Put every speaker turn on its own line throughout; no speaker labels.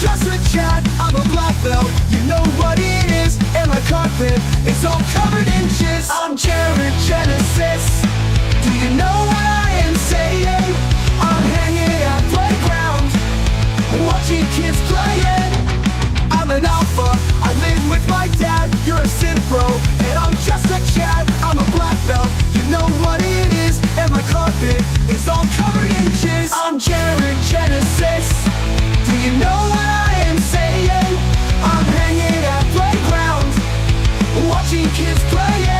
just a chat, I'm a black belt. You know what it is, and my carpet is all covered in jizz. I'm Jared Genesis. Do you know what I am saying? I'm hanging at playground, watching kids playing. I'm an alpha, I live with my dad. You're a synth bro, and I'm just a chat. I'm a black belt, you know what it is, and my carpet is all covered in jizz. I'm Jared Genesis. Do you know what I am saying? I'm hanging at playground, watching kids playing.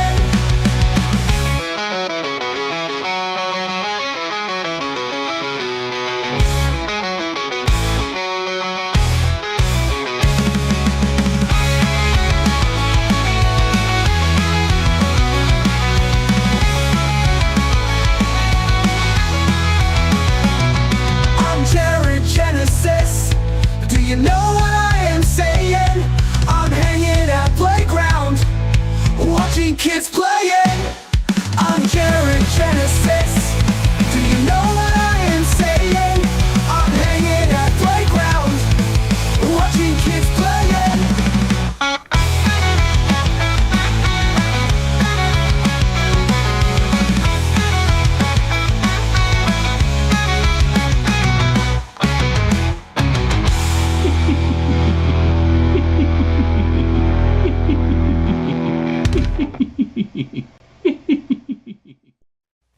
Do you know what I am saying? I'm hanging at playground, watching kids playing. I'm Jared Genesis. Do you know what I am saying? I'm hanging at playground, watching kids playing.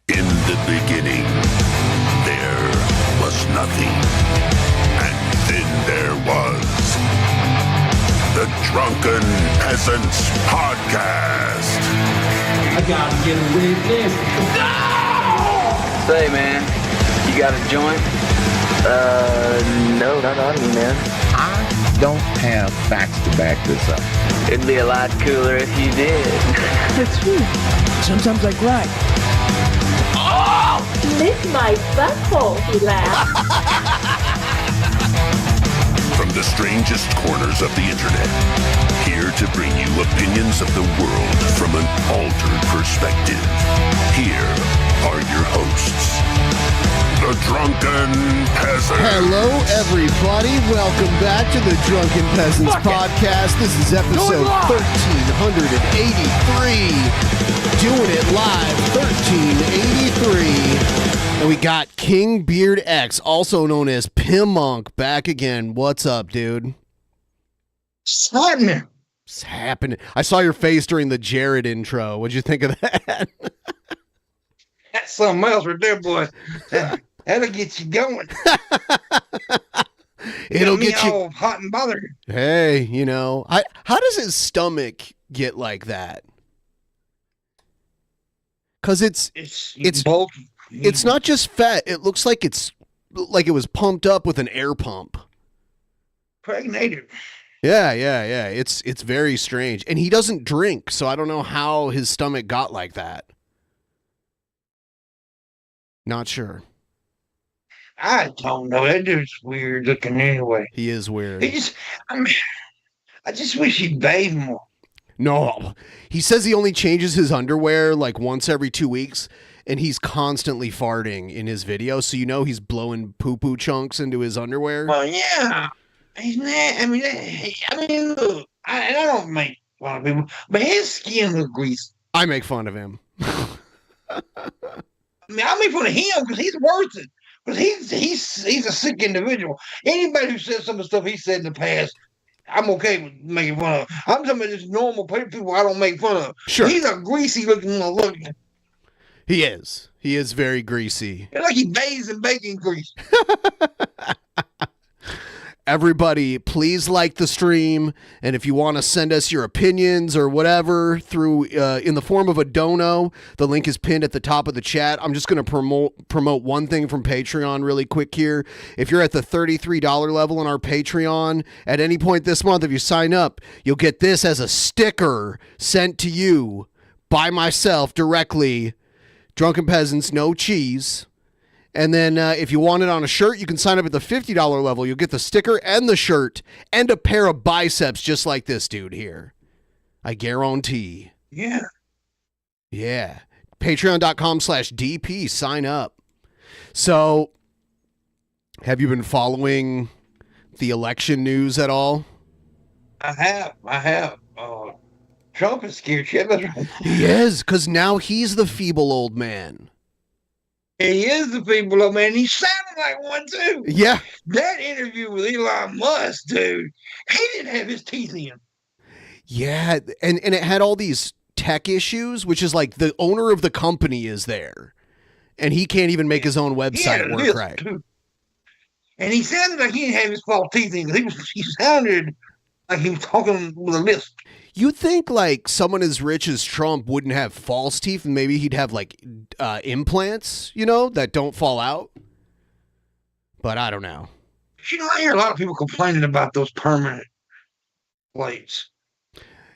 In the beginning, there was nothing. And then there was the Drunken Peasants Podcast.
I gotta get a witness. No!
Say, man, you got a joint? No, not on me, man.
I don't have facts to back this up.
It'd be a lot cooler if you did.
That's true. Sometimes I cry.
Lick my butthole, he laughed.
From the strangest corners of the internet, here to bring you opinions of the world from an altered perspective. Here are your hosts, the Drunken Peasants.
Hello, everybody. Welcome back to the Drunken Peasants Podcast. This is episode 1383. Doing it live, 1383. And we got King Beard X, also known as Pim Monk, back again. What's up, dude?
What's happening?
What's happening? I saw your face during the Jared intro. What'd you think of that?
That's something else right there, boy. That'll get you going.
It'll get you
all hot and bothered.
Hey, you know, how does his stomach get like that? Because it's
bulky.
It's not just fat. It looks like it was pumped up with an air pump.
Pregnated.
Yeah. It's very strange. And he doesn't drink, so I don't know how his stomach got like that. Not sure.
I don't know. That dude's weird looking anyway.
He is weird.
I just wish he'd bathe more.
No. He says he only changes his underwear like once every 2 weeks, and he's constantly farting in his video, so you know he's blowing poo-poo chunks into his underwear.
Well, yeah. He's not, look, I don't make fun of him, but his skin looks greasy.
I make fun of him.
I make fun of him because he's worth it. Because he's a sick individual. Anybody who says some of the stuff he said in the past, I'm okay with making fun of. I'm talking about just normal people I don't make fun of.
Sure.
He's a greasy looking look.
He is. He is very greasy.
It's like he bathes in bacon grease.
Everybody, please like the stream, and if you want to send us your opinions or whatever through in the form of a dono, the link is pinned at the top of the chat. I'm just going to promote one thing from Patreon really quick here. If you're at the $33 level on our Patreon, at any point this month, if you sign up, you'll get this as a sticker sent to you by myself directly. Drunken Peasants, no cheese. And then if you want it on a shirt, you can sign up at the $50 level. You'll get the sticker and the shirt and a pair of biceps just like this dude here. I guarantee.
Yeah.
Yeah. Patreon.com/DP. Sign up. So, have you been following the election news at all?
I have. Trump is scared shitless.
He is, because now he's the feeble old man.
He is the people of man. He sounded like one too.
Yeah.
That interview with Elon Musk, dude, he didn't have his teeth in.
Yeah, and it had all these tech issues, which is like the owner of the company is there, and he can't even make his own website work right.
Too. And he sounded like he didn't have his false teeth in. He sounded like he was talking with a lisp.
You'd think like someone as rich as Trump wouldn't have false teeth, and maybe he'd have like implants, that don't fall out. But I don't know.
I hear a lot of people complaining about those permanent plates.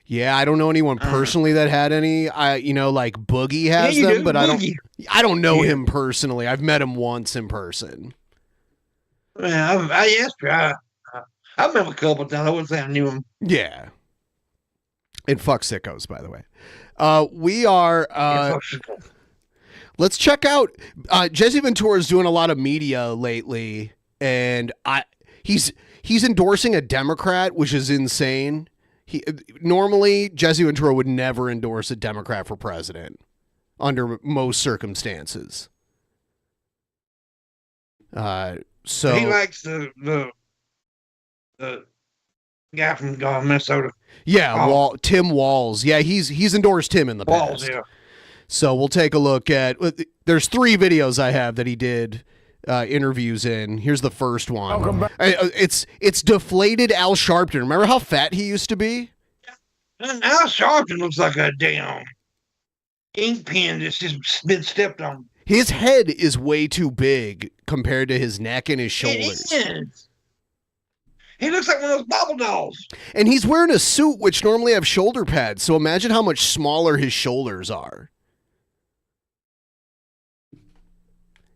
Yeah, I don't know anyone personally that had any. Like Boogie has them, but
Boogie.
I don't know him personally. I've met him once in person.
Yeah, I asked you. I met him a couple of times. I wouldn't say I knew him.
Yeah. And fuck sickos, by the way. We are. Let's check out. Jesse Ventura is doing a lot of media lately, and he's endorsing a Democrat, which is insane. Normally Jesse Ventura would never endorse a Democrat for president under most circumstances. So
he likes the guy from Minnesota.
Yeah, Tim Walz. Yeah, he's endorsed him in the past.
Walz, yeah.
So we'll take a look at. There's 3 videos I have that he did interviews in. Here's the first one. It's deflated Al Sharpton. Remember how fat he used to be?
Al Sharpton looks like a damn ink pen that's just been stepped on.
His head is way too big compared to his neck and his shoulders.
It is. He looks like one of those bobble dolls.
And he's wearing a suit which normally have shoulder pads, so imagine how much smaller his shoulders are.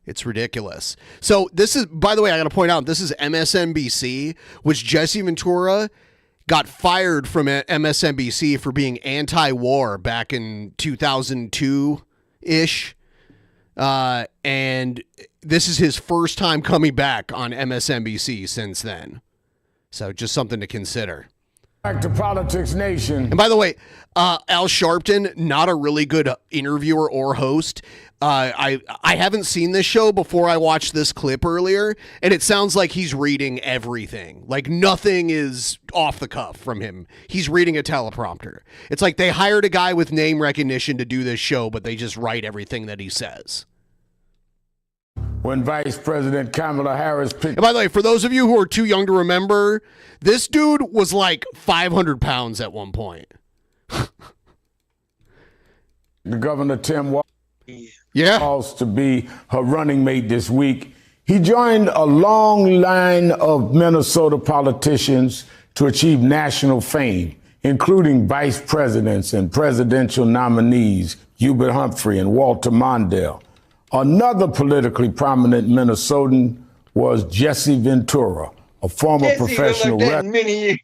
It's ridiculous. So this is, by the way, I got to point out, this is MSNBC, which Jesse Ventura got fired from MSNBC for being anti-war back in 2002-ish. And this is his first time coming back on MSNBC since then. So just something to consider.
Back to Politics Nation.
And by the way, Al Sharpton, not a really good interviewer or host. I haven't seen this show before I watched this clip earlier, and it sounds like he's reading everything. Like nothing is off the cuff from him. He's reading a teleprompter. It's like they hired a guy with name recognition to do this show, but they just write everything that he says.
When Vice President Kamala Harris picked...
And by the way, for those of you who are too young to remember, this dude was like 500 pounds at one point.
The Governor Tim Walz
Yeah.
to be her running mate this week. He joined a long line of Minnesota politicians to achieve national fame, including vice presidents and presidential nominees Hubert Humphrey and Walter Mondale. Another politically prominent Minnesotan was Jesse Ventura, a former professional wrestler.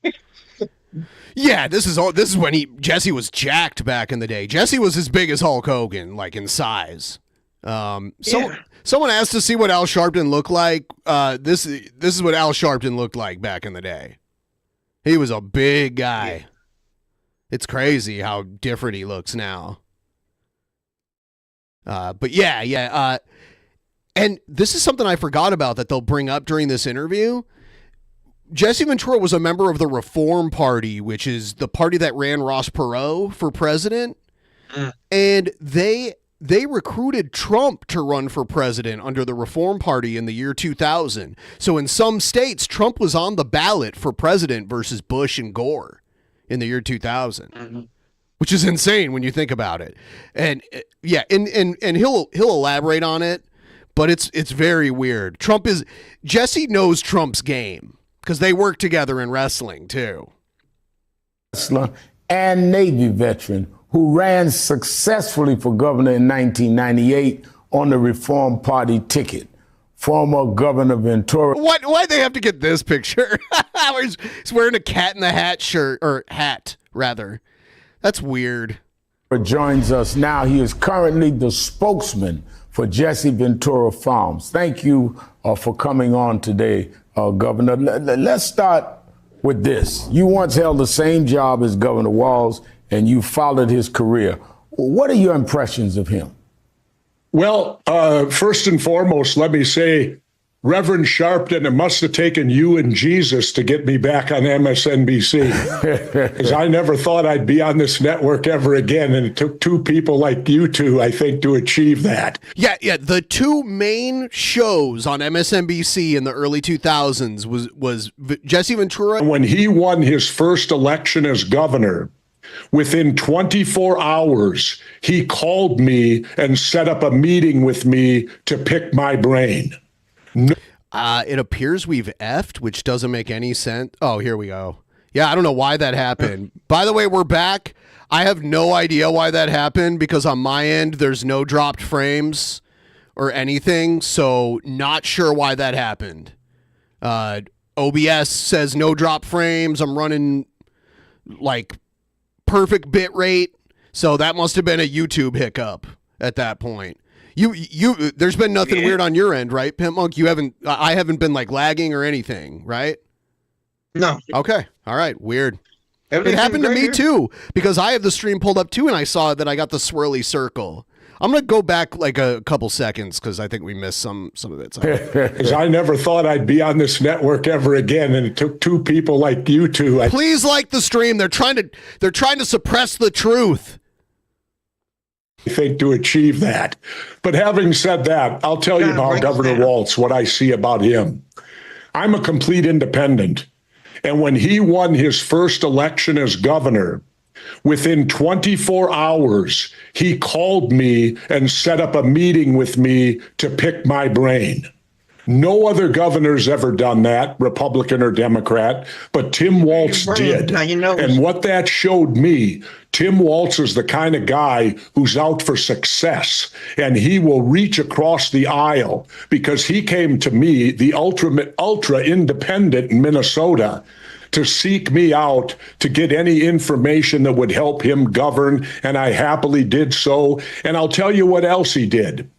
Yeah, this is when Jesse was jacked back in the day. Jesse was as big as Hulk Hogan, like in size. Someone asked to see what Al Sharpton looked like. This is what Al Sharpton looked like back in the day. He was a big guy. Yeah. It's crazy how different he looks now. But yeah. And this is something I forgot about that they'll bring up during this interview. Jesse Ventura was a member of the Reform Party, which is the party that ran Ross Perot for president. And they recruited Trump to run for president under the Reform Party in the year 2000. So in some states, Trump was on the ballot for president versus Bush and Gore in the year 2000. Which is insane when you think about it. And yeah, and he'll elaborate on it, but it's very weird. Jesse knows Trump's game because they work together in wrestling too.
Wrestler and Navy veteran who ran successfully for governor in 1998 on the Reform Party ticket. Former Governor Ventura.
Why'd they have to get this picture? He's wearing a Cat in the Hat shirt, or hat rather. That's weird.
Joins us now. He is currently the spokesman for Jesse Ventura Farms. Thank you for coming on today, Governor. Let's start with this. You once held the same job as Governor Walz, and you followed his career. What are your impressions of him?
Well, first and foremost, let me say, Reverend Sharpton, it must have taken you and Jesus to get me back on MSNBC, because I never thought I'd be on this network ever again. And it took two people like you two, I think, to achieve that.
Yeah. The two main shows on MSNBC in the early 2000s was Jesse Ventura.
When he won his first election as governor, within 24 hours, he called me and set up a meeting with me to pick my brain. No.
It appears we've effed, which doesn't make any sense. Oh, here we go. Yeah, I don't know why that happened. By the way, we're back. I have no idea why that happened because on my end, there's no dropped frames or anything. So not sure why that happened. OBS says no drop frames. I'm running like perfect bit rate. So that must have been a YouTube hiccup at that point. There's been nothing weird on your end, right, Pimp Monk? I haven't been like lagging or anything, right?
No.
Okay. All right. Weird. It happened to me too, because I have the stream pulled up too, and I saw that I got the swirly circle. I'm going to go back like a couple seconds because I think we missed some of it.
Because I never thought I'd be on this network ever again, and it took two people like you two.
Please like the stream. They're trying to suppress the truth.
I think to achieve that. But having said that, I'll tell you about Governor Walz, what I see about him. I'm a complete independent. And when he won his first election as governor, within 24 hours, he called me and set up a meeting with me to pick my brain. No other governor's ever done that, Republican or Democrat, but Tim Walz did. And what that showed me, Tim Walz is the kind of guy who's out for success, and he will reach across the aisle because he came to me, the ultra independent in Minnesota, to seek me out to get any information that would help him govern, and I happily did so. And I'll tell you what else he did.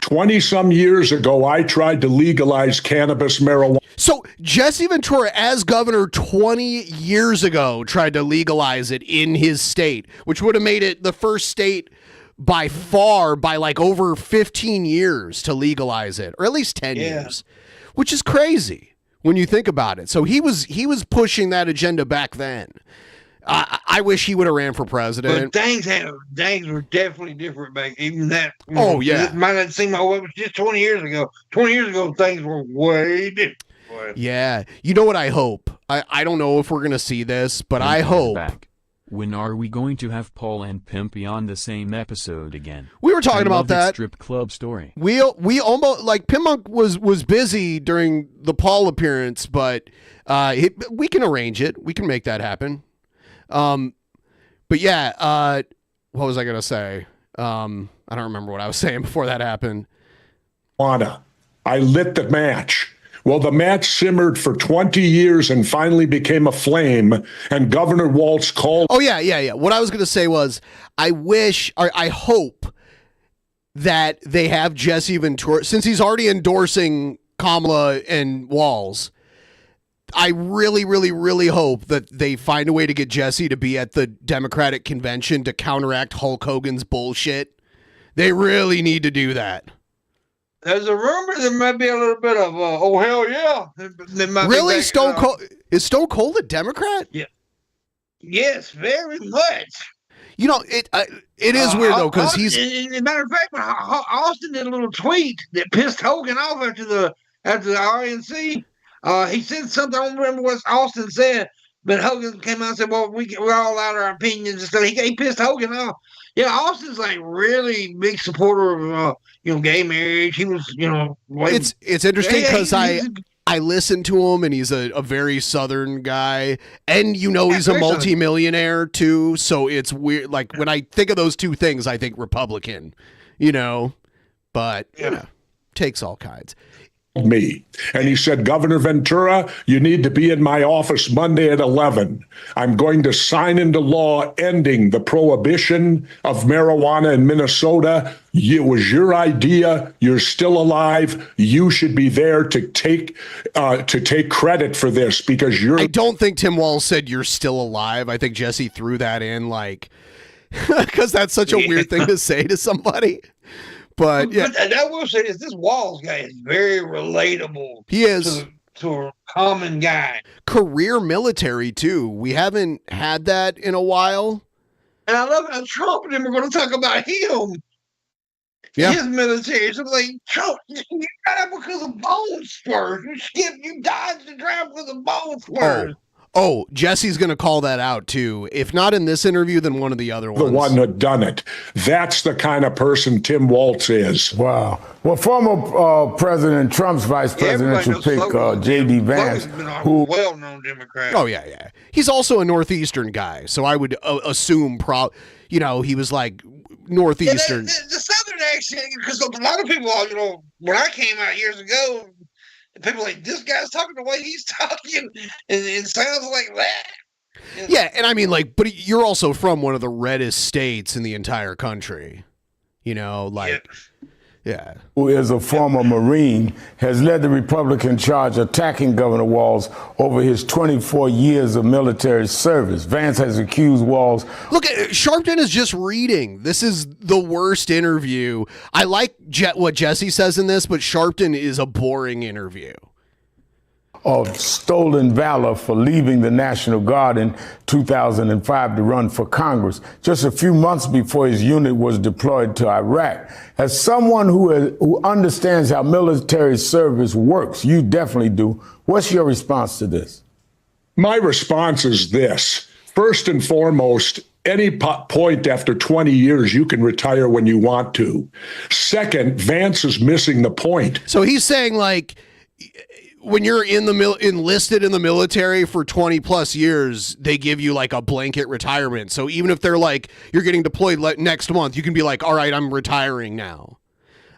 20-some years ago, I tried to legalize cannabis marijuana.
So Jesse Ventura, as governor 20 years ago, tried to legalize it in his state, which would have made it the first state by far by like over 15 years to legalize it, or at least 10 years, which is crazy when you think about it. So he was pushing that agenda back then. I wish he would have ran for president.
But things were definitely different back. Even that.
Oh yeah.
It might not seem like it was just 20 years ago. 20 years ago, things were way different.
Yeah. You know what I hope? I don't know if we're gonna see this, but I hope.
When are we going to have Paul and Pimpy on the same episode again?
We were talking about that
strip club story.
We almost like Pimp Monk was busy during the Paul appearance, but we can arrange it. We can make that happen. But yeah, what was I going to say? I don't remember what I was saying before that happened.
I lit the match. Well, the match simmered for 20 years and finally became a flame, and Governor Walz called.
Oh, yeah. What I was going to say was, I hope that they have Jesse Ventura, since he's already endorsing Kamala and Walz. I really, really, really hope that they find a way to get Jesse to be at the Democratic convention to counteract Hulk Hogan's bullshit. They really need to do that.
There's a rumor there might be a little bit of, oh, hell yeah.
Really? Stone Cold? Is Stone Cold a Democrat?
Yeah. Yes, very much.
You know, it is weird, though, because he's...
As a matter of fact, Austin did a little tweet that pissed Hogan off after the RNC. He said something, I don't remember what Austin said, but Hogan came out and said, well, we're all out our opinions and stuff. He pissed Hogan off. Yeah, Austin's like really big supporter of, gay marriage. He was,
It's interesting because I listen to him, and he's a very Southern guy, and he's a multimillionaire too, so it's weird. Like, when I think of those two things, I think Republican, but, takes all kinds.
me. And he said, Governor Ventura, you need to be in my office Monday at 11. I'm going to sign into law ending the prohibition of marijuana in Minnesota. It was your idea. You're still alive. You should be there to take credit for this because you're.
I don't think Tim Walz said you're still alive. I think Jesse threw that in like because that's such a weird thing to say to somebody. But yeah,
but I will say this Walz guy is very relatable.
He is
to a common guy.
Career military too. We haven't had that in a while.
And I love how Trump and them are going to talk about him.
Yeah.
His military. So like, Trump, you got out because of bone spurs. You dodged the draft because of bone spurs.
Oh, Jesse's going to call that out too. If not in this interview, then one of the other ones.
The one that done it. That's the kind of person Tim Walz is.
Wow. Well, former President Trump's vice presidential pick, J.D. Vance, who
well-known Democrat.
Oh yeah. He's also a Northeastern guy, so I would assume, he was like Northeastern.
The Southern accent, because a lot of people, when I came out years ago. People like, this guy's talking the way he's talking, and it sounds like that.
Yeah, and I mean, but you're also from one of the reddest states in the entire country. Yeah.
Who is a former Marine, has led the Republican charge attacking Governor Walz over his 24 years of military service. Vance has accused Walz.
Look, Sharpton is just reading. This is the worst interview. I like what Jesse says in this, but Sharpton is a boring interview.
Of stolen valor for leaving the National Guard in 2005 to run for Congress, just a few months before his unit was deployed to Iraq. As someone who understands how military service works, you definitely do. What's your response to this?
My response is this. First and foremost, any point after 20 years, you can retire when you want to. Second, Vance is missing the point.
So he's saying when you're enlisted in the military for 20 plus years, they give you like a blanket retirement. So even if they're like, you're getting deployed next month, you can be like, all right, I'm retiring now.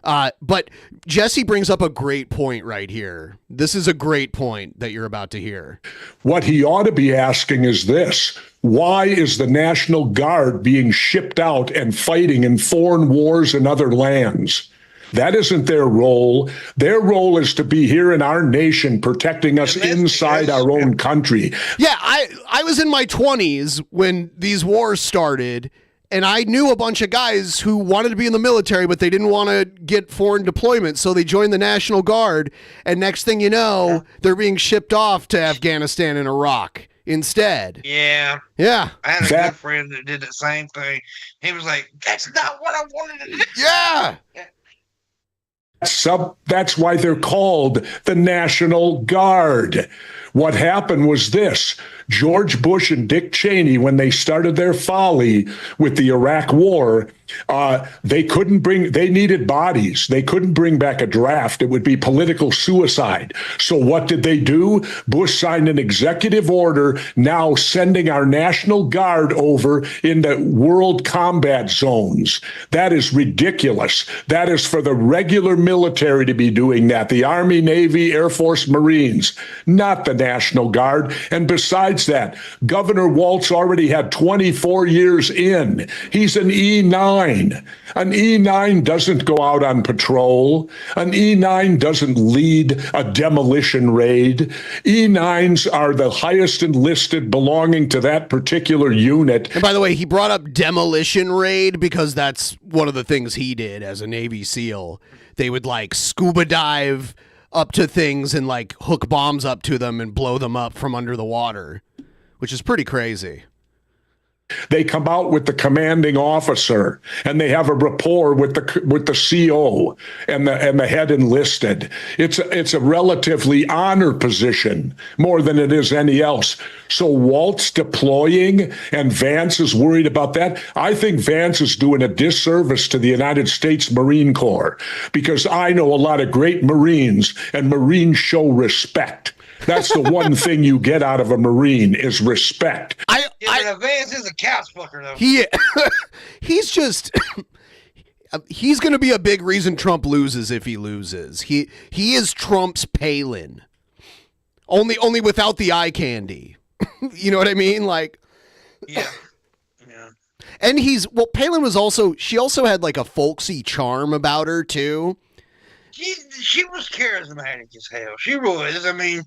But Jesse brings up a great point right here. This is a great point that you're about to hear.
What he ought to be asking is this. Why is the National Guard being shipped out and fighting in foreign wars in other lands? That isn't their role. Their role is to be here in our nation, protecting us inside our own country.
Yeah, I was in my 20s when these wars started, and I knew a bunch of guys who wanted to be in the military, but they didn't want to get foreign deployment, so they joined the National Guard, and next thing you know, they're being shipped off to Afghanistan and Iraq instead.
Yeah.
I
had a good friend that did the same thing. He was like, that's not what I wanted to do.
Yeah.
That's why they're called the National Guard. What happened was this. George Bush and Dick Cheney, when they started their folly with the Iraq War, they needed bodies. They couldn't bring back a draft. It would be political suicide. So what did they do? Bush signed an executive order now sending our National Guard over into world combat zones. That is ridiculous. That is for the regular military to be doing that. The Army, Navy, Air Force, Marines, not the National Guard. And besides that, Governor Walz already had 24 years in. He's an E9. An E9 doesn't go out on patrol. An E9 doesn't lead a demolition raid. E9s are the highest enlisted belonging to that particular unit.
And by the way, he brought up demolition raid because that's one of the things he did as a Navy SEAL. They would scuba dive up to things and hook bombs up to them and blow them up from under the water, which is pretty crazy.
They come out with the commanding officer, and they have a rapport with the CO and the head enlisted. It's a relatively honor position more than it is any else. So Walz deploying and Vance is worried about that. I think Vance is doing a disservice to the United States Marine Corps because I know a lot of great Marines, and Marines show respect. That's the one thing you get out of a Marine is respect.
Vance is a couch fucker, though.
He's just, he's going to be a big reason Trump loses if he loses. He is Trump's Palin. Only without the eye candy. You know what I mean? Like,
yeah.
And Palin she also had like a folksy charm about her too.
She was charismatic as hell. She was. I mean,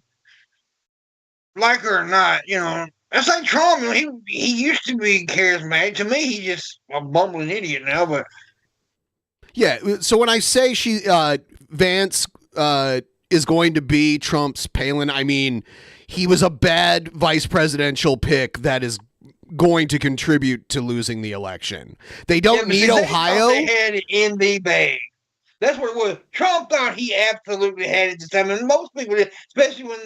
like her or not, that's like Trump. He used to be charismatic. To me, he's just a bumbling idiot now. But
yeah, so when I say Vance is going to be Trump's Palin, I mean he was a bad vice presidential pick that is going to contribute to losing the election. They don't need Ohio.
They had it in the bag. That's what it was. Trump thought he absolutely had it this time, and most people did, especially when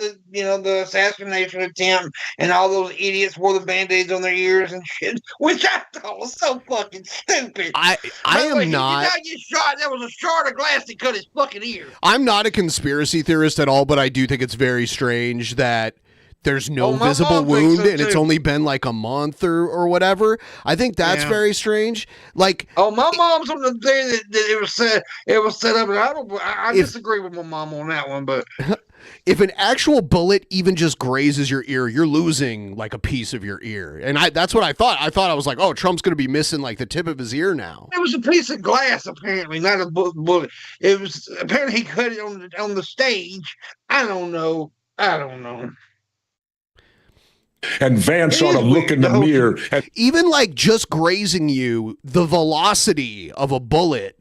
the assassination attempt and all those idiots wore the Band-Aids on their ears and shit, which I thought was so fucking stupid.
I am not.
He did not get shot. That was a shard of glass that cut his fucking ear.
I'm not a conspiracy theorist at all, but I do think it's very strange that there's no visible wound and it's only been like a month or whatever. I think that's very strange. Like,
my mom's on the day that it was set up, and I disagree with my mom on that one. But
if an actual bullet even just grazes your ear, you're losing like a piece of your ear, and that's what I thought. I was like, oh, Trump's going to be missing like the tip of his ear now.
It was a piece of glass, apparently, not a bullet. It was apparently he cut it on the stage. I don't know.
And Vance ought to look in the mirror.
Even like just grazing you, the velocity of a bullet,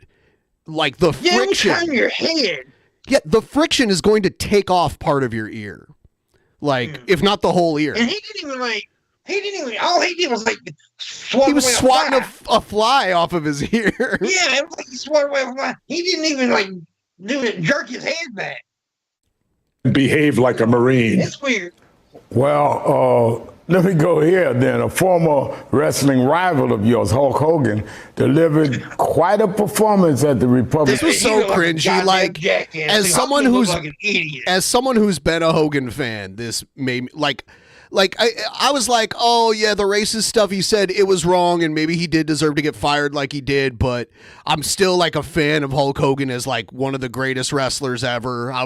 like the friction.
On your head.
Yeah, the friction is going to take off part of your ear. Like, if not the whole ear.
And he didn't even, all he did was like swat
he was swatting a fly off of his ear.
Yeah, it was like he swat away a fly. He didn't even like jerk his head back.
Behave like a Marine.
It's weird.
Well, let me go here then. A former wrestling rival of yours, Hulk Hogan, delivered quite a performance at the Republic.
This was so cringy. Like, as someone who's been a Hogan fan, this made me like I was like, oh yeah, the racist stuff he said, it was wrong, and maybe he did deserve to get fired like he did, but I'm still like a fan of Hulk Hogan as like one of the greatest wrestlers ever. I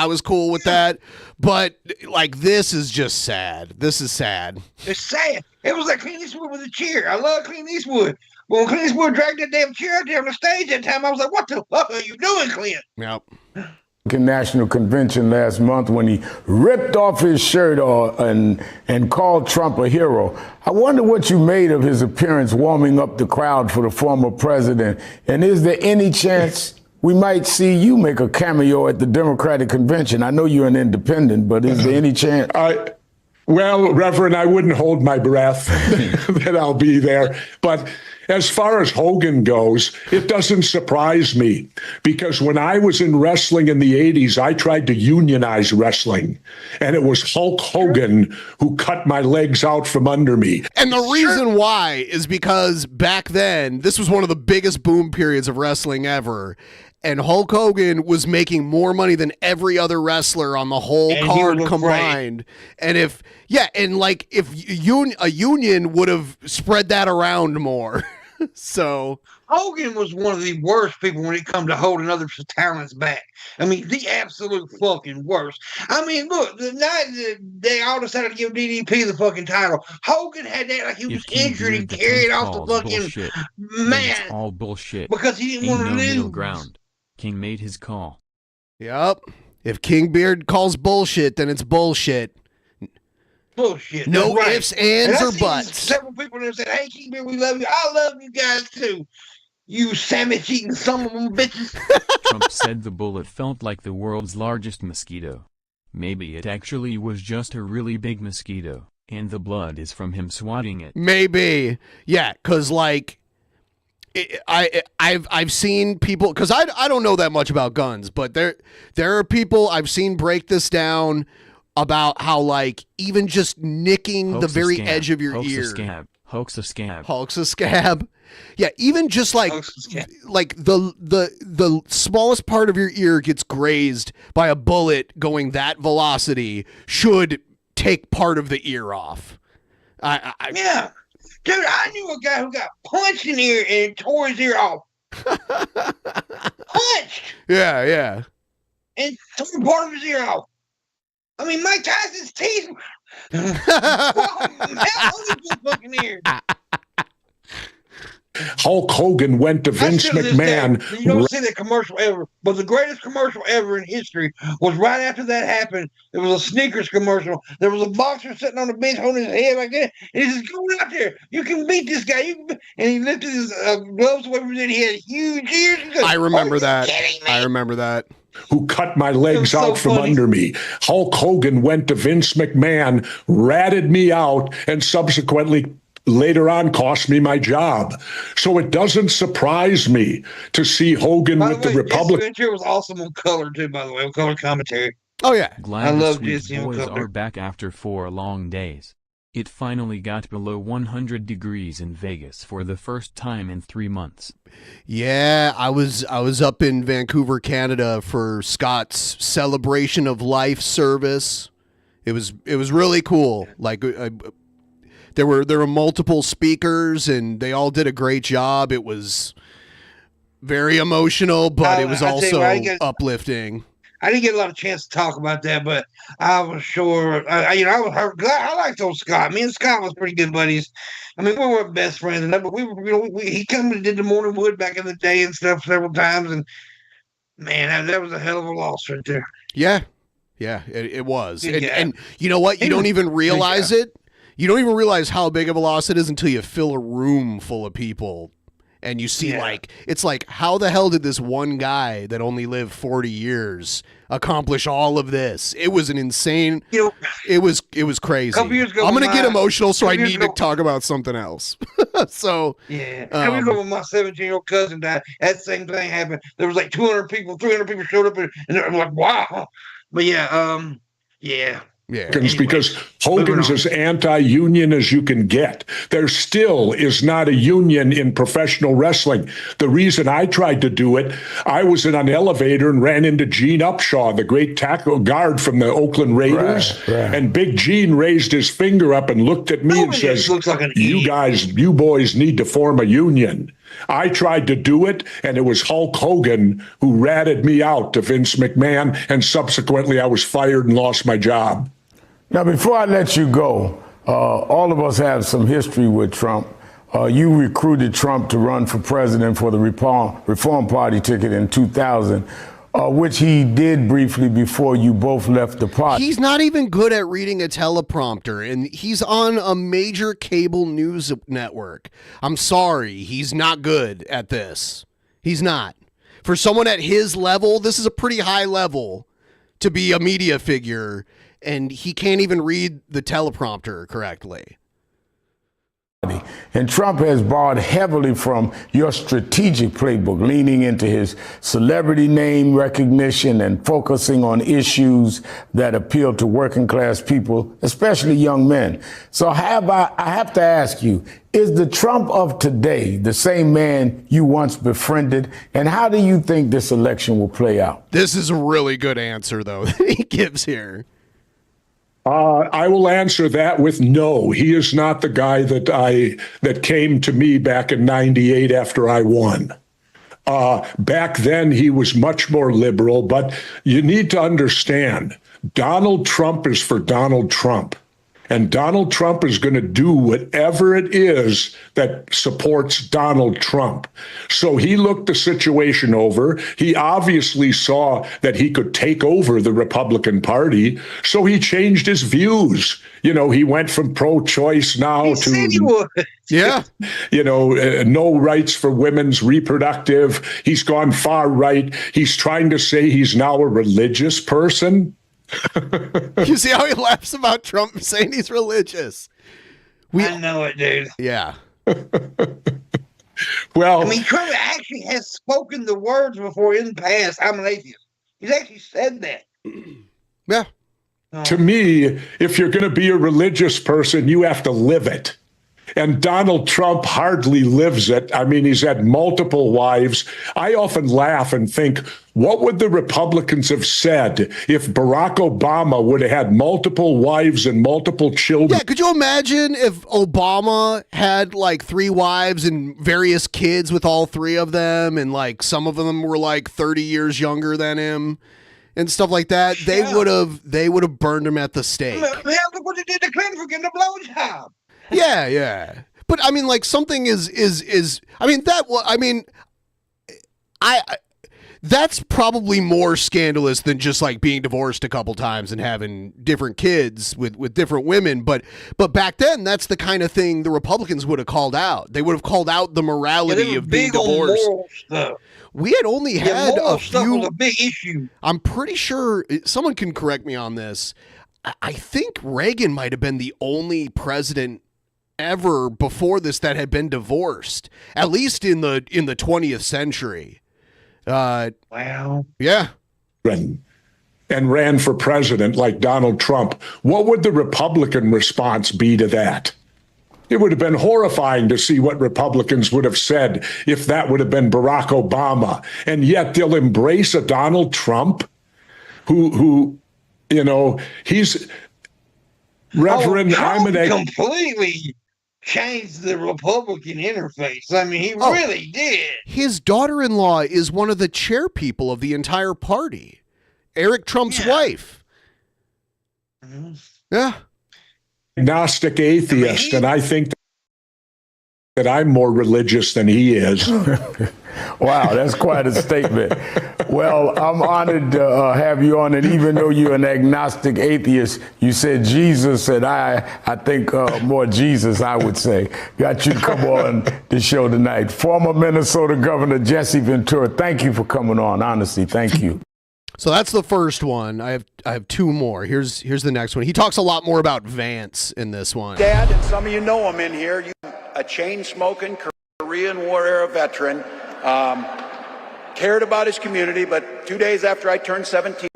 was cool with that, but like this is just sad. This is sad.
It's sad. It was like Clint Eastwood with a chair. I love Clint Eastwood. But when Clint Eastwood dragged that damn chair out there on the stage that time, I was like, what the fuck are you doing, Clint?
Yep.
National convention last month when he ripped off his shirt and called Trump a hero. I wonder what you made of his appearance warming up the crowd for the former president. And is there any chance we might see you make a cameo at the Democratic convention? I know you're an independent, but is there any chance?
Well, Reverend, I wouldn't hold my breath that I'll be there. But as far as Hogan goes, it doesn't surprise me because when I was in wrestling in the 80s, I tried to unionize wrestling. And it was Hulk Hogan who cut my legs out from under me.
And the reason why is because back then, this was one of the biggest boom periods of wrestling ever. And Hulk Hogan was making more money than every other wrestler on the whole card combined. And if a union would have spread that around more. So
Hogan was one of the worst people when it comes to holding other talents back. I mean, the absolute fucking worst. I mean, look, the night that they all decided to give DDP the fucking title, Hogan had that like he was injured and carried off the fucking
bullshit,
man.
It's all bullshit.
Because he didn't want to
no
lose.
Middle ground. King made his call.
Yep. If King Beard calls bullshit, then it's bullshit.
Bullshit.
No ifs, ands, or buts.
Several people that said, hey, King Beard, we love you. I love you guys too. You sandwich eating some of them bitches.
Trump said the bullet felt like the world's largest mosquito. Maybe it actually was just a really big mosquito, and the blood is from him swatting it.
Maybe. Yeah, because like I've seen people, because I don't know that much about guns, but there are people I've seen break this down about how like even just nicking the very edge of your ear.
Hoax a scab.
Hulk's a scab. Yeah, even just like the smallest part of your ear gets grazed by a bullet going that velocity should take part of the ear off.
Yeah. Dude, I knew a guy who got punched in the ear and tore his ear off. Punched.
Yeah.
And tore part of his ear off. I mean, Mike Tyson's teeth. Fucking ear.
Hulk Hogan went to Vince McMahon.
You don't see that commercial ever, but the greatest commercial ever in history was right after that happened. It was a sneakers commercial. There was a boxer sitting on the bench holding his head like that, and he says, "Go out there, you can beat this guy." And he lifted his gloves away from his head. He had huge ears. Goes,
I remember that. I remember that.
Who cut my legs out from under me. Hulk Hogan went to Vince McMahon, ratted me out, and subsequently later on cost me my job. So it doesn't surprise me to see Hogan with the Republican.
Ventura was awesome on color too, by the way, on color commentary.
Oh yeah,
glad the Sweet Boys are back after 4 long days. It finally got below 100 degrees in Vegas for the first time in 3 months.
Yeah, I was up in Vancouver, Canada for Scott's celebration of life service. It was really cool. Like there were multiple speakers and they all did a great job. It was very emotional, but it was also uplifting.
I didn't get a lot of chance to talk about that, but I was sure. I was glad. I liked old Scott. Me and Scott was pretty good buddies. I mean, we weren't best friends, and but he come and did the Morning Wood back in the day and stuff several times, and man, that was a hell of a loss right there.
Yeah, it was. And you know what? You don't even realize it. You don't even realize how big of a loss it is until you fill a room full of people. And you see, it's like, how the hell did this one guy that only lived 40 years accomplish all of this? It was an insane. It was crazy.
A couple years ago,
I'm gonna get emotional, so I need to talk about something else. So
yeah, a couple years ago when my 17-year-old cousin died, that same thing happened. There was like 200 people, 300 people showed up, and they're like, wow. But yeah.
Yeah,
because Hogan's as anti-union as you can get. There still is not a union in professional wrestling. The reason I tried to do it, I was in an elevator and ran into Gene Upshaw, the great tackle guard from the Oakland Raiders. Right. And Big Gene raised his finger up and looked at me and says, you boys need to form a union. I tried to do it, and it was Hulk Hogan who ratted me out to Vince McMahon, and subsequently I was fired and lost my job.
Now, before I let you go, all of us have some history with Trump. You recruited Trump to run for president for the Reform Party ticket in 2000, which he did briefly before you both left the party.
He's not even good at reading a teleprompter, and he's on a major cable news network. I'm sorry, he's not good at this. He's not. For someone at his level, this is a pretty high level to be a media figure, and he can't even read the teleprompter correctly.
And Trump has borrowed heavily from your strategic playbook, leaning into his celebrity name recognition and focusing on issues that appeal to working class people, especially young men. So I have to ask you, is the Trump of today the same man you once befriended? And how do you think this election will play out?
This is a really good answer, though, that he gives here.
I will answer that with no. He is not the guy that came to me back in '98 after I won. Back then, he was much more liberal, but you need to understand, Donald Trump is for Donald Trump. And Donald Trump is going to do whatever it is that supports Donald Trump. So he looked the situation over. He obviously saw that he could take over the Republican Party. So he changed his views. You know, he went from pro-choice now to, no rights for women's reproductive. He's gone far right. He's trying to say he's now a religious person.
You see how he laughs about Trump saying he's religious?
I know it, dude.
Yeah.
Well,
I mean, Trump actually has spoken the words before in the past. I'm an atheist. He's actually said that.
Yeah.
To me, if you're going to be a religious person, you have to live it. And Donald Trump hardly lives it. I mean, he's had multiple wives. I often laugh and think, what would the Republicans have said if Barack Obama would have had multiple wives and multiple children?
Yeah, could you imagine if Obama had like 3 wives and various kids with all 3 of them, and like some of them were like 30 years younger than him and stuff like that? They would have burned him at the stake.
Man, look what they did to Clinton for getting a blowjob.
Yeah. But I mean, like, something is I mean, that's probably more scandalous than just like being divorced a couple times and having different kids with different women. But back then, that's the kind of thing the Republicans would have called out. They would have called out the morality of being divorced. We had only had a few.
Was a big issue.
I'm pretty sure someone can correct me on this. I think Reagan might have been the only president ever before this that had been divorced, at least in the 20th century.
Wow.
Yeah.
And ran for president like Donald Trump. What would the Republican response be to that? It would have been horrifying to see what Republicans would have said if that would have been Barack Obama. And yet they'll embrace a Donald Trump who you know, he's Reverend.
Trump completely changed the Republican interface. I mean, he really did.
His daughter-in-law is one of the chair people of the entire party. Eric Trump's wife.
Mm-hmm.
Yeah.
Agnostic atheist, and I think that I'm more religious than he is.
Wow, that's quite a statement. Well, I'm honored to have you on, and even though you're an agnostic atheist, you said Jesus, and I think more Jesus, I would say. Got you to come on the show tonight. Former Minnesota Governor Jesse Ventura, thank you for coming on, honestly, thank you.
So that's the first one. I have 2 more. Here's the next one. He talks a lot more about Vance in this one.
Dad, and some of you know him in here, a chain-smoking Korean War era veteran, cared about his community, but 2 days after I turned 17,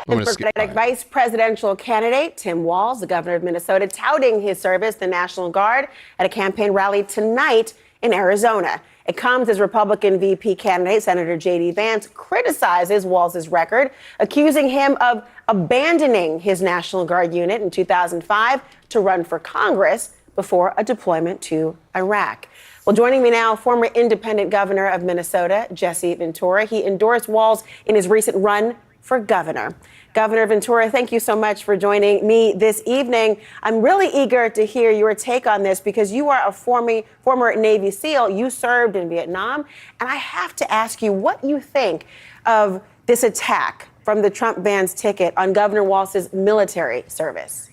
Democratic Vice Presidential candidate Tim Walz, the governor of Minnesota, touting his service, the National Guard, at a campaign rally tonight in Arizona. It comes as Republican VP candidate Senator J.D. Vance criticizes Walz's record, accusing him of abandoning his National Guard unit in 2005 to run for Congress before a deployment to Iraq. Well, joining me now, former independent governor of Minnesota, Jesse Ventura. He endorsed Walz in his recent run for governor. Governor Ventura, thank you so much for joining me this evening. I'm really eager to hear your take on this because you are a former Navy SEAL. You served in Vietnam. And I have to ask you what you think of this attack from the Trump-Vance ticket on Governor Walz's military service.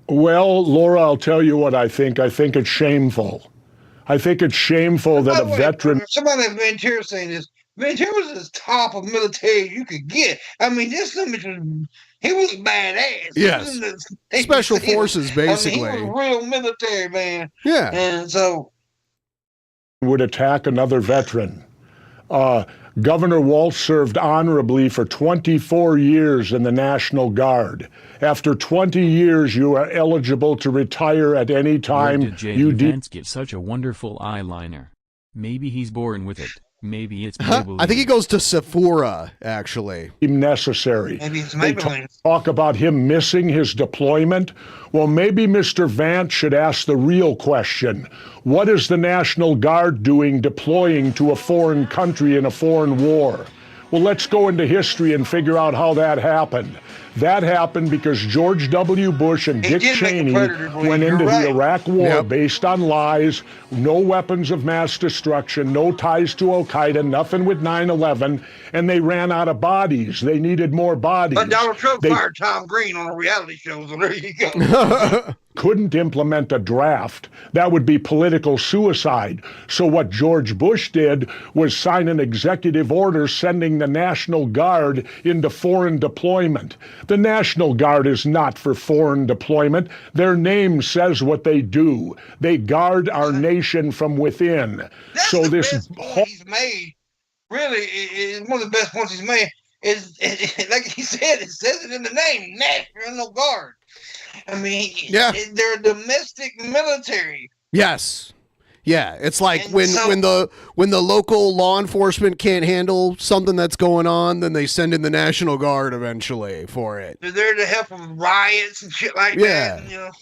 Well, Laura, I'll tell you what I think. I think it's shameful. I think it's shameful that a veteran...
Somebody like Ventura saying this. Ventura was as top of military you could get. I mean, this he was a badass.
Yes. Special forces, basically.
I mean, he was a real military man.
Yeah.
And so...
would attack another veteran. Governor Walz served honorably for 24 years in the National Guard. After 20 years, you are eligible to retire at any time.
Where did J.D. Vance get such a wonderful eyeliner? Maybe he's born with it. Maybe it's Maybelline.
I think he goes to Sephora, actually.
Necessary.
Maybe it's
They
Maybelline.
talk about him missing his deployment. Well, maybe Mr. Vance should ask the real question. What is the National Guard doing deploying to a foreign country in a foreign war? Well, let's go into history and figure out how that happened. That happened because George W. Bush and Dick Cheney went into the Iraq War based on lies, no weapons of mass destruction, no ties to Al-Qaeda, nothing with 9/11, and they ran out of bodies. They needed more bodies.
But Donald Trump fired Tom Green on a reality show, so there you go.
Couldn't implement a draft. That would be political suicide. So what George Bush did was sign an executive order sending the National Guard into foreign deployment. The National Guard is not for foreign deployment. Their name says what they do. They guard our nation from within.
That's
so
the
this
best point he's made. Really, is one of the best points he's made. Is like he said, it says it in the name, National Guard. I mean, they're a domestic military.
Yes. Yeah, it's like when the local law enforcement can't handle something that's going on, then they send in the National Guard eventually for it.
They're there to help with riots and shit like that. And,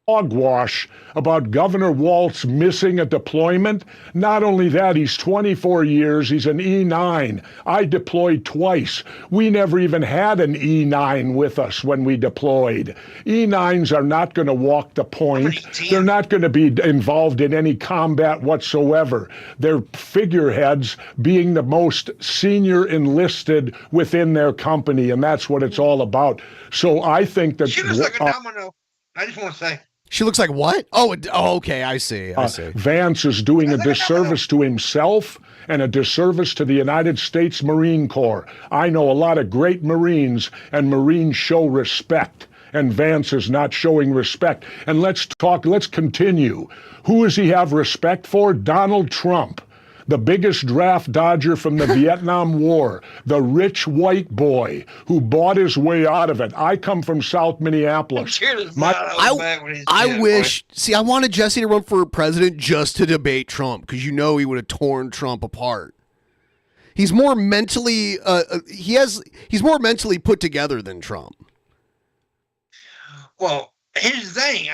Hogwash about Governor Walz missing a deployment. Not only that, he's 24 years. He's an E9. I deployed twice. We never even had an E9 with us when we deployed. E9s are not going to walk the point. They're not going to be involved in any combat whatsoever. They're figureheads, being the most senior enlisted within their company, and that's what it's all about. So I think that
she looks like a domino. I just want to say.
She looks like what? Oh, okay. I see.
Vance is doing a disservice to himself and a disservice to the United States Marine Corps. I know a lot of great Marines, and Marines show respect, and Vance is not showing respect. And let's continue. Who does he have respect for? Donald Trump, the biggest draft dodger from the Vietnam War, the rich white boy who bought his way out of it. I come from South Minneapolis.
I wish, I wanted Jesse to run for president just to debate Trump, because he would have torn Trump apart. He's more mentally, he's more mentally put together than Trump.
Well, here's the thing.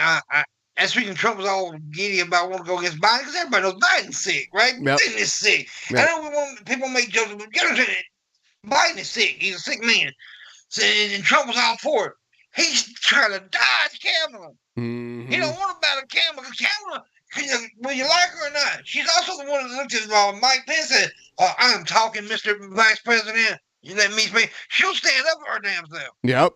And speaking, Trump was all giddy about wanting to go against Biden because everybody knows Biden's sick, right?
Yep.
Biden is sick.
Yep.
I know people make jokes, but you understand that Biden is sick. He's a sick man. So, and Trump was all for it. He's trying to dodge Kamala.
Mm-hmm.
He don't want to battle Kamala because Kamala, whether you like her or not, she's also the one that looked at Mike Pence and said, I am talking, Mr. Vice President. You let me speak. She'll stand up for her damn self.
Yep.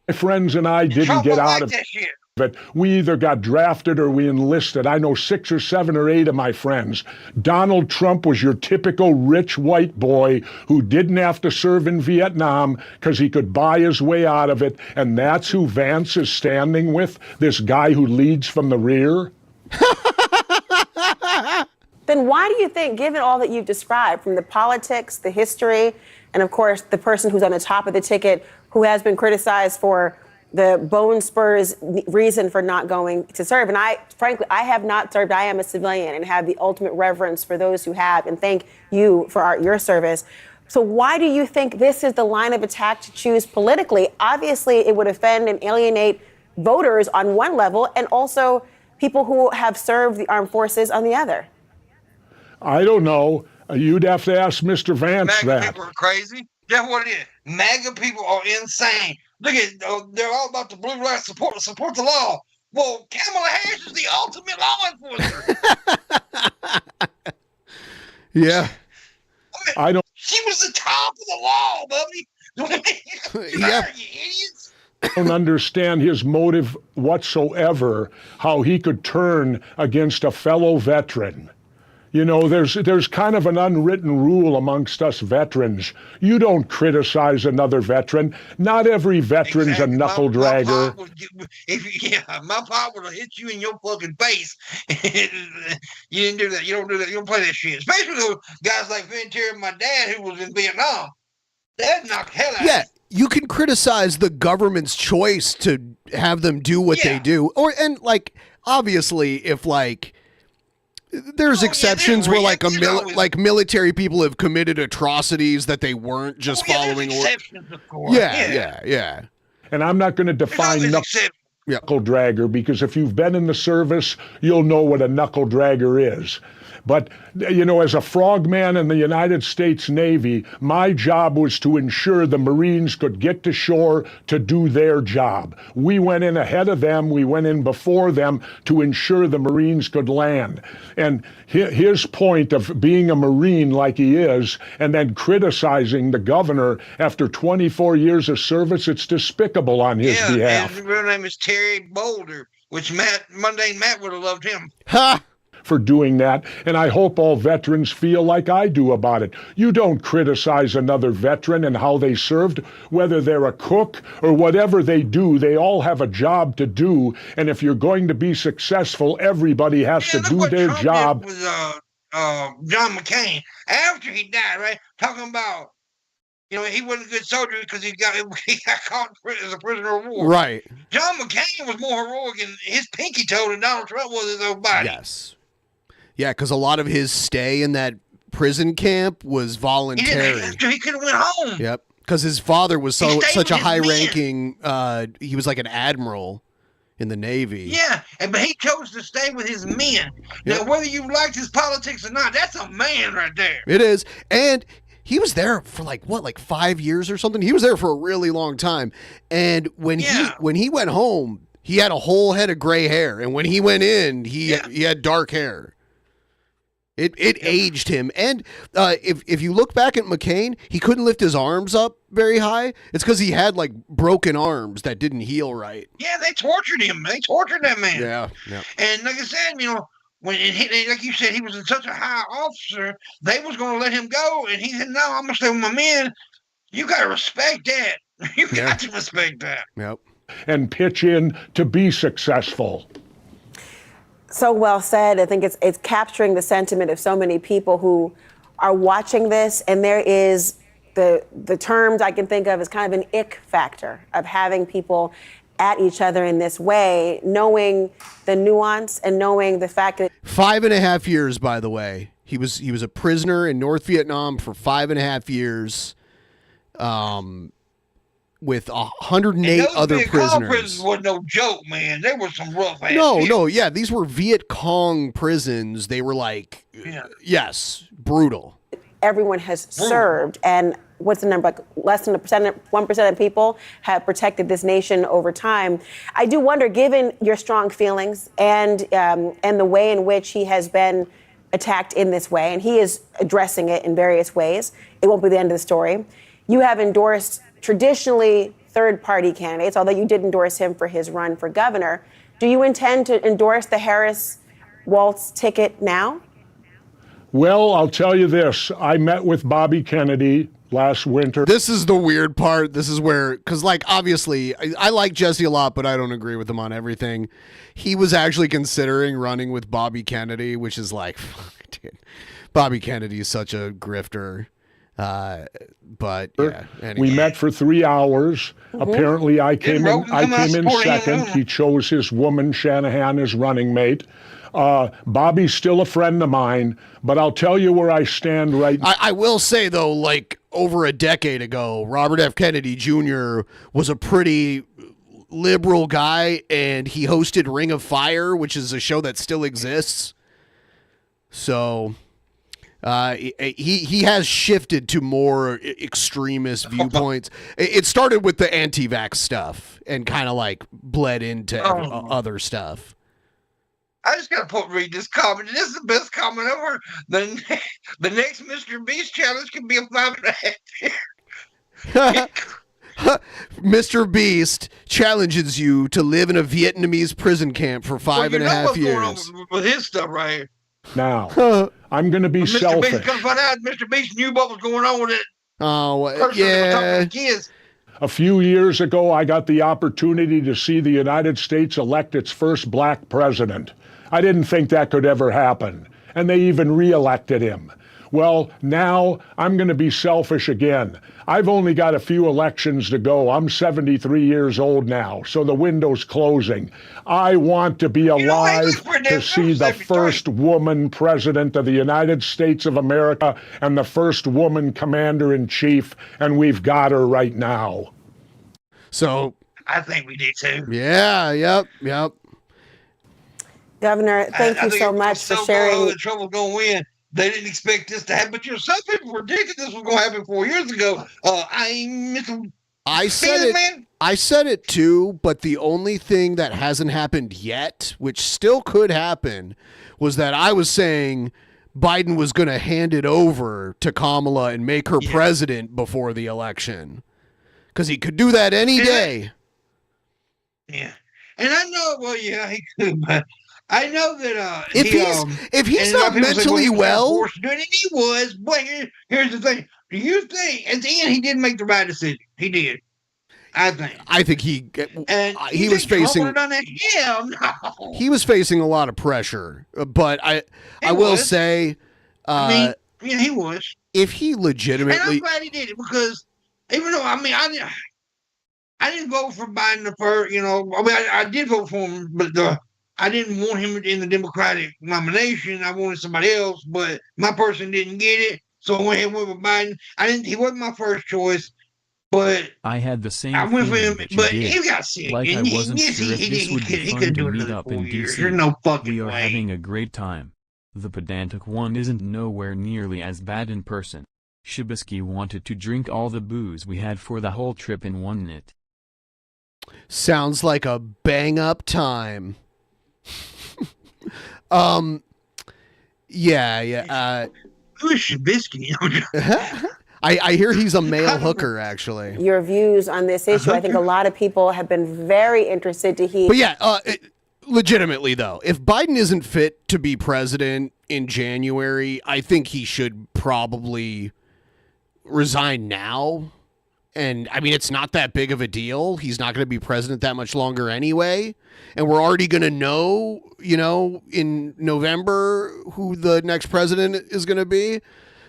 My friends and I didn't get out of
that shit.
But we either got drafted or we enlisted. I know 6 or 7 or 8 of my friends. Donald Trump was your typical rich white boy who didn't have to serve in Vietnam because he could buy his way out of it. And that's who Vance is standing with, this guy who leads from the rear.
Then why do you think, given all that you've described, from the politics, the history, and of course the person who's on the top of the ticket who has been criticized for the bone spurs reason for not going to serve. And frankly, I have not served. I am a civilian and have the ultimate reverence for those who have, and thank you for your service. So why do you think this is the line of attack to choose politically? Obviously, it would offend and alienate voters on one level, and also people who have served the armed forces on the other.
I don't know. You'd have to ask Mr. Vance
MAGA people are crazy. That's what it is. MAGA people are insane. Look at, they're all about the blue rights, support the law. Well, Kamala Harris is the ultimate law enforcer.
Yeah.
I don't.
She was the top of the law, buddy.
Yeah.
You idiots.
I don't understand his motive whatsoever, how he could turn against a fellow veteran. You know, there's kind of an unwritten rule amongst us veterans. You don't criticize another veteran. Not every veteran's a knuckle dragger.
My pop would have hit you in your fucking face. You didn't do that. You don't do that. You don't play that shit. Especially those guys like Ventura and my dad who was in Vietnam. That knocked hell out of
Yeah, you can criticize the government's choice to have them do what they do. And obviously, if there's exceptions where like military people have committed atrocities that they weren't just following.
Exceptions, of course.
Yeah.
And I'm not going to define knuckle dragger, because if you've been in the service, you'll know what a knuckle dragger is. But, you know, as a frogman in the United States Navy, my job was to ensure the Marines could get to shore to do their job. We went in ahead of them. We went in before them to ensure the Marines could land. And his point of being a Marine like he is, and then criticizing the governor after 24 years of service, it's despicable on his behalf.
His real name is Terry Boulder, which Mundane Matt would have loved him.
Ha!
For doing that, and I hope all veterans feel like I do about it. You don't criticize another veteran and how they served, whether they're a cook or whatever they do. They all have a job to do, and if you're going to be successful, everybody has to do their job.
Was John McCain after he died, right? Talking about You know, he wasn't a good soldier because he got caught as a prisoner of war.
Right.
John McCain was more heroic in his pinky toe than Donald Trump was his own body.
Yes. Yeah, because a lot of his stay in that prison camp was voluntary.
He could have went home.
Yep. Because his father was such a
with his
high-ranking. He was like an admiral in the Navy.
Yeah, but he chose to stay with his men. Now, whether you liked his politics or not, that's a man right there.
It is. And he was there for like 5 years or something? He was there for a really long time. And when he went home, he had a whole head of gray hair. And when he went in, he had dark hair. It aged him. And if you look back at McCain, he couldn't lift his arms up very high. It's because he had like broken arms that didn't heal right.
Yeah, they tortured him. They tortured that man.
Yeah.
And like I said, you know, when like you said, he was such a high officer, they was going to let him go. And he said, no, I'm going to stay with my men. You got to respect that. You got to respect that.
Yep.
And pitch in to be successful.
So well said. I think it's capturing the sentiment of so many people who are watching this, and there is the terms I can think of as kind of an ick factor of having people at each other in this way, knowing the nuance and knowing the fact that
5.5 years, by the way. He was a prisoner in North Vietnam for 5.5 years. With 108 other prisoners.
Prisons wasn't no joke, man. There was some rough ass.
No, yeah, these were Viet Cong prisons. They were like, yes, brutal.
everyone has served, and what's the number? Like less than 1% of people have protected this nation over time. I do wonder, given your strong feelings and the way in which he has been attacked in this way, and he is addressing it in various ways, it won't be the end of the story. You have endorsed traditionally third-party candidates, although you did endorse him for his run for governor. Do you intend to endorse the Harris-Walz ticket now?
Well, I'll tell you this. I met with Bobby Kennedy last winter.
This is the weird part. This is where, because like obviously I like Jesse a lot, but I don't agree with him on everything. He was actually considering running with Bobby Kennedy, which is like, dude, Bobby Kennedy is such a grifter. But yeah, anyway.
We met for 3 hours. Apparently I came in second. He chose his woman Shanahan as running mate. Bobby's still a friend of mine, but I'll tell you where I stand right now.
I will say, though, like over a decade ago, Robert F. Kennedy Jr. was a pretty liberal guy, and he hosted Ring of Fire, which is a show that still exists. So he has shifted to more extremist viewpoints. It started with the anti-vax stuff and kind of like bled into other stuff.
I just gotta read this comment. This is the best comment ever. The next Mr. Beast challenge can be a 5.5 years.
Mr. Beast challenges you to live in a Vietnamese prison camp for 5.5 years.
Going on with his stuff right here.
Now, I'm going to be selfish.
Mr. Beast, come find out Mr. Beast knew what was going on with it.
Oh, yeah.
A few years ago, I got the opportunity to see the United States elect its first black president. I didn't think that could ever happen, and they even re-elected him. Well, now I'm going to be selfish again. I've only got a few elections to go. I'm 73 years old now, so the window's closing. I want to be alive to see the first woman president of the United States of America and the first woman commander-in-chief, and we've got her right now.
So
I think we did too.
Yeah, yep.
Governor, thank you so much for sharing.
The trouble going to win. They didn't expect this to happen, but some people predicted this was going to happen 4 years ago.
I said it too, but the only thing that hasn't happened yet, which still could happen, was that I was saying Biden was going to hand it over to Kamala and make her president before the election. Because he could do that any day.
Yeah. And I know, he could, but I know that
if he's not mentally well,
and he was. But here's the thing: do you think at the end he did make the right decision? He did. I think
he was facing. He was facing a lot of pressure, but I will say,
he was.
If he legitimately,
and I'm glad he did it because Even though I didn't vote for Biden the first. I did vote for him, but I didn't want him in the Democratic nomination. I wanted somebody else, but my person didn't get it, so I went ahead and went with Biden. He wasn't my first choice, but
I had the same
I went for him.
that you
But
did.
he got sick.
Like
and
I wasn't sure if this would be fun to meet up in DC.
There's no fucking
We are
way.
having a great time. The pedantic one isn't nowhere nearly as bad in person. Shabisky wanted to drink all the booze we had for the whole trip in one night.
Sounds like a bang-up time. Yeah.
Who's Shabisky?
I hear he's a male hooker, actually.
Your views on this issue. I think a lot of people have been very interested to hear.
But yeah, legitimately, though, if Biden isn't fit to be president in January, I think he should probably resign now. And, I mean, it's not that big of a deal. He's not going to be president that much longer anyway. And we're already going to know, in November who the next president is going to be.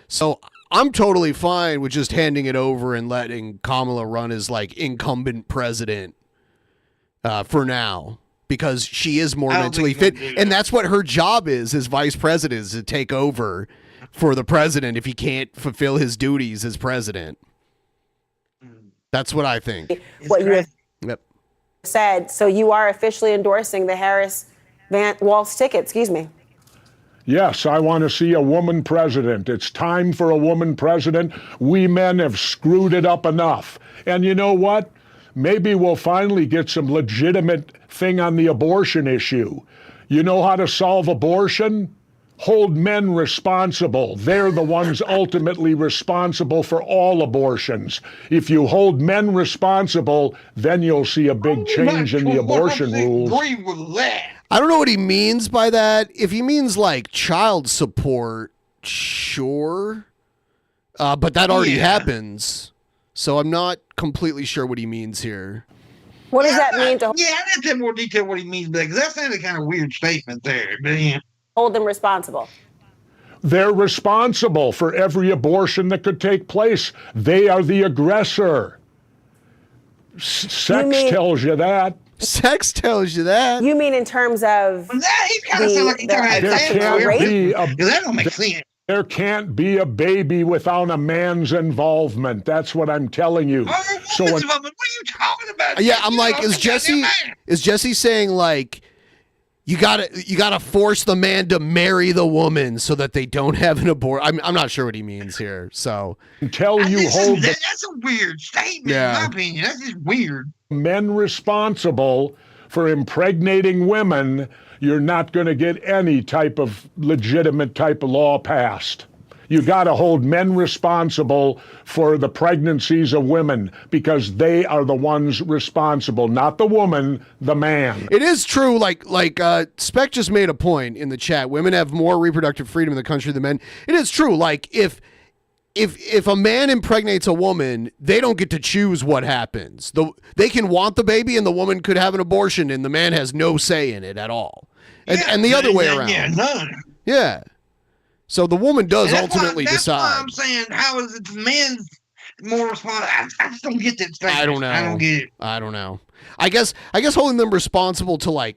So I'm totally fine with just handing it over and letting Kamala run as, incumbent president for now. Because she is more mentally fit. And that's what her job is as vice president, is to take over for the president if he can't fulfill his duties as president. That's what I think.
What you have said. So you are officially endorsing the Harris-Walz ticket. Excuse me.
Yes, I want to see a woman president. It's time for a woman president. We men have screwed it up enough. And you know what? Maybe we'll finally get some legitimate thing on the abortion issue. You know how to solve abortion? Hold men responsible. They're the ones ultimately responsible for all abortions. If you hold men responsible, then you'll see a big change in the abortion rules.
Agree with that.
I don't know what he means by that. If he means child support, sure. But that already happens. So I'm not completely sure what he means here.
What does that mean to
I didn't tell more detail what he means, because that sounded kind of weird statement there. But yeah.
hold them responsible?
They're responsible for every abortion that could take place. They are the aggressor. Sex tells you that.
Sex tells you that.
You mean in terms of
he kind of sounds like he kind of had
that don't make sense. There can't be a baby without a man's involvement. That's what I'm telling you.
What are you talking about?
Yeah, I'm like, is Jesse saying you gotta force the man to marry the woman so that they don't have an abortion? I'm not sure what he means here. So
until you hold
that's a weird statement, in my opinion. That's just weird.
Men responsible for impregnating women, you're not going to get any type of legitimate type of law passed. You got to hold men responsible for the pregnancies of women, because they are the ones responsible, not the woman, the man.
It is true. Spec just made a point in the chat. Women have more reproductive freedom in the country than men. It is true. If a man impregnates a woman, they don't get to choose what happens. They can want the baby, and the woman could have an abortion, and the man has no say in it at all. And the other way around.
Yeah, none.
Yeah. So the woman does ultimately decide.
That's why I'm saying, how is it the men's more responsible? I just don't get that statement.
I don't know.
I don't get it.
I don't know. I guess holding them responsible to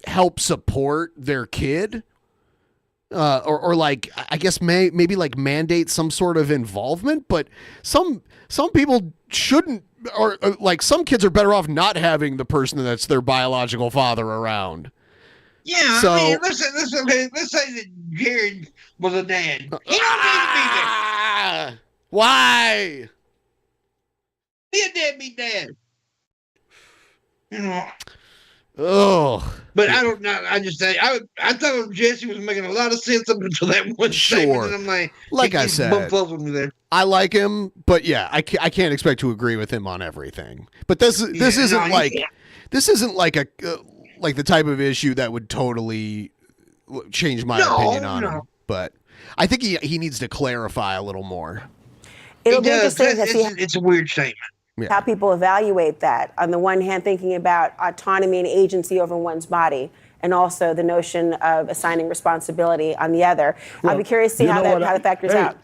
help support their kid. Or I guess maybe mandate some sort of involvement, but some people shouldn't, or some kids are better off not having the person that's their biological father around.
Yeah,
so,
I mean, listen, okay, let's say that Jared was a dad. He don't need to be there.
Why?
Be a deadbeat dad. You know.
Oh,
but I don't know. I just say I thought Jesse was making a lot of sense up until that one statement, and I'm like
I said,
with me there.
I like him, but yeah, I can't expect to agree with him on everything. But this isn't like the type of issue that would totally change my opinion on him. But I think he needs to clarify a little more.
It'll be interesting to see.
It's a weird statement.
Yeah.
How people evaluate that. On the one hand, thinking about autonomy and agency over one's body, and also the notion of assigning responsibility on the other. I'll be curious to see how that factors out.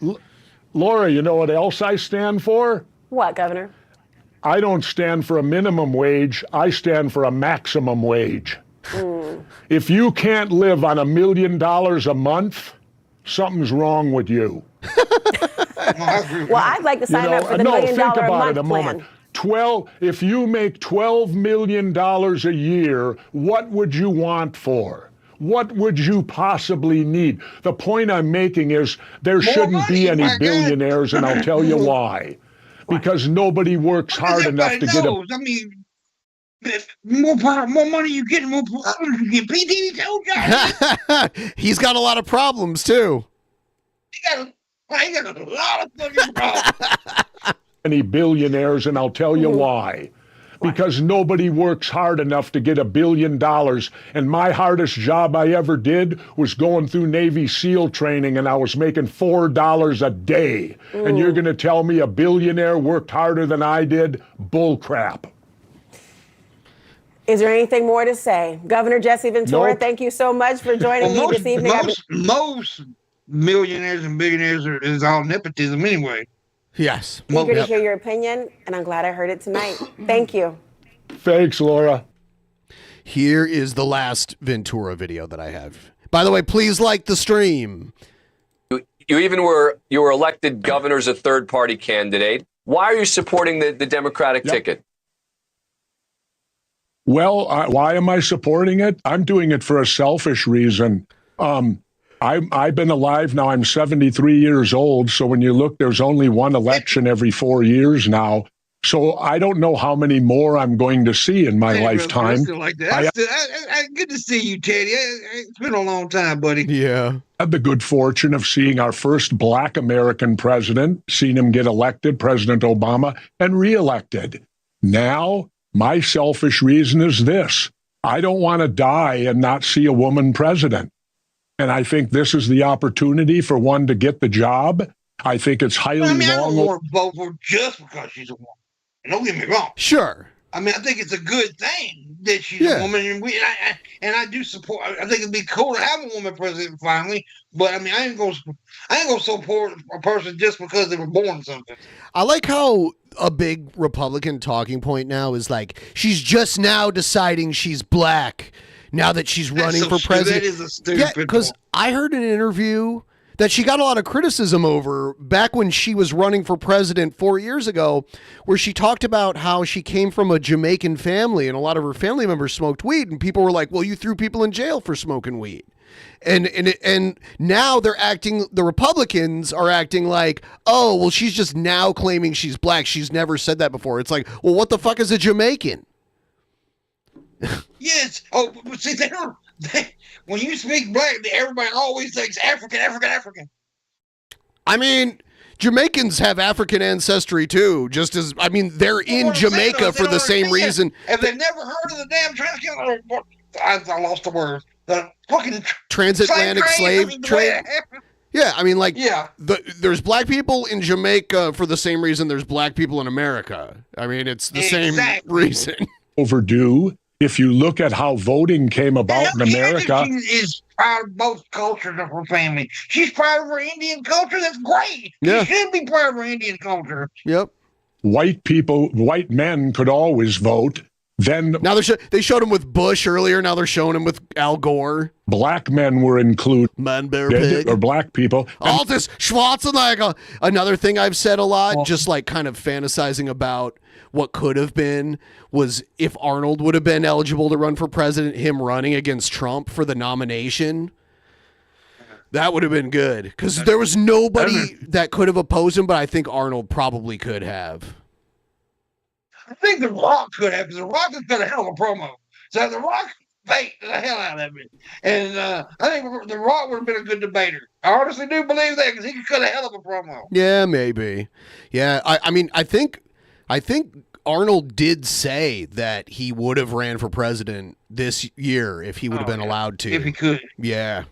Laura, you know what else I stand for?
What, Governor?
I don't stand for a minimum wage. I stand for a maximum wage. If you can't live on $1 million a month, something's wrong with you.
Well, I'd like to sign up for the $1 million a month plan.
If you make $12 million a year, what would you want for? What would you possibly need? The point I'm making is there shouldn't be any billionaires, and I'll tell you why. Because nobody works hard enough to get a...
I mean, more money you get, more problems you get. PT told you.
He's got a lot of problems, too.
He got a lot of fucking problems.
Any billionaires, and I'll tell you why. Because nobody works hard enough to get $1 billion. And my hardest job I ever did was going through Navy SEAL training, and I was making $4 a day. And you're going to tell me a billionaire worked harder than I did? Bull crap.
Is there anything more to say? Governor Jesse Ventura,
Nope.
thank you so much for joining me this evening.
Most millionaires and billionaires is all nepotism anyway.
Yes.
Eager to hear your opinion, and I'm glad I heard it tonight. Thank you.
Thanks, Laura.
Here is the last Ventura video that I have. By the way, please like the stream.
You were elected governor as a third-party candidate. Why are you supporting the Democratic ticket?
Well, why am I supporting it? I'm doing it for a selfish reason. I've been alive now. I'm 73 years old. So when you look, there's only one election every 4 years now. So I don't know how many more I'm going to see in my lifetime.
Like that. Good to see you, Teddy. It's been a long time, buddy.
Yeah.
I had the good fortune of seeing our first Black American president, seen him get elected, President Obama, and reelected. Now, my selfish reason is this. I don't want to die and not see a woman president. And I think this is the opportunity for one to get the job. I think it's highly wrong.
I don't want to vote for her just because she's a woman. And don't get me wrong.
Sure.
I mean, I think it's a good thing that she's a woman, and I do support. I think it'd be cool to have a woman president finally. But I mean, I ain't gonna support a person just because they were born something.
I like how a big Republican talking point now is like she's just now deciding she's black now that she's running for president.
That is a stupid.
Because I heard in an interview that she got a lot of criticism over back when she was running for president 4 years ago, where she talked about how she came from a Jamaican family and a lot of her family members smoked weed, and people were like, well, you threw people in jail for smoking weed. And now the Republicans are acting like, oh, well, she's just now claiming she's black. She's never said that before. It's like, well, what the fuck is a Jamaican?
Yes. Oh, but see, when you speak black, everybody always thinks African.
I mean, Jamaicans have African ancestry too, just as, I mean, they're in Jamaica for the same reason.
If they've never heard of the damn I lost the word. The fucking
transatlantic slave trade. Yeah, I mean, like, there's black people in Jamaica for the same reason there's black people in America. I mean, it's the same reason.
Overdue. If you look at how voting came about in America.
She is proud of both cultures of her family. She's proud of her Indian culture. That's great.
Yeah.
She should be proud of her Indian culture.
Yep.
White men could always vote. Then
now they showed him with Bush earlier. Now they're showing him with Al Gore.
Black men were included.
Man, bear, pig.
Or black people.
All this Schwarzenegger. Another thing I've said a lot, just like kind of fantasizing about what could have been, was if Arnold would have been eligible to run for president, him running against Trump for the nomination. That would have been good because there was nobody that could have opposed him, but I think Arnold probably could have.
I think The Rock could have, because The Rock has got a hell of a promo. So The Rock faked the hell out of it. And I think The Rock would have been a good debater. I honestly do believe that, because he could cut a hell of a promo.
Yeah, maybe. Yeah, I mean, I think Arnold did say that he would have ran for president this year if he would have been allowed to.
If he could.
Yeah.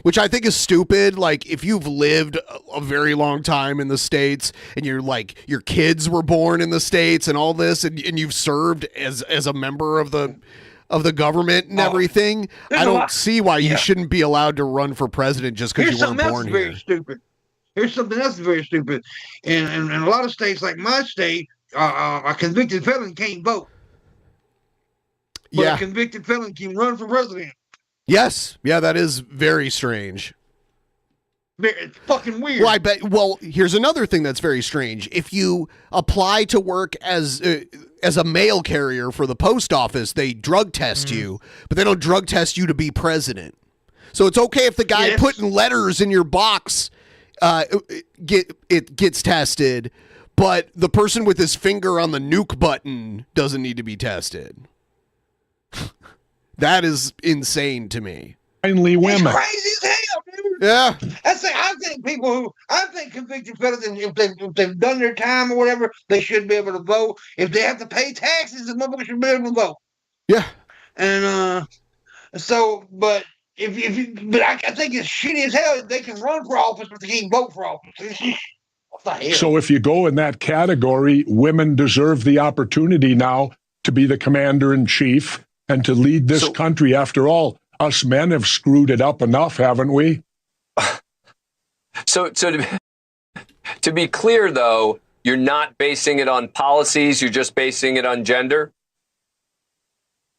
Which I think is stupid. Like, if you've lived a very long time in the States and you're like, your kids were born in the States and all this, and you've served as a member of the government and everything, I don't see why you shouldn't be allowed to run for president just because you weren't born here.
Very stupid. Here's something else that's very stupid. In a lot of states, like my state, a convicted felon can't vote. But a convicted felon can run for president.
Yes. Yeah, that is very strange.
It's fucking weird.
Well, I bet. Well, here's another thing that's very strange. If you apply to work as a mail carrier for the post office, they drug test you, but they don't drug test you to be president. So it's okay if the guy putting letters in your box gets tested, but the person with his finger on the nuke button doesn't need to be tested. That is insane to me.
Finally, women.
It's crazy as hell, dude.
Yeah.
I think convicted felons, if they've done their time or whatever, they should be able to vote. If they have to pay taxes, the motherfucker should be able to vote.
Yeah.
And but I think it's shitty as hell. They can run for office, but they can't vote for office. What the hell?
So if you go in that category, women deserve the opportunity now to be the commander-in-chief and to lead this country. After all, us men have screwed it up enough, haven't we?
So to be clear, though, you're not basing it on policies. You're just basing it on gender.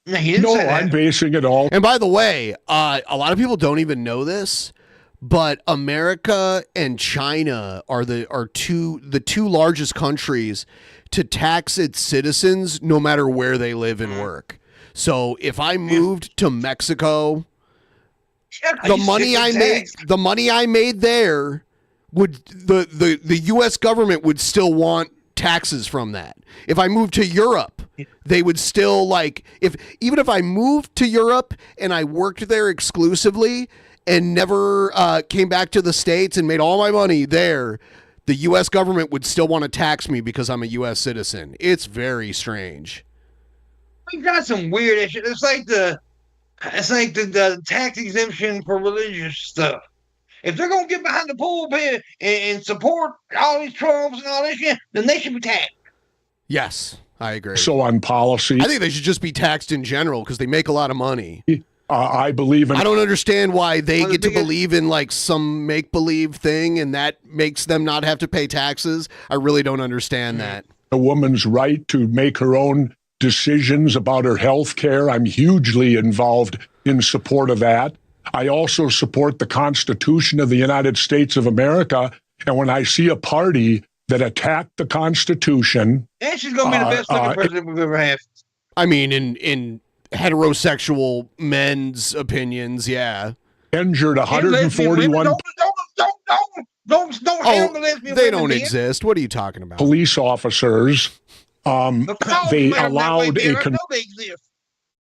No, I'm basing it all.
And by the way, a lot of people don't even know this, but America and China are the two largest countries to tax its citizens no matter where they live and work. So if I moved to Mexico, the money I made there would the US government would still want taxes from that. If I moved to Europe, they would still even if I moved to Europe and I worked there exclusively and never came back to the States and made all my money there, the US government would still want to tax me because I'm a US citizen. It's very strange.
We got some weird shit. It's like the tax exemption for religious stuff. If they're gonna get behind the pulpit and support all these Trumps and all this shit, then they should be taxed.
Yes, I agree.
So on policy,
I think they should just be taxed in general because they make a lot of money.
I believe in.
I don't understand why they get to believe in some make-believe thing and that makes them not have to pay taxes. I really don't understand that.
A woman's right to make her own decisions about her health care. I'm hugely involved in support of that. I also support the Constitution of the United States of America. And when I see a party that attacked the Constitution,
and she's gonna be the best looking president we've ever had.
I mean, in heterosexual men's opinions, yeah.
Injured 141.
They don't exist. What are you talking about?
Police officers. They allowed a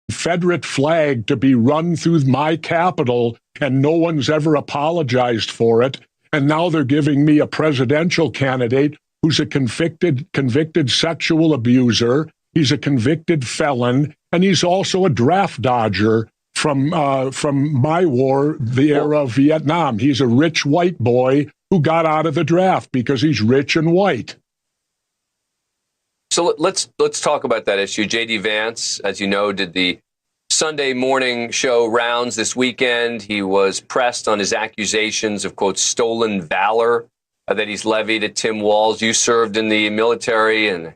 Confederate flag to be run through my Capitol, and no one's ever apologized for it. And now they're giving me a presidential candidate who's a convicted sexual abuser. He's a convicted felon, and he's also a draft dodger from my war, the era of Vietnam. He's a rich white boy who got out of the draft because he's rich and white.
So let's talk about that issue. J.D. Vance, as you know, did the Sunday morning show rounds this weekend. He was pressed on his accusations of, quote, stolen valor that he's levied at Tim Walz. You served in the military and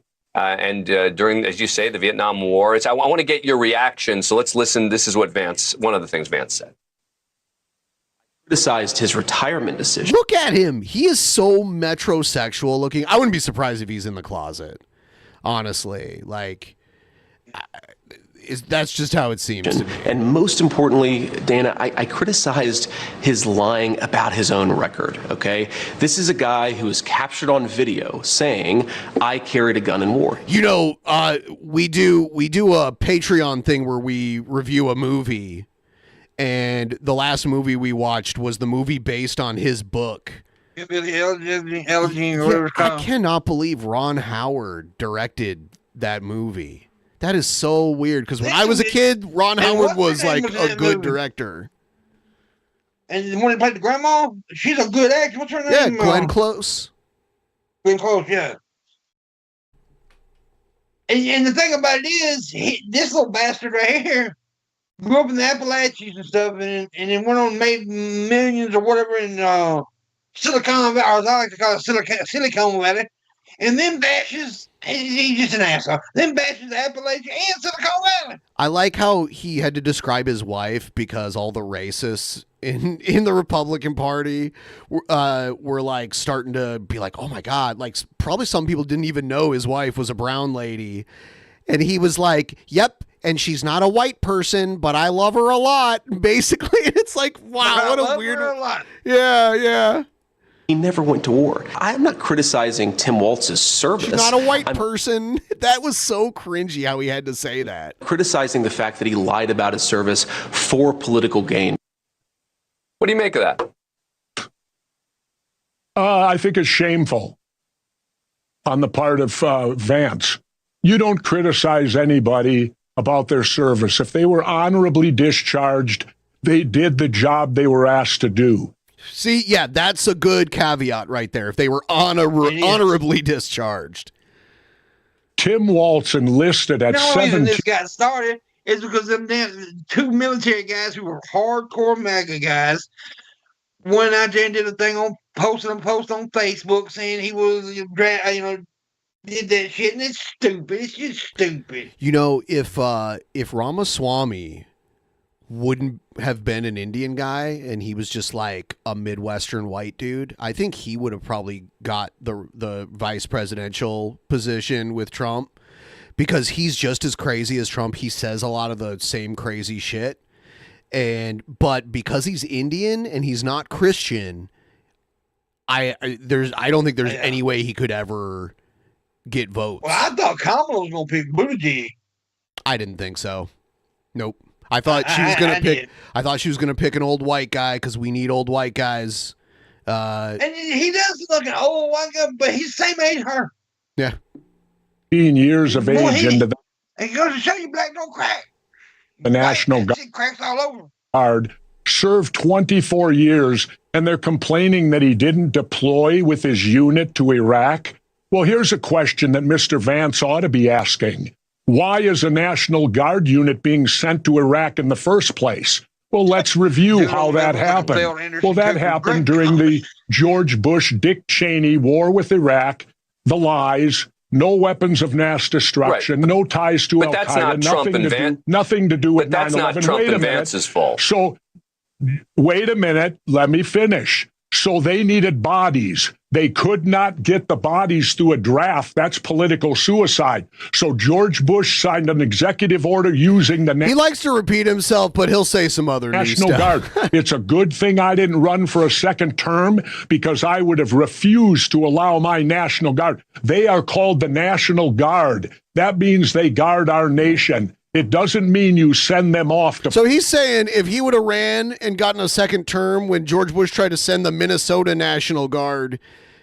during, as you say, the Vietnam War. I want to get your reaction, so let's listen. This is what one of the things Vance said.
Criticized his retirement decision.
Look at him. He is so metrosexual looking. I wouldn't be surprised if he's in the closet. Honestly, that's just how it seems to me.
And most importantly, Dana, I criticized his lying about his own record, okay? This is a guy who was captured on video saying, I carried a gun in war.
You know, we do a Patreon thing where we review a movie, and the last movie we watched was the movie based on his book. I cannot believe Ron Howard directed that movie. That is so weird because when I was a kid, Ron Howard was like a good director.
And when he played the grandma, she's a good actress. What's her name?
Yeah, Glenn Close.
Glenn Close, yeah. And the thing about it is, this little bastard right here grew up in the Appalachians and stuff, and then went on and made millions or whatever in Silicon Valley, or as I like to call it Silicon Valley, and then bashes, he's just an asshole, then bashes Appalachia and Silicon Valley.
I like how he had to describe his wife because all the racists in the Republican Party were like starting to be like, oh my God, like probably some people didn't even know his wife was a brown lady. And he was like, yep, and she's not a white person, but I love her a lot. Basically, it's like, wow, what a weird. Yeah.
He never went to war. I'm not criticizing Tim Walz's service.
She's not a white person. That was so cringy how he had to say that.
Criticizing the fact that he lied about his service for political gain.
What do you make of that?
I think it's shameful on the part of Vance. You don't criticize anybody about their service. If they were honorably discharged, they did the job they were asked to do.
See, yeah, that's a good caveat right there. If they were honorably discharged.
Tim Walz enlisted at 17.
The reason this got started is because them damn 2 military guys who were hardcore MAGA guys went out there and did a thing on posted a post on Facebook saying he was, did that shit, and it's stupid. It's just stupid.
You know, if Ramaswamy wouldn't have been an Indian guy and he was just like a Midwestern white dude, I think he would have probably got the vice presidential position with Trump, because he's just as crazy as Trump. He says a lot of the same crazy shit. But because he's Indian and he's not Christian, I don't think there's any way he could ever get votes.
Well, I thought Kamala was going to pick Buttigieg.
I didn't think so. Nope. I thought she was going to pick. I thought she was going to pick an old white guy because we need old white guys.
And he does look an old white guy, but he's the same age as her.
Yeah.
15 years of age into the.
And he goes to show you black don't crack.
The National
cracks all over.
Guard served 24 years, and they're complaining that he didn't deploy with his unit to Iraq. Well, here's a question that Mr. Vance ought to be asking. Why is a National Guard unit being sent to Iraq in the first place? Well, let's review how that happened. Well, that happened during the George Bush, Dick Cheney war with Iraq, the lies, no weapons of mass destruction, no ties to Al-Qaeda, nothing to do with 9/11.
But that's not Trump and Vance's fault.
So, wait a minute, let me finish. So they needed bodies. They could not get the bodies through a draft. That's political suicide. So George Bush signed an executive order using the...
He likes to repeat himself, but he'll say some other
National Guard. It's a good thing I didn't run for a second term, because I would have refused to allow my National Guard. They are called the National Guard. That means they guard our nation. It doesn't mean you send them off to...
So he's saying if he would have ran and gotten a second term when George Bush tried to send the Minnesota National Guard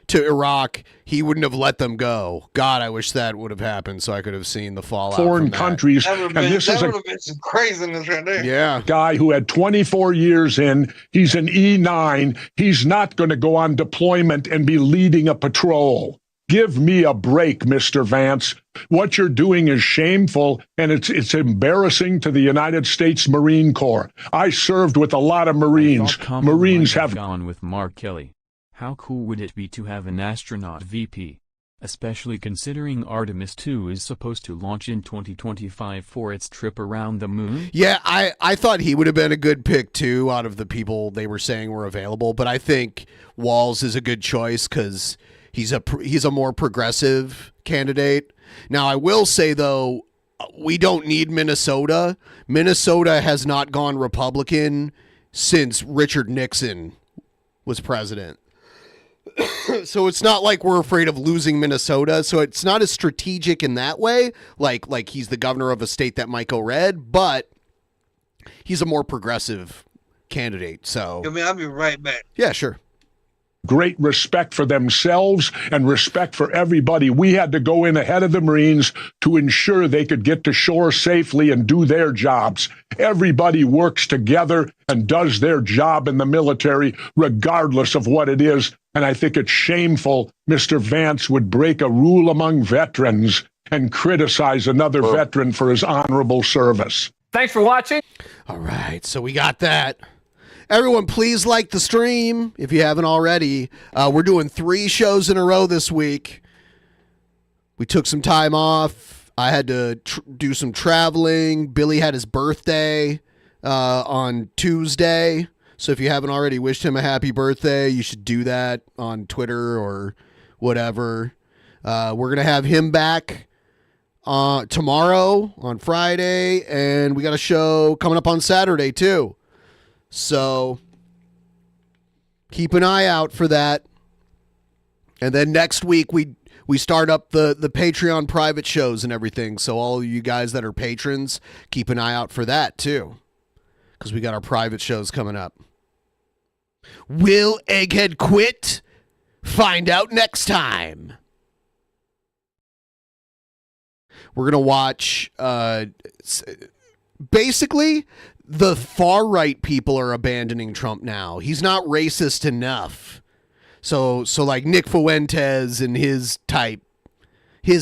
to Iraq, he wouldn't have let them go. God, I wish that would have happened so I could have seen the fallout
foreign
from that.
Countries.
That would have been some craziness right there.
Yeah.
Guy who had 24 years in, he's an E9. He's not going to go on deployment and be leading a patrol. Give me a break, Mr. Vance. What you're doing is shameful, and it's embarrassing to the United States Marine Corps. I served with a lot of Marines. Marines have
gone with Mark Kelly. How cool would it be to have an astronaut VP? Especially considering Artemis 2 is supposed to launch in 2025 for its trip around the moon?
Yeah, I thought he would have been a good pick, too, out of the people they were saying were available. But I think Walz is a good choice because... he's a more progressive candidate. Now, I will say, though, we don't need Minnesota. Minnesota has not gone Republican since Richard Nixon was president. So it's not like we're afraid of losing Minnesota. So it's not as strategic in that way, like he's the governor of a state that might go red, but he's a more progressive candidate. So
I mean, I'll be right back.
Yeah, sure.
Great respect for themselves and respect for everybody. We had to go in ahead of the Marines to ensure they could get to shore safely and do their jobs. Everybody works together and does their job in the military, regardless of what it is. And I think it's shameful Mr. Vance would break a rule among veterans and criticize another veteran for his honorable service.
Thanks for watching.
All right, so we got that. Everyone, please like the stream if you haven't already. We're doing 3 shows in a row this week. We took some time off. I had to do some traveling. Billy had his birthday on Tuesday. So if you haven't already wished him a happy birthday, you should do that on Twitter or whatever. We're going to have him back tomorrow on Friday, and we got a show coming up on Saturday too. So keep an eye out for that. And then next week we start up the Patreon private shows and everything. So all of you guys that are patrons, keep an eye out for that too, because we got our private shows coming up. Will Egghead quit? Find out next time. We're going to watch, basically, the far-right people are abandoning Trump now. He's not racist enough. So like Nick Fuentes and his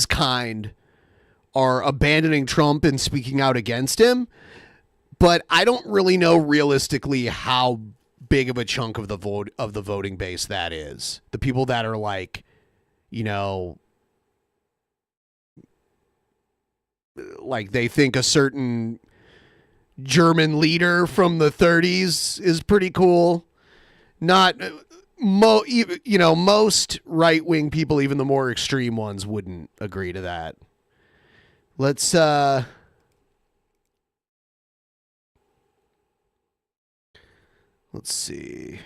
kind, are abandoning Trump and speaking out against him. But I don't really know realistically how big of a chunk of the voting base that is. The people that are like, you know, like they think a certain German leader from the 30s is pretty cool. Not most right-wing people, even the more extreme ones, wouldn't agree to that. Let's see.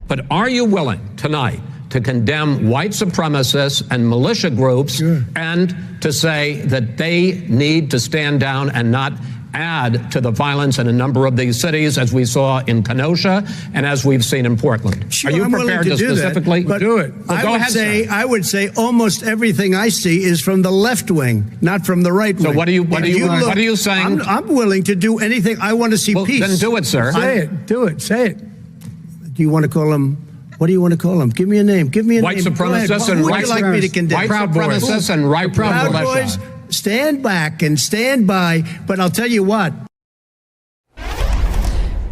But are you willing tonight to condemn white supremacists and militia groups and to say that they need to stand down and not add to the violence in a number of these cities, as we saw in Kenosha and as we've seen in Portland?
Sure,
are you
I'm
prepared to
do
specifically
do it?
Well, go ahead, sir.
I would say almost everything I see is from the left wing, not from the right wing.
So what are you saying?
I'm willing to do anything. I want to see peace.
Then do it, sir.
Say it. Do it. Say it. Do you want to call him? What do you want to call them? Give me a name. Give me a
white
name.
Supremacists and
white like me to condemn?
White supremacists and right
Proud Boys. Stand back and stand by. But I'll tell you what.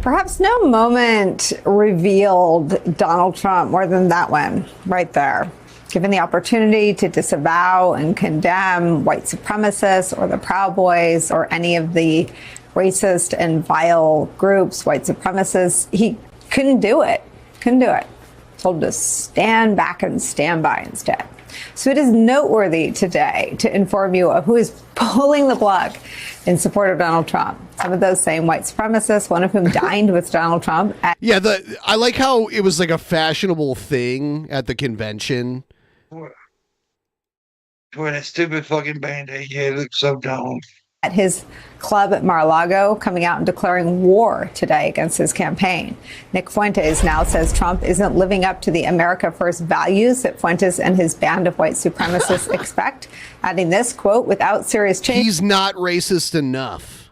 Perhaps no moment revealed Donald Trump more than that one right there. Given the opportunity to disavow and condemn white supremacists or the Proud Boys or any of the racist and vile groups, white supremacists, he couldn't do it. Couldn't do it. Told to stand back and stand by instead. So it is noteworthy today to inform you of who is pulling the plug in support of Donald Trump. Some of those same white supremacists, one of whom dined with Donald Trump.
I like how it was like a fashionable thing at the convention.
For that stupid fucking Band-Aid, yeah, it looks so dumb.
At his club at Mar-a-Lago, coming out and declaring war today against his campaign. Nick Fuentes now says Trump isn't living up to the America First values that Fuentes and his band of white supremacists expect, adding this, quote, without serious change.
He's not racist enough.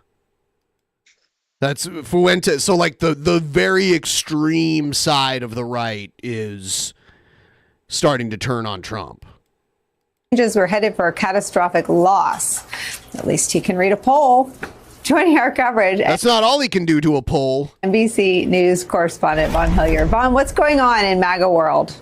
That's Fuentes. So like the very extreme side of the right is starting to turn on Trump.
We're headed for a catastrophic loss. At least he can read a poll. Joining our coverage.
That's not all he can do to a poll.
NBC News correspondent Vaughn Hilliard. Vaughn, what's going on in MAGA world?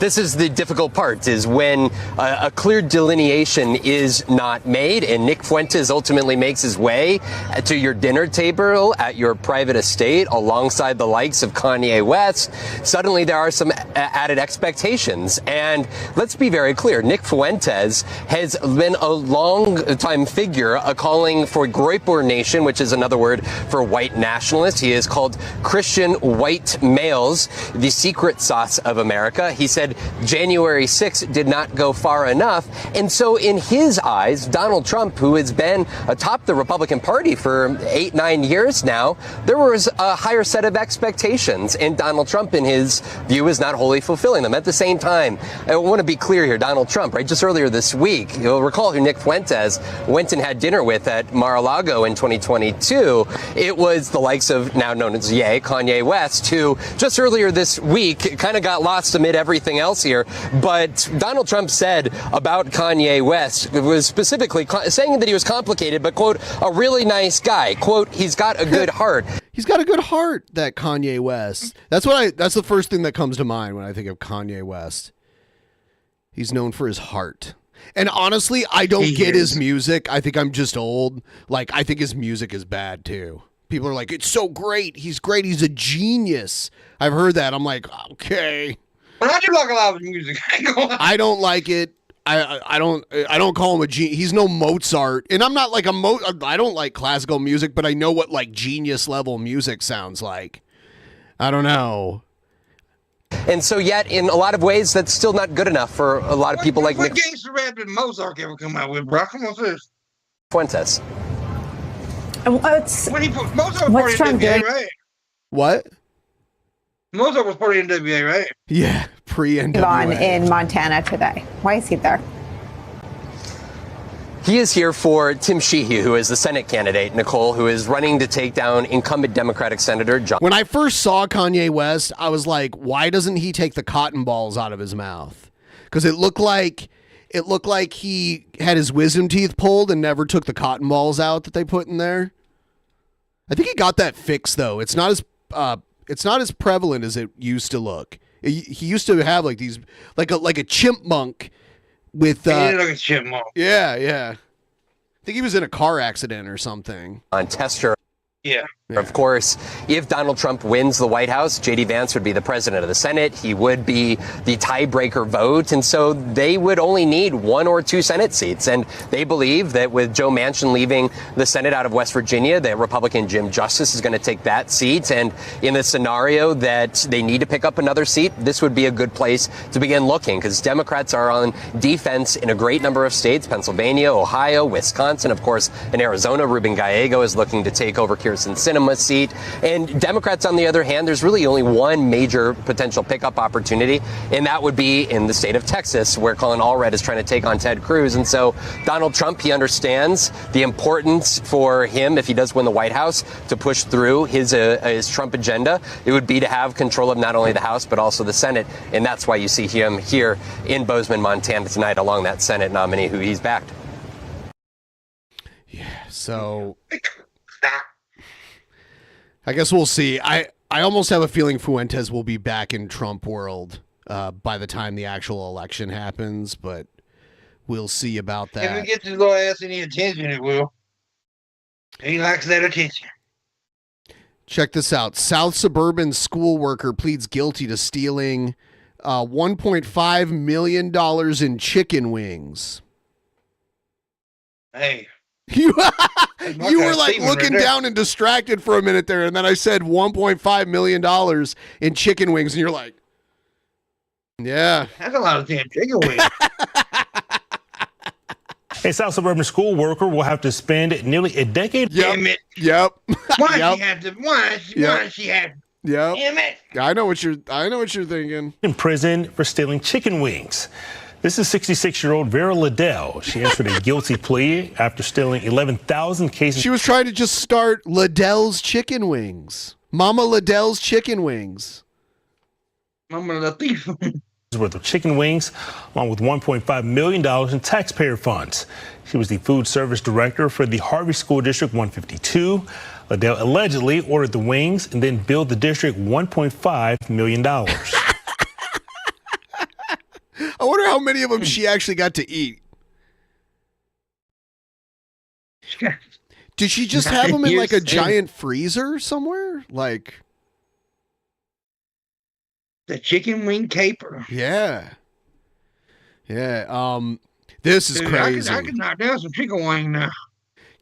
This is the difficult part, is when a clear delineation is not made and Nick Fuentes ultimately makes his way to your dinner table at your private estate alongside the likes of Kanye West. Suddenly there are some added expectations. And let's be very clear, Nick Fuentes has been a long-time figure calling for Groyper Nation, which is another word for white nationalists. He has called Christian white males the secret sauce of America. He said January 6th did not go far enough. And so in his eyes, Donald Trump, who has been atop the Republican Party for 8-9 years now, there was a higher set of expectations. And Donald Trump, in his view, is not wholly fulfilling them. At the same time, I want to be clear here, Donald Trump, right, just earlier this week, you'll recall who Nick Fuentes went and had dinner with at Mar-a-Lago in 2022. It was the likes of, now known as Kanye West, who just earlier this week kind of got lost amid everything else here. But Donald Trump said about Kanye West, was specifically saying that he was complicated, but, quote, a really nice guy. Quote, he's got a good heart.
He's got a good heart, that Kanye West. That's the first thing that comes to mind when I think of Kanye West. He's known for his heart. And honestly, I don't get his music. I think I'm just old. Like, I think his music is bad too. People are like, it's so great. He's great. He's a genius. I've heard that. I'm like, okay.
But I do like a lot of music.
I don't like it. I don't call him a genius. He's no Mozart. And I'm not like I don't like classical music, but I know what like genius level music sounds like. I don't know.
And so yet, in a lot of ways, that's still not good enough for a lot of people like
What
Nick
gangster rap did Mozart ever come out with, bro? Come on, sis.
Fuentes.
What's
Mozart was part of
Trump
NWA,
doing?
right?
What?
Mozart was part of NWA, right?
Yeah, pre-NWA.
On in Montana today. Why is he there?
He is here for Tim Sheehy, who is the Senate candidate, Nicole, who is running to take down incumbent Democratic Senator John.
When I first saw Kanye West, I was like, why doesn't he take the cotton balls out of his mouth? Because it looked like he had his wisdom teeth pulled and never took the cotton balls out that they put in there. I think he got that fixed though. It's not as prevalent as it used to look. He used to have like these like a chipmunk with
He did like a chipmunk.
Yeah. I think he was in a car accident or something.
On Tester.
Yeah.
Of course, if Donald Trump wins the White House, J.D. Vance would be the president of the Senate. He would be the tiebreaker vote. And so they would only need 1 or 2 Senate seats. And they believe that with Joe Manchin leaving the Senate out of West Virginia, that Republican Jim Justice is going to take that seat. And in the scenario that they need to pick up another seat, this would be a good place to begin looking, because Democrats are on defense in a great number of states: Pennsylvania, Ohio, Wisconsin, of course, in Arizona. Ruben Gallego is looking to take over Kyrsten Sinema seat. And Democrats, on the other hand, there's really only one major potential pickup opportunity, and that would be in the state of Texas, where Colin Allred is trying to take on Ted Cruz. And so Donald Trump, he understands the importance for him, if he does win the White House, to push through his Trump agenda. It would be to have control of not only the House, but also the Senate. And that's why you see him here in Bozeman, Montana tonight, along that Senate nominee who he's backed.
Yeah, so I guess we'll see. I almost have a feeling Fuentes will be back in Trump world by the time the actual election happens, but we'll see about that.
If it gets his little ass any attention, it will. He likes that attention.
Check this out. South suburban school worker pleads guilty to stealing $1.5 million in chicken wings.
Hey.
You were like looking down and distracted for a minute there, and then I said $1.5 million in chicken wings, and you're like, yeah.
That's a lot of damn chicken wings.
A South suburban school worker will have to spend nearly a decade.
Damn it.
Yep.
Why
Yep.
she had to? Why she had?
Yep.
Damn it.
I know what you're thinking.
In prison for stealing chicken wings. This is 66-year-old Vera Liddell. She answered a guilty plea after stealing 11,000 cases.
She was trying to just start Liddell's Chicken Wings. Mama Liddell's Chicken Wings.
Mama the thief.
Worth of chicken wings, along with $1.5 million in taxpayer funds. She was the food service director for the Harvey School District 152. Liddell allegedly ordered the wings and then billed the district $1.5 million.
I wonder how many of them she actually got to eat. Did she just have them in like a giant freezer somewhere? Like
the chicken wing caper.
Yeah. Yeah. This is
Dude,
crazy.
I could knock down some chicken wing now.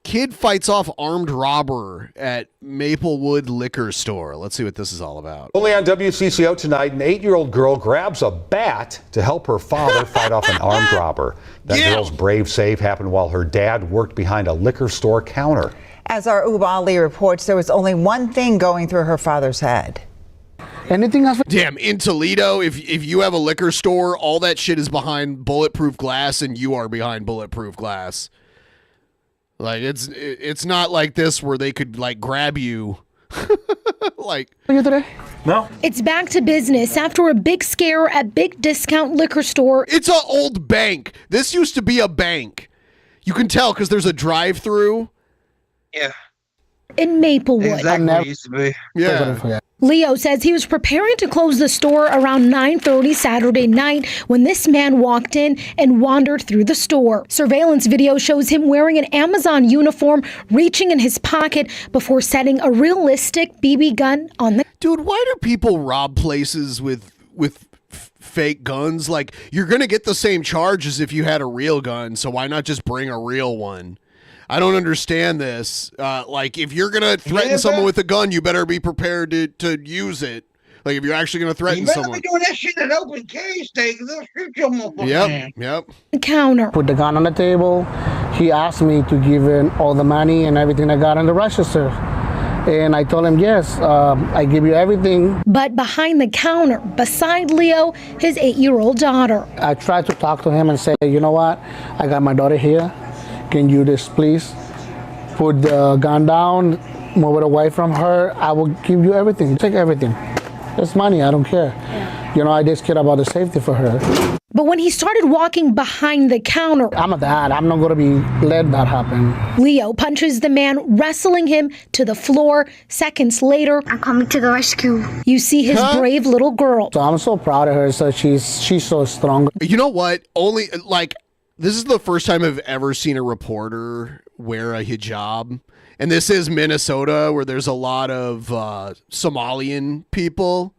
Kid fights off armed robber at Maplewood liquor store. Let's see what this is all about.
Only on WCCO tonight, an 8-year-old girl grabs a bat to help her father fight off an armed robber. That girl's brave save happened while her dad worked behind a liquor store counter.
As our Ubali reports, there was only one thing going through her father's head.
Anything else? Damn, in Toledo, if you have a liquor store, all that shit is behind bulletproof glass and you are behind bulletproof glass. Like it's not like this where they could like grab you. Like
you today?
No.
It's back to business after a big scare at big discount liquor store.
It's an old bank. This used to be a bank. You can tell because there's a drive-through.
Yeah.
In Maplewood.
Exactly what it used to be.
Yeah.
Leo says he was preparing to close the store around 9:30 Saturday night when this man walked in and wandered through the store. Surveillance video shows him wearing an Amazon uniform, reaching in his pocket before setting a realistic BB gun on the...
Dude, why do people rob places with fake guns? Like, you're going to get the same charge as if you had a real gun, so why not just bring a real one? I don't understand this. Like, if you're going to threaten someone with a gun, you better be prepared to use it. Like, if you're actually going to threaten someone.
You better be doing that shit at open carry state, because they'll shoot your motherfucker.
Yep.
Counter.
Put the gun on the table. He asked me to give him all the money and everything I got in the register. And I told him, yes, I give you everything.
But behind the counter, beside Leo, his 8-year-old daughter.
I tried to talk to him and say, you know what? I got my daughter here. Can you just please put the gun down, move it away from her? I will give you everything. Take everything. It's money. I don't care. You know, I just care about the safety for her.
But when he started walking behind the counter,
I'm a dad. I'm not going to be let that happen.
Leo punches the man, wrestling him to the floor. Seconds later, I'm coming to the rescue. You see his brave little girl.
So I'm so proud of her. So she's so strong.
You know what? This is the first time I've ever seen a reporter wear a hijab. And this is Minnesota, where there's a lot of Somalian people.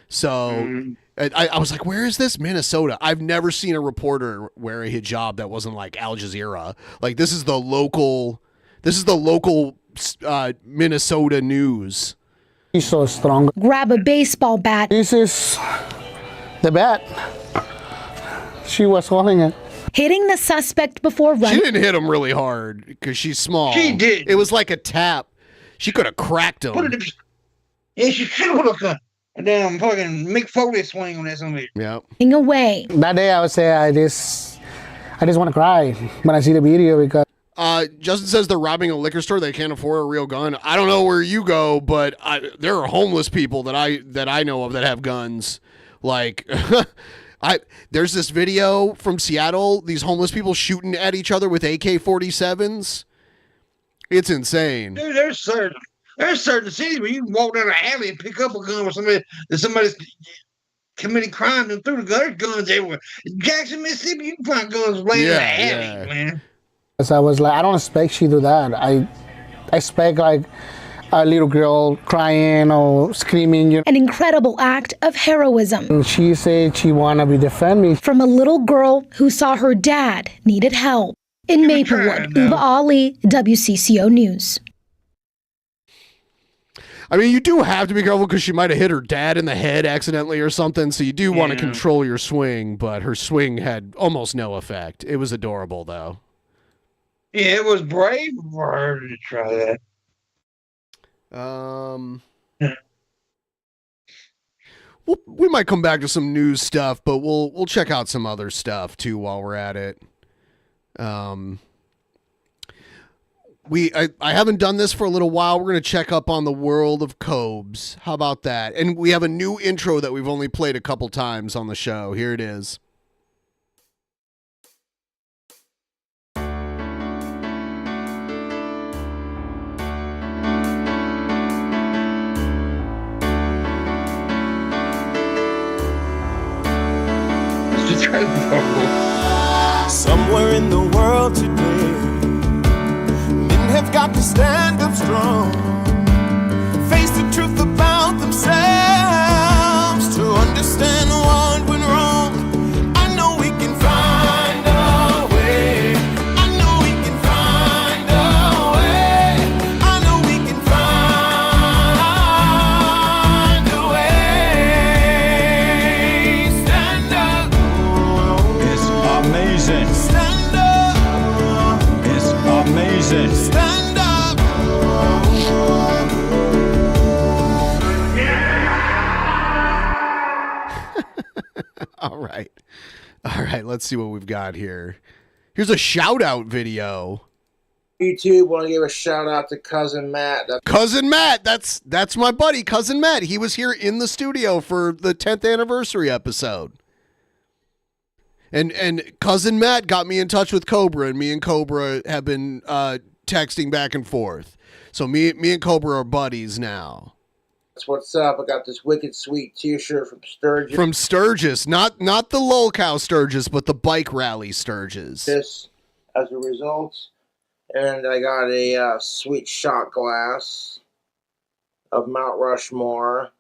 So I was like, where is this? Minnesota. I've never seen a reporter wear a hijab that wasn't like Al Jazeera. Like, this is the local Minnesota news.
She's so strong.
Grab a baseball bat.
This is the bat. She was holding it.
Hitting the suspect before running.
She didn't hit him really hard because she's small.
She did.
It was like a tap. She could have cracked him.
Yeah, she should have put a damn fucking Mick Foley swing on that somebody.
Yeah.
Away.
That day I would say I just want to cry when I see the video because.
Justin says they're robbing a liquor store. They can't afford a real gun. I don't know where you go, but there are homeless people that I know of that have guns. Like, there's this video from Seattle. These homeless people shooting at each other with AK-47s. It's insane.
Dude, there's certain cities where you can walk down an alley and pick up a gun with somebody's committing crime and through the gun. There's guns everywhere. Jackson, Mississippi, you can find guns laying in the alley, man.
So I was like, I don't expect she to do that. I expect like a little girl crying or screaming.
An incredible act of heroism.
And she said she wanted to defend me.
From a little girl who saw her dad needed help. In Maplewood, Uba Ali, WCCO News.
I mean, you do have to be careful because she might have hit her dad in the head accidentally or something, so you do want to control your swing, but her swing had almost no effect. It was adorable, though.
Yeah, it was brave for her to try that.
We might come back to some news stuff, but we'll check out some other stuff, too, while we're at it. I haven't done this for a little while. We're going to check up on the world of Cobes. How about that? And we have a new intro that we've only played a couple times on the show. Here it is.
Somewhere in the world today, men have got to stand up strong, face the truth about themselves, to understand what went wrong. I know we can find a way. I know we can find a way. I know we can find a way. Stand up.
It's amazing.
Stand up.
It's amazing.
Stand up.
All right, let's see what we've got here. Here's a shout out video.
YouTube, want to give a shout out to Cousin Matt.
Cousin Matt, that's my buddy, Cousin Matt. He was here in the studio for the 10th anniversary episode. And Cousin Matt got me in touch with Cobra, and me and Cobra have been texting back and forth. So me and Cobra are buddies now.
That's what's up. I got this wicked sweet T-shirt from Sturgis.
From Sturgis, not the lol cow Sturgis, but the bike rally Sturgis.
This as a result, and I got a sweet shot glass of Mount Rushmore,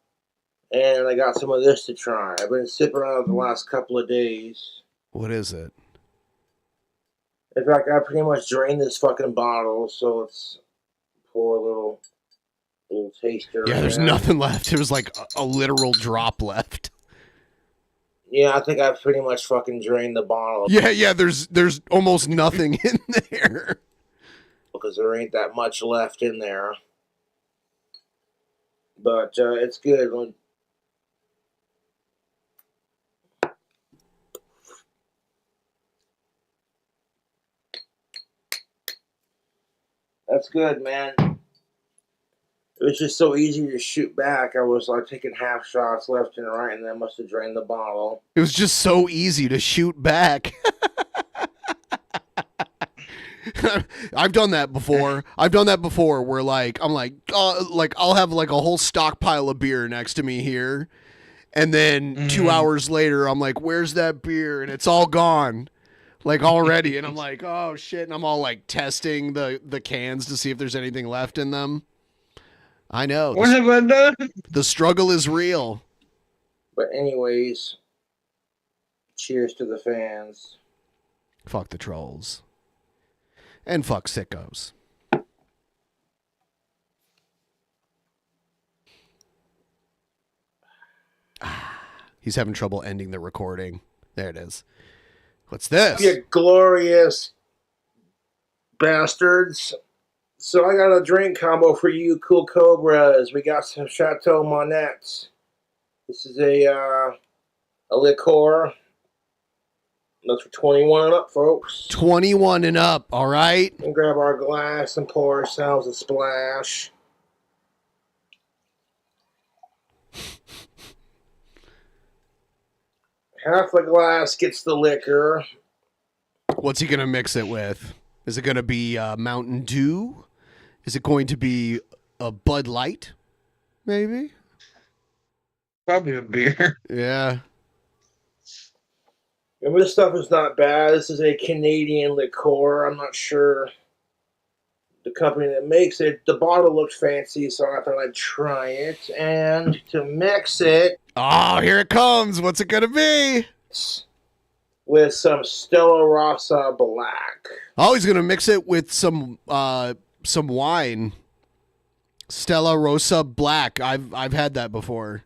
and I got some of this to try. I've been sipping on it the last couple of days.
What is it?
In fact, I pretty much drained this fucking bottle, so let's pour a little taster.
Yeah, there's nothing left. There was like a literal drop left.
Yeah, I think I pretty much fucking drained the bottle.
Yeah, there's almost nothing in there.
Because there ain't that much left in there. But it's good. That's good, man. It was just so easy to shoot back. I was like taking half shots left and right, and then must have drained the bottle.
It was just so easy to shoot back. I've done that before. Where I'm like I'll have like a whole stockpile of beer next to me here, and then 2 hours later I'm like, where's that beer? And it's all gone. Like already, and I'm like, oh shit, and I'm all like testing the cans to see if there's anything left in them. I know.
What have I done?
The struggle is real.
But anyways, cheers to the fans.
Fuck the trolls. And fuck sickos. He's having trouble ending the recording. There it is. What's this?
You glorious bastards. So I got a drink combo for you, Cool Cobras. We got some Chateau Monette. This is a liqueur. That's for 21 and up, folks.
21 and up, all right?
And grab our glass and pour ourselves a splash. Half a glass gets the liquor.
What's he going to mix it with? Is it going to be Mountain Dew? Is it going to be a Bud Light? Maybe?
Probably a beer.
Yeah.
And this stuff is not bad. This is a Canadian liqueur. I'm not sure the company that makes it. The bottle looks fancy, so I thought I'd try it. And to mix it...
Oh, here it comes. What's it going to be?
With some Stella Rossa Black.
Oh, he's going to mix it with some wine. Stella Rossa Black. I've had that before.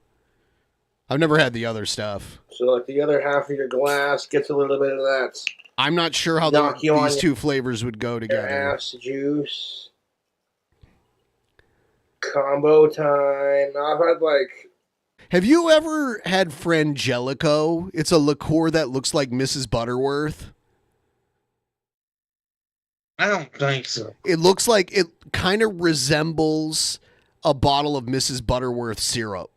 I've never had the other stuff.
So like the other half of your glass gets a little bit of that.
I'm not sure how these two flavors would go together.
Ass juice. Combo time. I've had like...
Have you ever had Frangelico? It's a liqueur that looks like Mrs. Butterworth.
I don't think so.
It looks like it kind of resembles a bottle of Mrs. Butterworth syrup.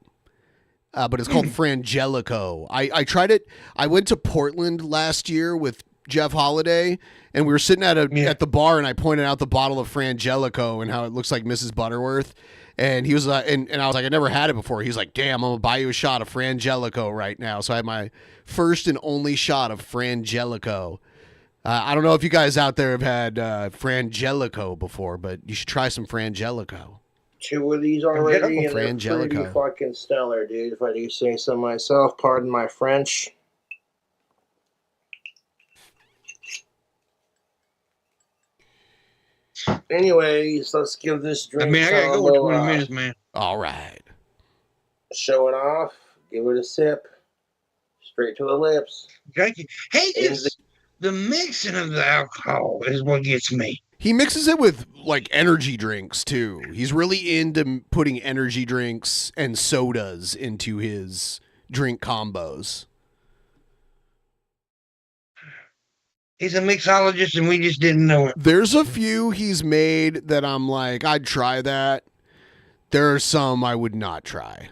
But it's called Frangelico. I tried it. I went to Portland last year with Jeff Holiday, and we were sitting at the bar, and I pointed out the bottle of Frangelico and how it looks like Mrs. Butterworth. And he was and I was like, I never had it before. He's like, damn, I'm going to buy you a shot of Frangelico right now. So I had my first and only shot of Frangelico. I don't know if you guys out there have had Frangelico before, but you should try some Frangelico.
2 of these already, and they're
Frangelico.
pretty fucking stellar, dude, if I do say so myself. Pardon my French. Anyways, let's give this drink
I gotta go in 20 minutes, man.
All right.
Show it off. Give it a sip. Straight to the lips.
Thank you. Hey, the mixing of the alcohol is what gets me.
He mixes it with like energy drinks too. He's really into putting energy drinks and sodas into his drink combos.
He's a mixologist, and we just didn't know it.
There's a few he's made that I'm like, I'd try that. There are some I would not try.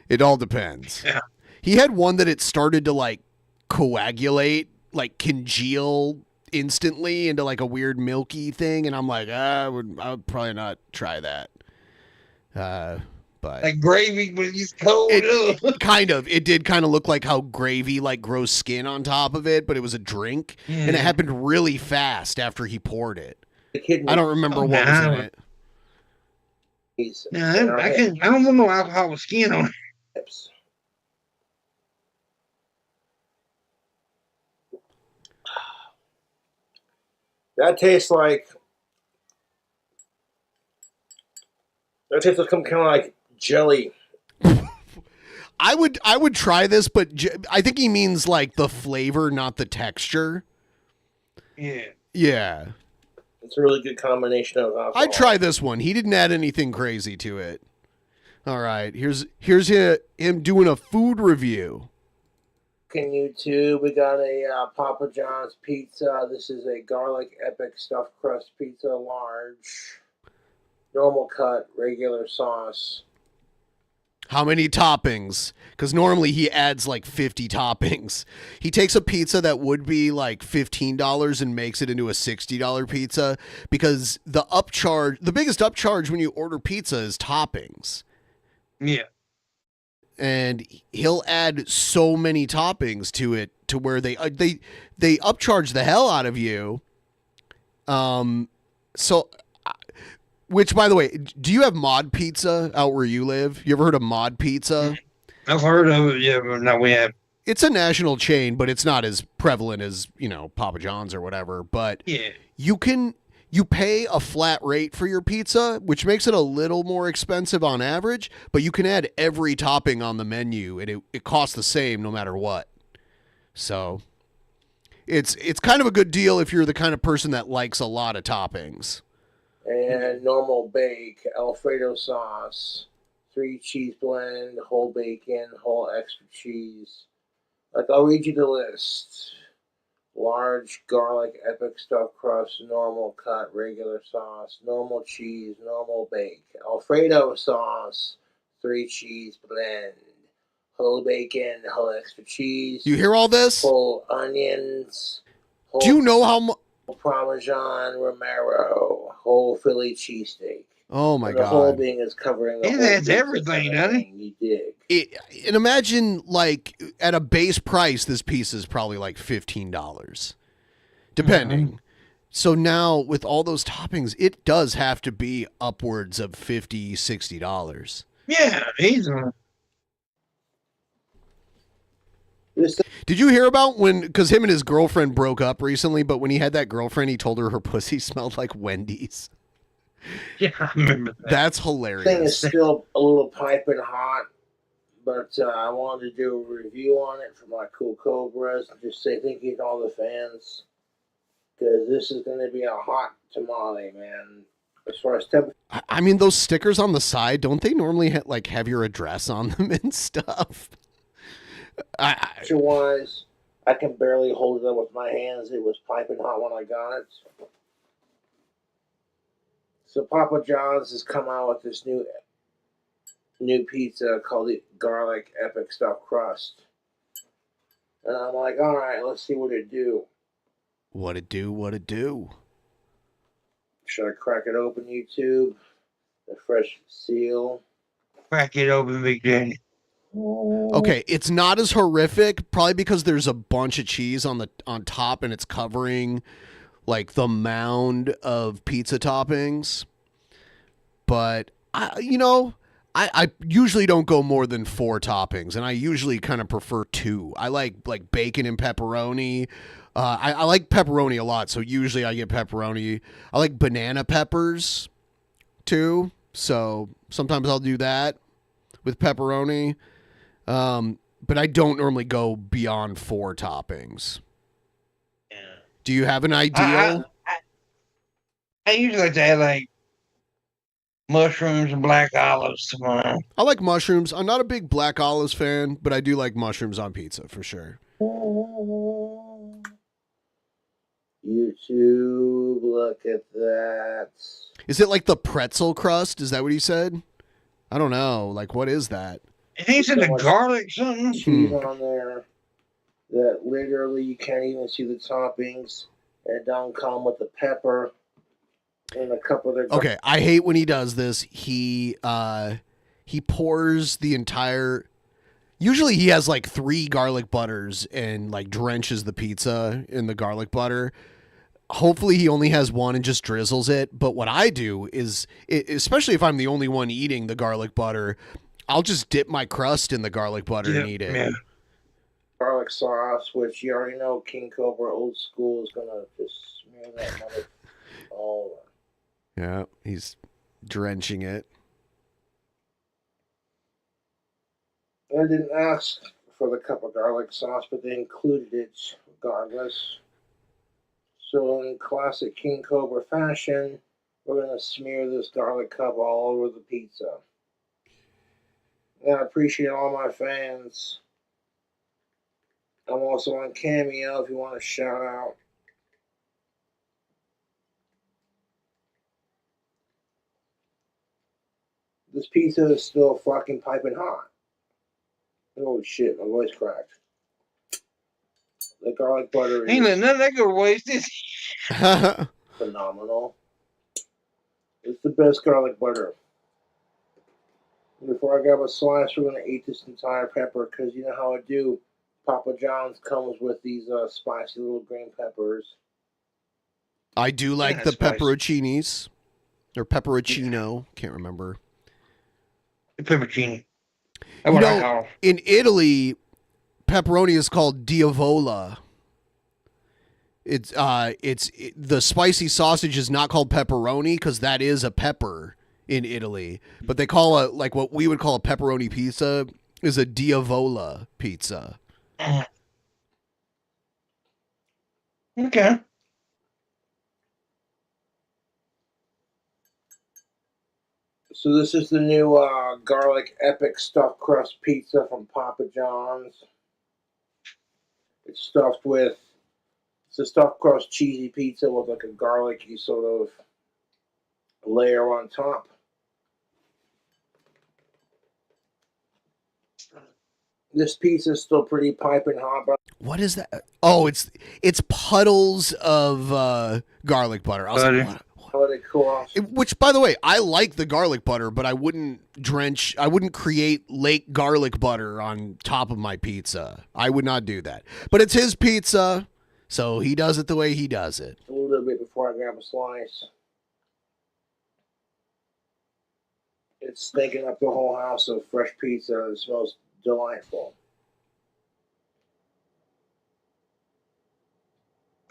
It all depends.
Yeah.
He had one that it started to like coagulate, like congeal instantly into like a weird milky thing, and I'm like, I would probably not try that. But
Like gravy, but he's cold.
it did kind of look like how gravy like grows skin on top of it, but it was a drink, and it happened really fast after he poured it. I don't remember what was in it.
I don't want no alcohol with skin on it.
That tastes like some kind of like jelly.
I would try this, but I think he means like the flavor, not the texture.
Yeah.
Yeah.
It's a really good combination of alcohol.
I'd try this one. He didn't add anything crazy to it. All right, here's him doing a food review.
On YouTube, we got a Papa John's pizza. This is a garlic epic stuffed crust pizza, large, normal cut, regular sauce.
How many toppings? Because normally he adds like 50 toppings. He takes a pizza that would be like $15 and makes it into a $60 pizza because the biggest upcharge when you order pizza is toppings.
Yeah.
And he'll add so many toppings to it to where they upcharge the hell out of you. Which, by the way, do you have mod pizza out where you live? You ever heard of mod pizza?
I've heard of it, yeah, but no, we have.
It's a national chain, but it's not as prevalent as, Papa John's or whatever. But
yeah,
you pay a flat rate for your pizza, which makes it a little more expensive on average, but you can add every topping on the menu, and it costs the same no matter what. So it's kind of a good deal if you're the kind of person that likes a lot of toppings.
And normal bake, Alfredo sauce, 3 cheese blend, whole bacon, whole extra cheese. Like, I'll read you the list. Large garlic epic stuffed crust, normal cut, regular sauce, normal cheese, normal bake, Alfredo sauce, 3 cheese blend, whole bacon, whole extra cheese.
You hear all this?
Whole onions.
Do you know how much?
Parmesan Romero, whole Philly cheesesteak.
Oh my
God!
God!
The whole thing is covering.
It adds everything, doesn't it?
You dig.
And imagine, like, at a base price, this piece is probably like $15, depending. Mm-hmm. So now, with all those toppings, it does have to be upwards of $50, $60.
Yeah, easily.
Did you hear about because him and his girlfriend broke up recently, but when he had that girlfriend, he told her pussy smelled like Wendy's?
Yeah, I remember that.
That's hilarious.
Thing is still a little piping hot, but I wanted to do a review on it for my cool Cobras and just say thank you to all the fans, because this is going to be a hot tamale, man. As far as temperature.
I mean, those stickers on the side, don't they normally have your address on them and stuff?
Wise, I can barely hold it up with my hands. It was piping hot when I got it. So Papa John's has come out with this new pizza called the Garlic Epic Stuffed Crust. And I'm like, all right, let's see what it do.
What it do?
Should I crack it open, YouTube? The fresh seal.
Crack it open, Big Daddy.
Okay, it's not as horrific, probably because there's a bunch of cheese on top and it's covering like the mound of pizza toppings. But I usually don't go more than 4 toppings, and I usually kind of prefer 2. I like bacon and pepperoni. I like pepperoni a lot, so usually I get pepperoni. I like banana peppers too, so sometimes I'll do that with pepperoni. But I don't normally go beyond 4 toppings. Yeah. Do you have an ideal?
I usually like to add like mushrooms and black olives to mine.
I like mushrooms. I'm not a big black olives fan, but I do like mushrooms on pizza for sure.
YouTube, look at that.
Is it like the pretzel crust? Is that what he said? I don't know. Like, what is that?
And he said the garlic something.
Cheese on there that literally you can't even see the toppings. And it don't come with the pepper and a cup of their.
Okay, I hate when he does this. He pours the entire. Usually he has like 3 garlic butters and like drenches the pizza in the garlic butter. Hopefully he only has one and just drizzles it. But what I do is, especially if I'm the only one eating the garlic butter, I'll just dip my crust in the garlic butter and eat it.
Yeah. Garlic sauce, which you already know King Cobra old school is gonna just smear that mother all over.
Yeah, he's drenching it.
I didn't ask for the cup of garlic sauce, but they included it regardless. So in classic King Cobra fashion, we're going to smear this garlic cup all over the pizza. And I appreciate all my fans. I'm also on Cameo if you want to shout out. This pizza is still fucking piping hot. Oh shit, my voice cracked. The garlic butter
Ain't
is
none of that go to waste. This
phenomenal. It's the best garlic butter. Before I grab a slice, we're going to eat this entire pepper because you know how I do. Papa John's comes with these spicy little green peppers.
I do like the
spicy.
pepperoncinis. Or pepperoncino. Can't remember.
Pepperoncini.
You know, in Italy, pepperoni is called diavola. The spicy sausage is not called pepperoni because that is a pepper in Italy. But they call like what we would call a pepperoni pizza is a diavola pizza.
Okay.
So this is the new garlic epic stuffed crust pizza from Papa John's. It's stuffed with, it's a stuffed crust cheesy pizza with like a garlicky sort of layer on top. This pizza is still pretty piping hot, but
What is that? Oh, it's puddles of garlic butter. I was like, what?
let it cool off.
Which, by the way, I like the garlic butter, but I wouldn't create lake garlic butter on top of my pizza. I would not do that. But it's his pizza, so he does it the way he does it.
A little bit before I grab a slice. It's stinking up the whole house of fresh pizza. It smells delightful.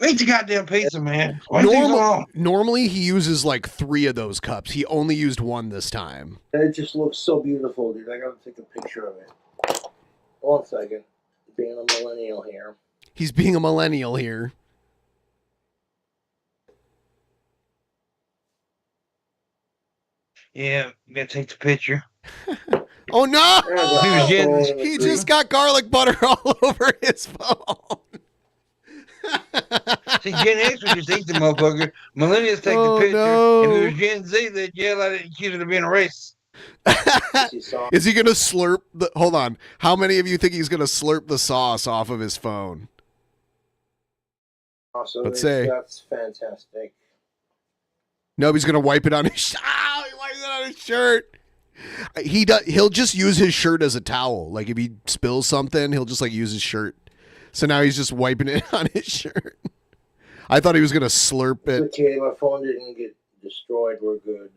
Eat the goddamn pizza, man. Why you take so long?
Normally, he uses like 3 of those cups. He only used 1 this time.
And it just looks so beautiful, dude. I gotta take a picture of it. 1 second. Being a millennial here.
He's being a millennial here.
Yeah, you gotta take the picture.
Oh no! He just got garlic butter all over his phone.
See, Gen X would just eat the motherfucker. Millennials take the picture.
no.
If it was Gen Z, they'd yell at it and accuse it of being a race.
Is he gonna slurp the? Hold on. How many of you think he's gonna slurp the sauce off of his phone?
Also,
Let's say.
That's fantastic.
No, he's gonna wipe it on his. Oh, he wipes it on his shirt. He'll just use his shirt as a towel. Like if he spills something, he'll just like use his shirt. So now he's just wiping it on his shirt. I thought he was gonna slurp it.
Okay, my phone didn't get destroyed. We're good.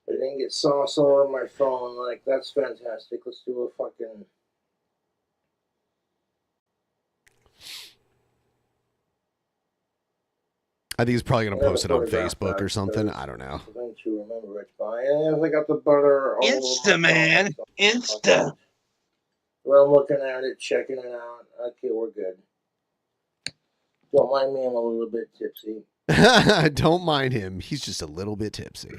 I didn't get sauce all over my phone. Like, that's fantastic. Let's do a fucking...
I think he's probably gonna post it on Facebook or something. I don't know.
Don't you remember it by? And I got the butter all
Insta,
over my
man.
phone.
Insta.
Well, I'm looking at it, checking it out. Okay, we're good. Don't mind me, I'm a little bit tipsy.
Don't mind him. He's just a little bit tipsy.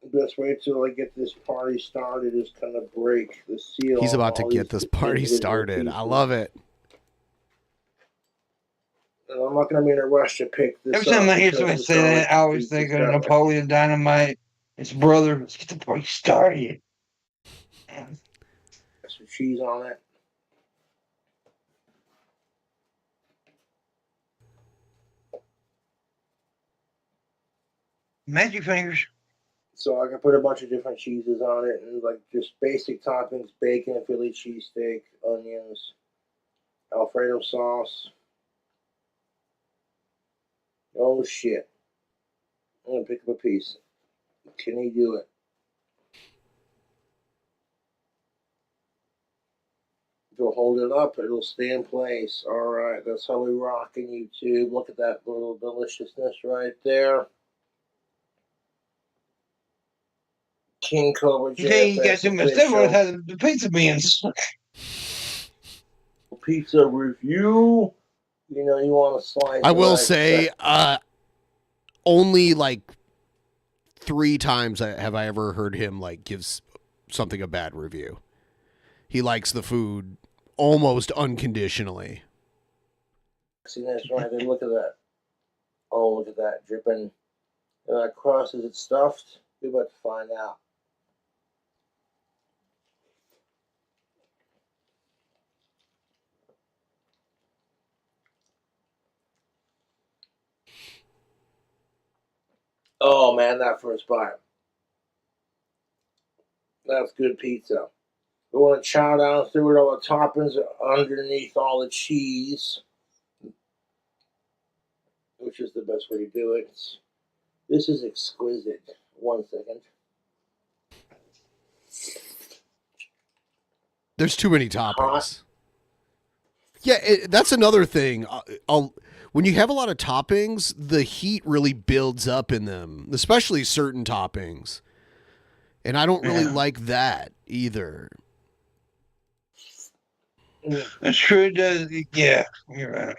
The best way to like get this party started is kind of break the seal.
He's about
of
to
all
get
these
this party
individual
started. I
pieces.
love it.
And I'm not going to be in a rush to pick this
Every time
up
I hear
because
somebody
this
say that, I
garlic
always
piece
think
is
of Napoleon Dynamite. His brother. Let's get the party started.
got some cheese on it.
Magic fingers.
So I can put a bunch of different cheeses on it and like just basic toppings: bacon, Philly cheesesteak, onions, Alfredo sauce. Oh shit! I'm gonna pick up a piece. Can he do it? If you'll hold it up, it'll stay in place. All right, that's how we rock in YouTube. Look at that little deliciousness right there. King Cobra
You think you got
JFS
too much stuff on
official.
the pizza beans.
Pizza review. You know, you want to slice.
I will
right
say, only like 3 times have I ever heard him like give something a bad review. He likes the food almost unconditionally.
See this right there? Look at that. Oh, look at that dripping. And that crust, is it stuffed? We're about to find out. Oh man, that first bite. That's good pizza. We want to chow down through it, all the toppings underneath all the cheese, which is the best way to do it. This is exquisite. 1 second.
There's too many toppings. Yeah, that's another thing. When you have a lot of toppings, the heat really builds up in them, especially certain toppings. And I don't really like that either.
It sure does. Yeah, you're right.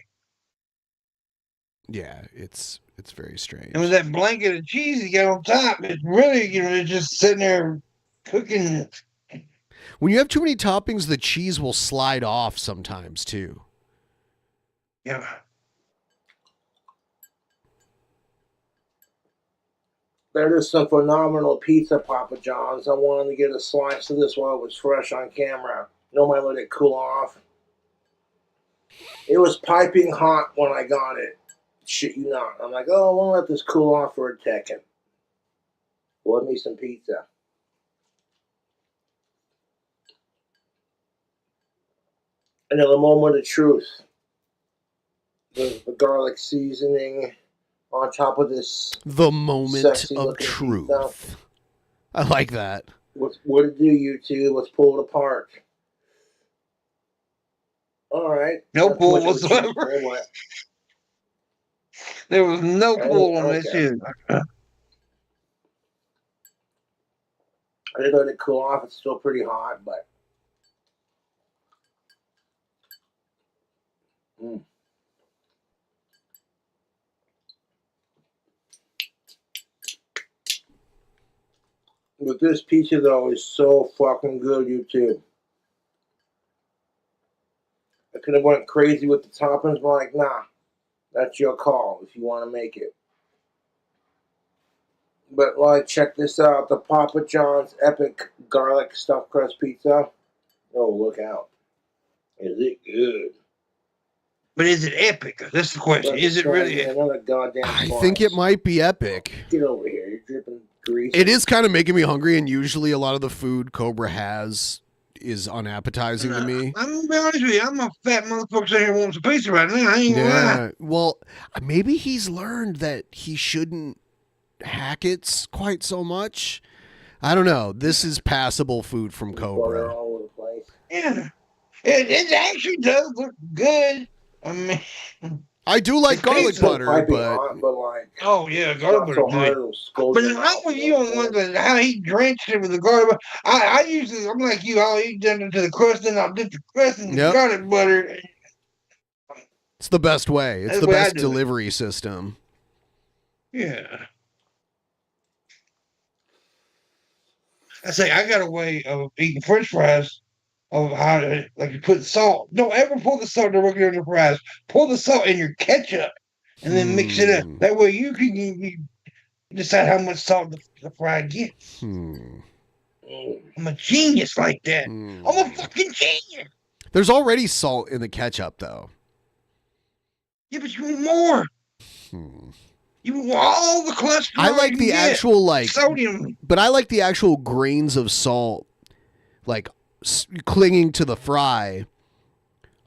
Yeah, it's very strange.
And with that blanket of cheese you got on top, it's really, it's just sitting there cooking.
When you have too many toppings, the cheese will slide off sometimes too.
Yeah.
That is some phenomenal pizza, Papa John's. I wanted to get a slice of this while it was fresh on camera. Nobody let it cool off. It was piping hot when I got it. Shit you not. I'm like, oh, I want to let this cool off for a second. Love me some pizza. And then the moment of truth. The garlic seasoning on top of this.
The moment of truth.
Pizza.
I like that.
What to do, YouTube? Let's pull it apart. All right.
No pull whatsoever. There was no pull on that shit.
I did let it cool off. It's still pretty hot, but. But this pizza, though, is so fucking good, YouTube. I could have went crazy with the toppings, but like, nah. That's your call if you want to make it. But, like, check this out. The Papa John's Epic Garlic Stuffed Crust Pizza. Oh, look out. Is it good?
But is it epic? That's the question. Is it really epic?
Another goddamn
I
slice.
think it might be epic.
Get over here. You're dripping grease.
It is kind of making me hungry, and usually a lot of the food Cobra has is unappetizing to me.
I'm gonna be honest with you. I'm a fat motherfucker sitting here wanting some pizza right now. I ain't gonna lie.
Well, maybe he's learned that he shouldn't hack it quite so much. I don't know. This is passable food from Cobra.
All over the place.
Yeah. It actually does look good. I mean,
I do like garlic butter, but
like,
oh yeah, garlic butter. But I want you on one how he drenched it with the garlic butter. I usually I'm like you, I'll eat down into the crust and I'll dip the crust in the garlic butter.
It's the best way. It's
That's
the
the way I
best
do it.
delivery system.
Yeah. I say I got a way of eating French fries of how to like you put salt. Don't ever pour the salt directly on your fries. Pour the salt in your ketchup and then mix it up. That way you can you decide how much salt the fry gets. I'm a genius like that. I'm a fucking genius.
There's already salt in the ketchup, though.
Yeah, but you want more. You want all the cholesterol.
I like the actual like
sodium,
but I like the actual grains of salt, like clinging to the fry.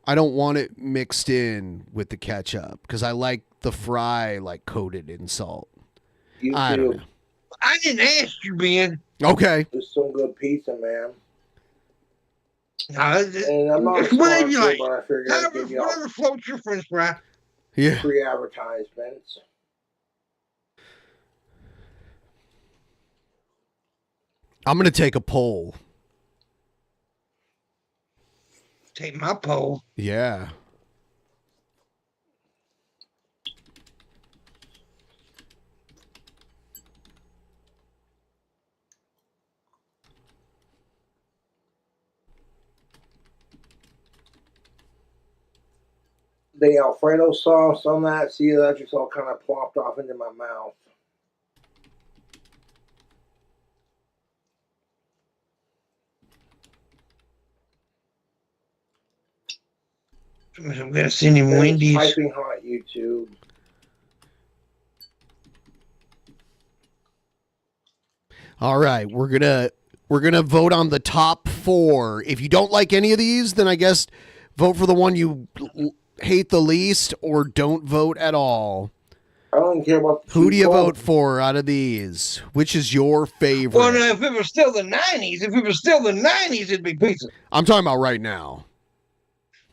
I don't want it mixed in with the ketchup because I like the fry like coated in salt. I don't know.
I didn't ask you, Ben.
Okay.
Just some good pizza, man.
And
I'm not a
whatever you
sponsor,
like.
but I figured I'd give y'all
Whatever floats your French fry.
Yeah.
free advertisements.
I'm gonna take a poll.
Take my poll.
Yeah.
The Alfredo sauce on that, see, that just all kind of plopped off into my mouth.
I'm gonna send him Wendy's.
Piping hot YouTube.
All right, we're gonna vote on the top 4. If you don't like any of these, then I guess vote for the one you hate the least, or don't vote at all.
I don't care about
who do you vote for out of these? Which is your favorite?
Well, no, if it was still the 90s, it'd be pizza.
I'm talking about right now.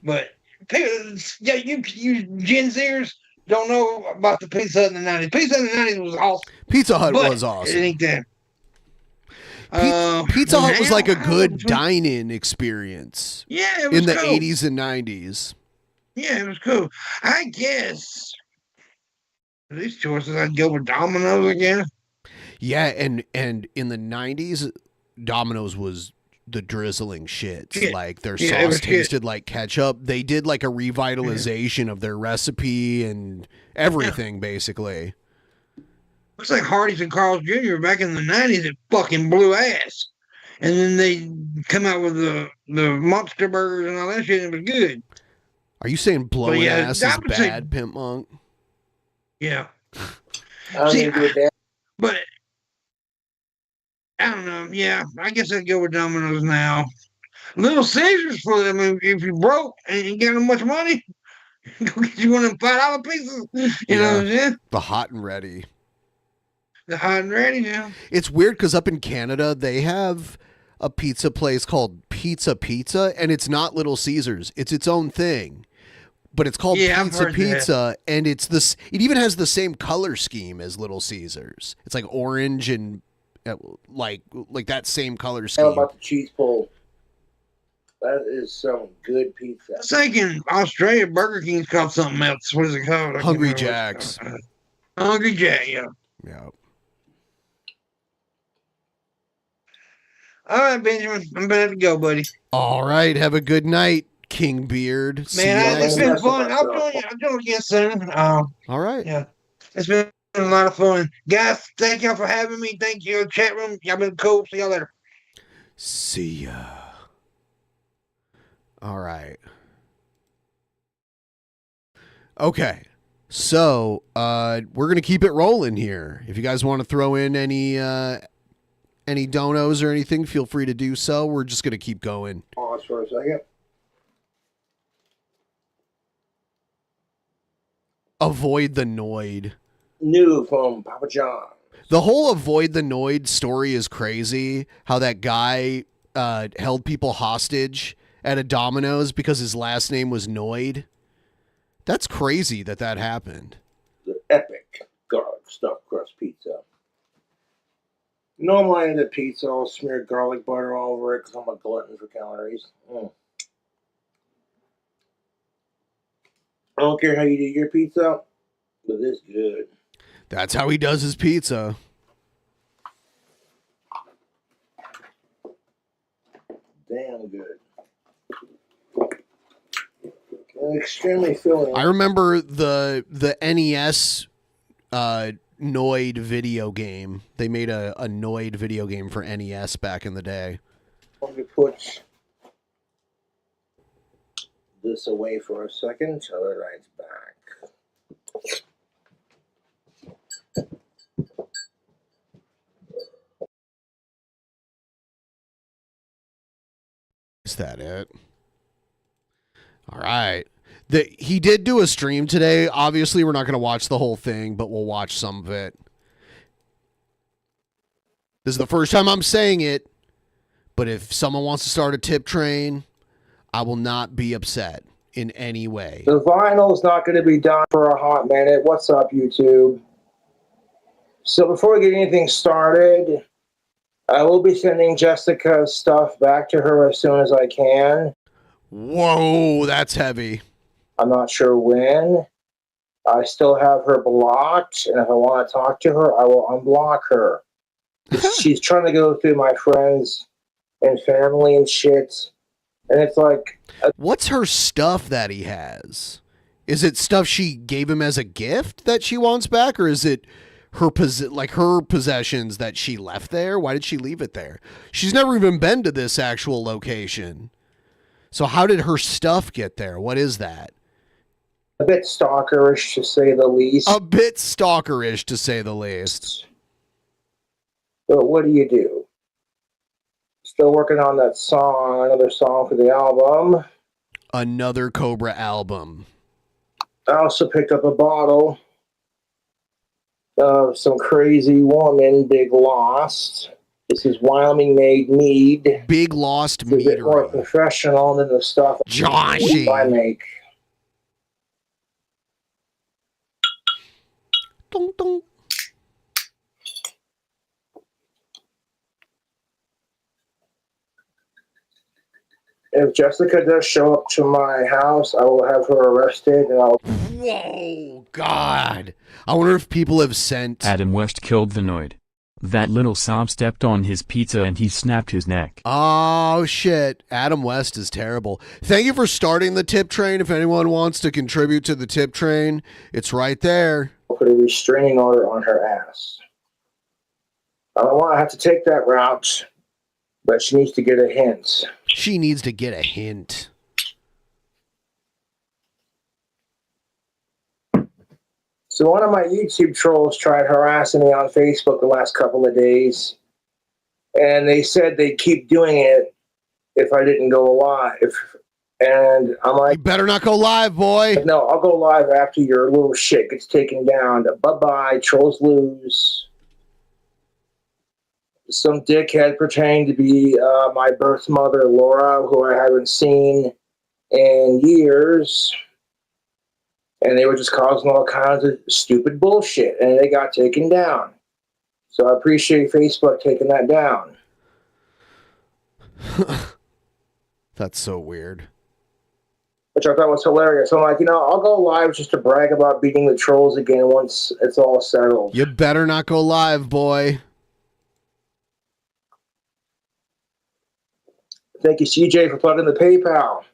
But yeah, you Gen Zers don't know about the Pizza Hut in the 90s. Pizza Hut in the 90s was awesome.
Pizza Hut
but
was awesome.
It ain't that.
Pizza Hut was like a good dine-in experience.
Yeah, it was
in the
cool.
80s and 90s.
Yeah, it was cool. I guess these choices, I'd go with Domino's again.
Yeah, and in the 90s, Domino's was the drizzling shits.
Yeah.
Like their
Yeah, it
sauce
was
tasted like ketchup. They did like a revitalization of their recipe and everything, basically.
Looks like Hardee's and Carl's Jr. back in the 90s, it fucking blew ass. And then they come out with the monster burgers and all that shit, and it was good.
Are you saying blowing
yeah,
ass
I
is
would say-
bad, Pimp Monk?
Yeah.
See,
but I don't know. Yeah, I guess I'd go with Domino's now. Little Caesars for them. If you broke and you got much money, go get you one of them $5 pizzas. You know what I'm saying?
The hot and ready.
The hot and ready now.
It's weird because up in Canada, they have a pizza place called Pizza, and it's not Little Caesars. It's its own thing. But it's called
I've heard
Pizza, and it's this. It even has the same color scheme as Little Caesars. It's like orange and like that same color scheme.
How about the cheese pull? That is some good pizza.
I think in Australia, Burger King's called something else. What is it called? I can't
Hungry
remember what
Jacks.
it's called. Hungry Jack, yeah.
Yeah.
All right, Benjamin. I'm about to go, buddy.
All right. Have a good night, King Beard. See
Man,
you
it's
later.
been fun. I'll join you again soon.
All right.
Yeah. It's been a lot of fun. Guys, thank y'all for having me. Thank you, chat room. Y'all been cool. See y'all later.
See ya. All right. Okay. So, we're going to keep it rolling here. If you guys want to throw in any donos or anything, feel free to do so. We're just going to keep going.
Pause for a second.
Avoid the Noid.
New from Papa John.
The whole Avoid the Noid story is crazy. How that guy held people hostage at a Domino's because his last name was Noid. That's crazy that happened.
The epic garlic stuffed crust pizza. Normally, the pizza, I'll smear garlic butter all over it because I'm a glutton for calories. I don't care how you do your pizza, but this is good.
That's how he does his pizza.
feeling good. Extremely feeling.
I remember the NES Noid video game. They made a Noid video game for NES back in the day.
Let me put this away for a second. Other lights back.
Is that it? All right. He did do a stream today. Obviously, we're not going to watch the whole thing, but we'll watch some of it. This is the first time I'm saying it, but if someone wants to start a tip train, I will not be upset in any way.
The vinyl's not going to be done for a hot minute. What's up, YouTube? So before we get anything started, I will be sending Jessica's stuff back to her as soon as I can.
Whoa, that's heavy.
I'm not sure when. I still have her blocked, and if I want to talk to her, I will unblock her. She's trying to go through my friends and family and shit, and it's like...
What's her stuff that he has? Is it stuff she gave him as a gift that she wants back, or is it her her possessions that she left there? Why did she leave it there? She's never even been to this actual location. So how did her stuff get there? What is that?
A bit stalkerish, to say the least.
A bit stalkerish, to say the least.
But what do you do? Still working on that song, another song for the album.
Another Cobra album.
I also picked up a bottle of some crazy woman, Big Lost. This is Wyoming-made mead.
Big Lost mead.
It's a bit more professional than the stuff
Joshy.
I make.
Dun, dun.
If Jessica does show up to my house, I will have her arrested, and I'll...
Whoa, God. I wonder if people have sent...
Adam West killed the Noid. That little sob stepped on his pizza and he snapped his neck.
Oh, shit. Adam West is terrible. Thank you for starting the tip train. If anyone wants to contribute to the tip train, it's right there.
Put a restraining order on her ass. I don't want to have to take that route, but she needs to get a hint.
She needs to get a hint.
So one of my YouTube trolls tried harassing me on Facebook the last couple of days, and they said they'd keep doing it if I didn't go live. And I'm like,
you better not go live, boy.
No, I'll go live after your little shit gets taken down. Bye-bye, trolls lose. Some dickhead pretending to be my birth mother, Laura, who I haven't seen in years. And they were just causing all kinds of stupid bullshit, and they got taken down. So I appreciate Facebook taking that down.
That's so weird.
Which I thought was hilarious. So I'm like, I'll go live just to brag about beating the trolls again once it's all settled.
You better not go live, boy.
Thank you, CJ, for plugging the PayPal.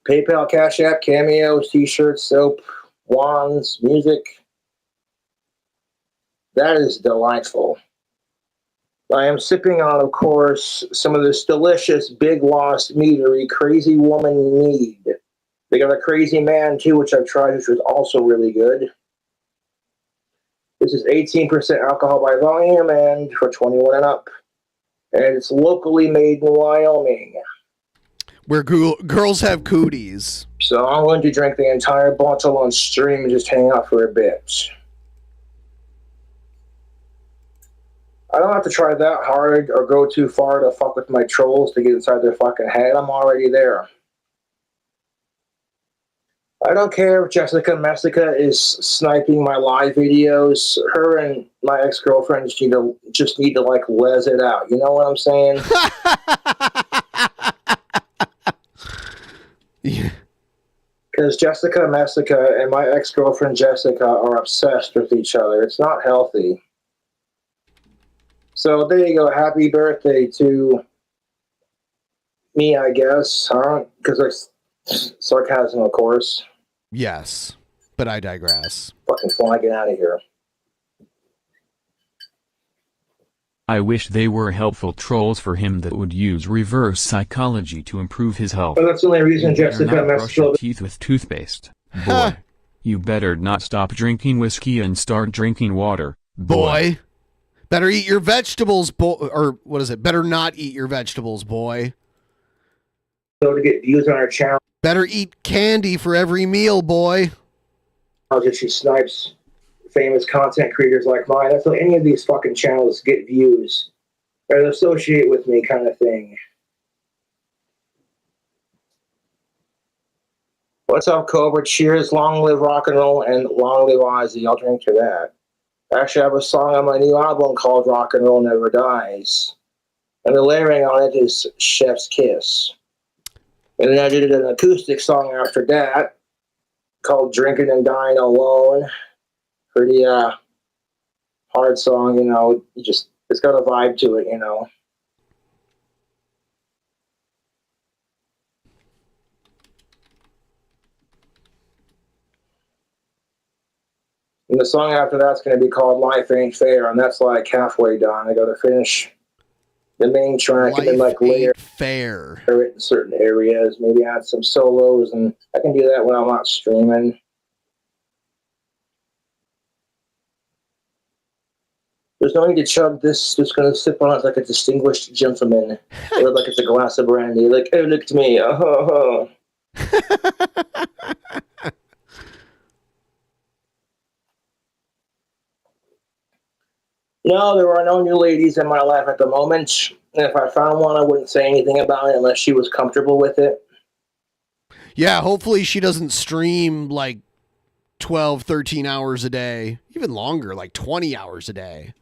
PayPal, Cash App, cameos, T-shirts, soap, wands, music. That is delightful. I am sipping on, of course, some of this delicious Big Lost Meadery Crazy Woman mead. They got a Crazy Man, too, which I've tried, which was also really good. This is 18% alcohol by volume and for 21 and up. And it's locally made in Wyoming.
Where girls have cooties.
So I'm going to drink the entire bottle on stream and just hang out for a bit. I don't have to try that hard or go too far to fuck with my trolls to get inside their fucking head. I'm already there. I don't care if Jessica Messica is sniping my live videos. Her and my ex-girlfriend just need to like les it out. You know what I'm saying?
Yeah.
Because Jessica Messica and my ex-girlfriend Jessica are obsessed with each other. It's not healthy. So there you go. Happy birthday to Me, I guess, huh? Because there's sarcasm, of course.
Yes, but I digress.
Fucking fly, get out of here.
I wish they were helpful trolls for him that would use reverse psychology to improve his health.
Well, that's the only reason
You better
Jessica
not brush
Mexico.
your teeth with toothpaste, boy. You better not stop drinking whiskey and start drinking water,
Boy. Better eat your vegetables, boy. Or what is it? Better not eat your vegetables, boy.
To get views on our channel.
Better eat candy for every meal, boy.
That she snipes famous content creators like mine. That's what any of these fucking channels get views or associate with me, kind of thing. What's up, Cobra? Cheers, long live rock and roll, and long live Ozzy. I'll drink to that. Actually, I have a song on my new album called Rock and Roll Never Dies. And the layering on it is Chef's Kiss. And then I did an acoustic song after that called Drinking and Dying Alone. Pretty hard song, you know. It's got a vibe to it, you know. And the song after that's going to be called Life Ain't Fair, and that's like halfway done. I got to finish the main track and then like layer
fair
it in certain areas, maybe add some solos, and I can do that when I'm not streaming. There's no need to chug this. Just going to sip on it like a distinguished gentleman, or like it's a glass of brandy. Like, hey, look at me. No, there are no new ladies in my life at the moment. And if I found one, I wouldn't say anything about it unless she was comfortable with it.
Yeah, hopefully she doesn't stream like 12, 13 hours a day. Even longer, like 20 hours a day.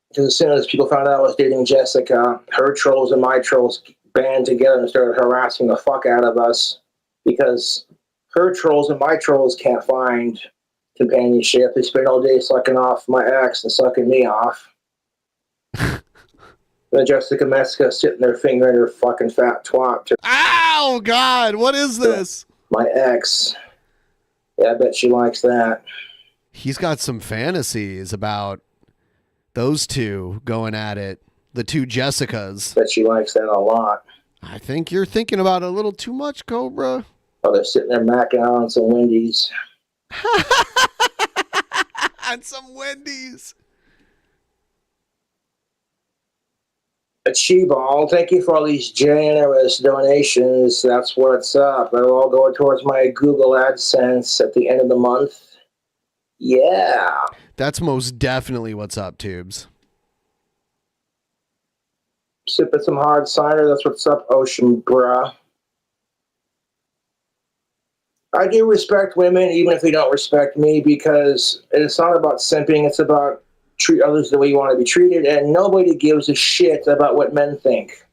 Because as soon as people found out I was dating Jessica, her trolls and my trolls band together and started harassing the fuck out of us. Because her trolls and my trolls can't find companionship. They spend all day sucking off my ex and sucking me off. Then Jessica Mexico sitting there fingering her fucking fat twat.
Ow, God, what is this?
My ex. Yeah, I bet she likes that.
He's got some fantasies about those two going at it. The two Jessicas.
Bet she likes that a lot.
I think you're thinking about it a little too much, Cobra.
Oh, they're sitting there macking on some Wendy's.
And some Wendy's.
Achieveball, thank you for all these generous donations. That's what's up. That'll all go towards my Google AdSense at the end of the month. Yeah.
That's most definitely what's up, Tubes.
Sipping some hard cider. That's what's up, Ocean Bruh. I do respect women, even if they don't respect me, because it's not about simping. It's about treat others the way you want to be treated, and nobody gives a shit about what men think.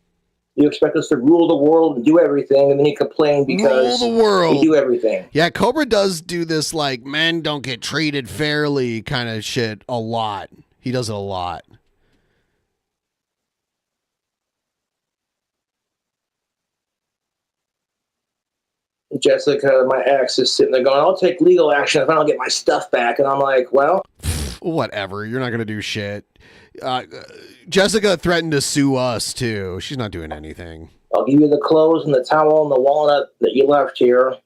You expect us to rule the world and do everything, and then you complain because
Rule the world.
we do everything.
Yeah, Cobra does do this, like, men don't get treated fairly kind of shit a lot. He does it a lot.
Jessica, my ex, is sitting there going, I'll take legal action if I don't get my stuff back. And I'm like, well,
whatever. You're not going to do shit. Jessica threatened to sue us, too. She's not doing anything.
I'll give you the clothes and the towel and the walnut that you left here.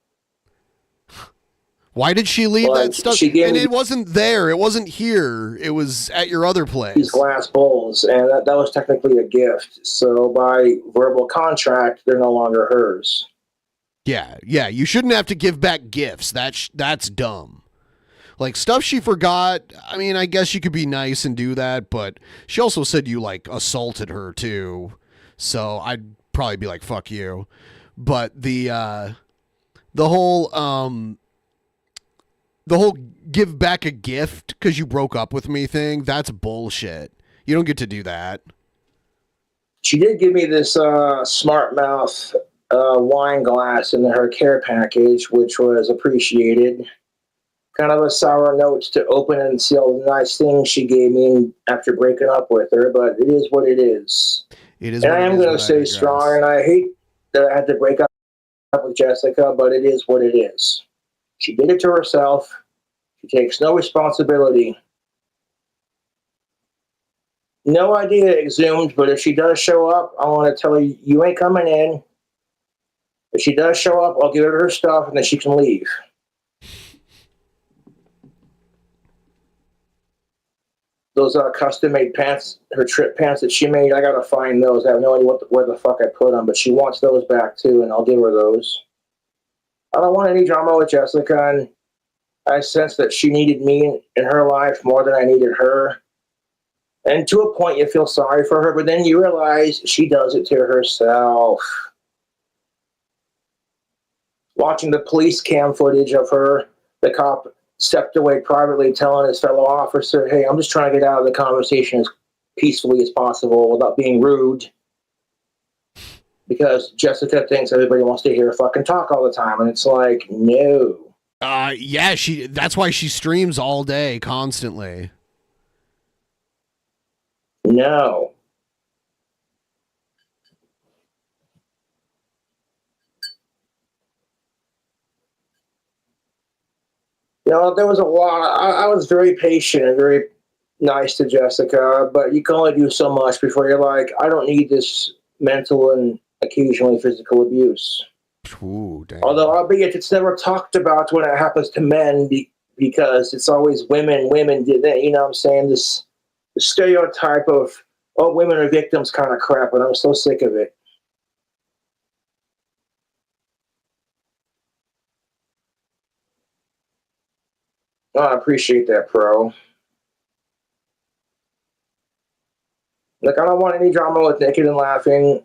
Why did she leave that stuff?
She gave
And
me
it wasn't there. It wasn't here. It was at your other place.
these glass bowls, and that was technically a gift. So by verbal contract, they're no longer hers.
Yeah. You shouldn't have to give back gifts. That's dumb. Like, stuff she forgot, I mean, I guess you could be nice and do that, but she also said you, like, assaulted her, too. So I'd probably be like, fuck you. But the whole give back a gift because you broke up with me thing, that's bullshit. You don't get to do that.
She did give me this Smart Mouth wine glass in her care package, which was appreciated. kind of a sour note to open and see all the nice things she gave me after breaking up with her, but it is what it is.
It is.
And
what
I
it
am
is,
going
but
to
I
stay
digress.
strong, and I hate that I had to break up with Jessica, but it is what it is. She did it to herself. She takes no responsibility. No idea exhumed, but if she does show up, I want to tell her, you ain't coming in. If she does show up, I'll give her her stuff, and then she can leave. Those custom-made pants, her trip pants that she made, I gotta find those. I have no idea where the fuck I put them, but she wants those back too, and I'll give her those. I don't want any drama with Jessica, and I sense that she needed me in her life more than I needed her. And to a point, you feel sorry for her, but then you realize she does it to herself. Watching the police cam footage of her, the cop stepped away privately telling his fellow officer, hey, I'm just trying to get out of the conversation as peacefully as possible without being rude. Because Jessica thinks everybody wants to hear her fucking talk all the time. And it's like, no.
Yeah, that's why she streams all day, constantly.
No. You know, there was a lot. I was very patient and very nice to Jessica, but you can only do so much before you're like, I don't need this mental and occasionally physical abuse.
Ooh, damn.
Although, albeit it's never talked about when it happens to men because it's always women did that. You know what I'm saying? This stereotype of, oh, women are victims kind of crap, and I'm so sick of it. Oh, I appreciate that, Pro. Like, I don't want any drama with Naked and Laughing.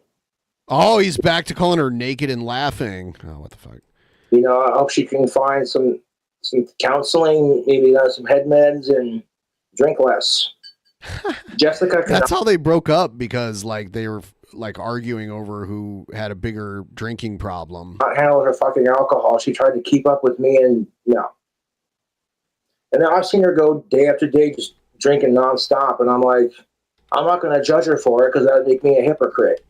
Oh, he's back to calling her naked and laughing. Oh, what the fuck?
You know, I hope she can find some counseling, maybe some head meds, and drink less. Jessica,
That's how they broke up, because like they were like arguing over who had a bigger drinking problem.
not handle her fucking alcohol. She tried to keep up with me, and no. And then I've seen her go day after day just drinking nonstop, and I'm like, I'm not going to judge her for it because that would make me a hypocrite.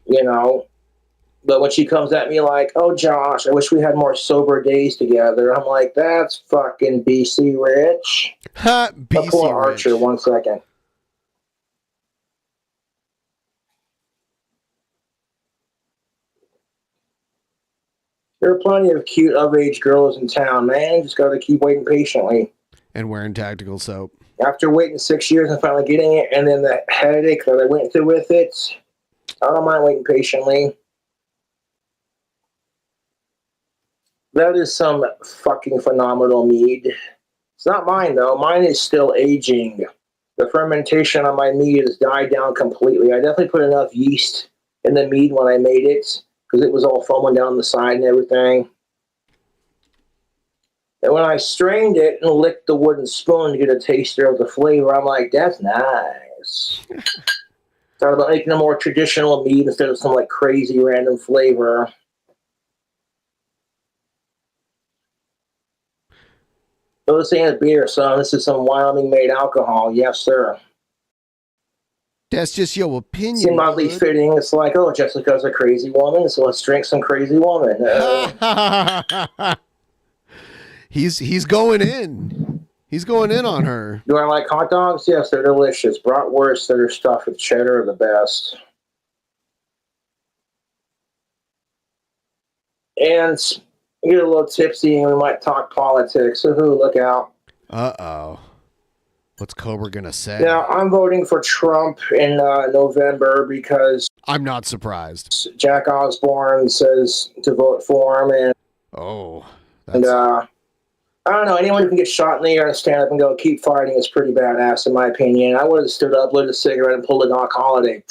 You know? But when she comes at me like, oh, Josh, I wish we had more sober days together, I'm like, that's fucking BC Rich.
Ha,
BC pull Archer,
Rich.
1 second. There are plenty of cute of-age girls in town, man. Just got to keep waiting patiently.
And wearing tactical soap.
After waiting 6 years and finally getting it, and then the headache that I went through with it, I don't mind waiting patiently. That is some fucking phenomenal mead. It's not mine, though. Mine is still aging. The fermentation on my mead has died down completely. I definitely put enough yeast in the mead when I made it, because it was all foaming down the side and everything. And when I strained it and licked the wooden spoon to get a taster of the flavor, I'm like, that's nice. Thought about making a more traditional mead instead of some like crazy random flavor. So this ain't a beer, son. This is some Wyoming-made alcohol. Yes, sir.
That's just your opinion.
Seemed oddly fitting. It's like, oh, Jessica's a crazy woman, so let's drink some crazy woman.
He's going in. He's going in on her.
Do I like hot dogs? Yes, they're delicious. Bratwurst that are stuffed with cheddar are the best. And we get a little tipsy and we might talk politics. So look out.
Uh-oh. What's Cobra gonna say?
Now, I'm voting for Trump in November because
I'm not surprised.
Jack Osborne says to vote for him, and I don't know, anyone who can get shot in the air and stand up and go, keep fighting is pretty badass, in my opinion. I would have stood up, lit a cigarette, and pulled a Doc Holliday.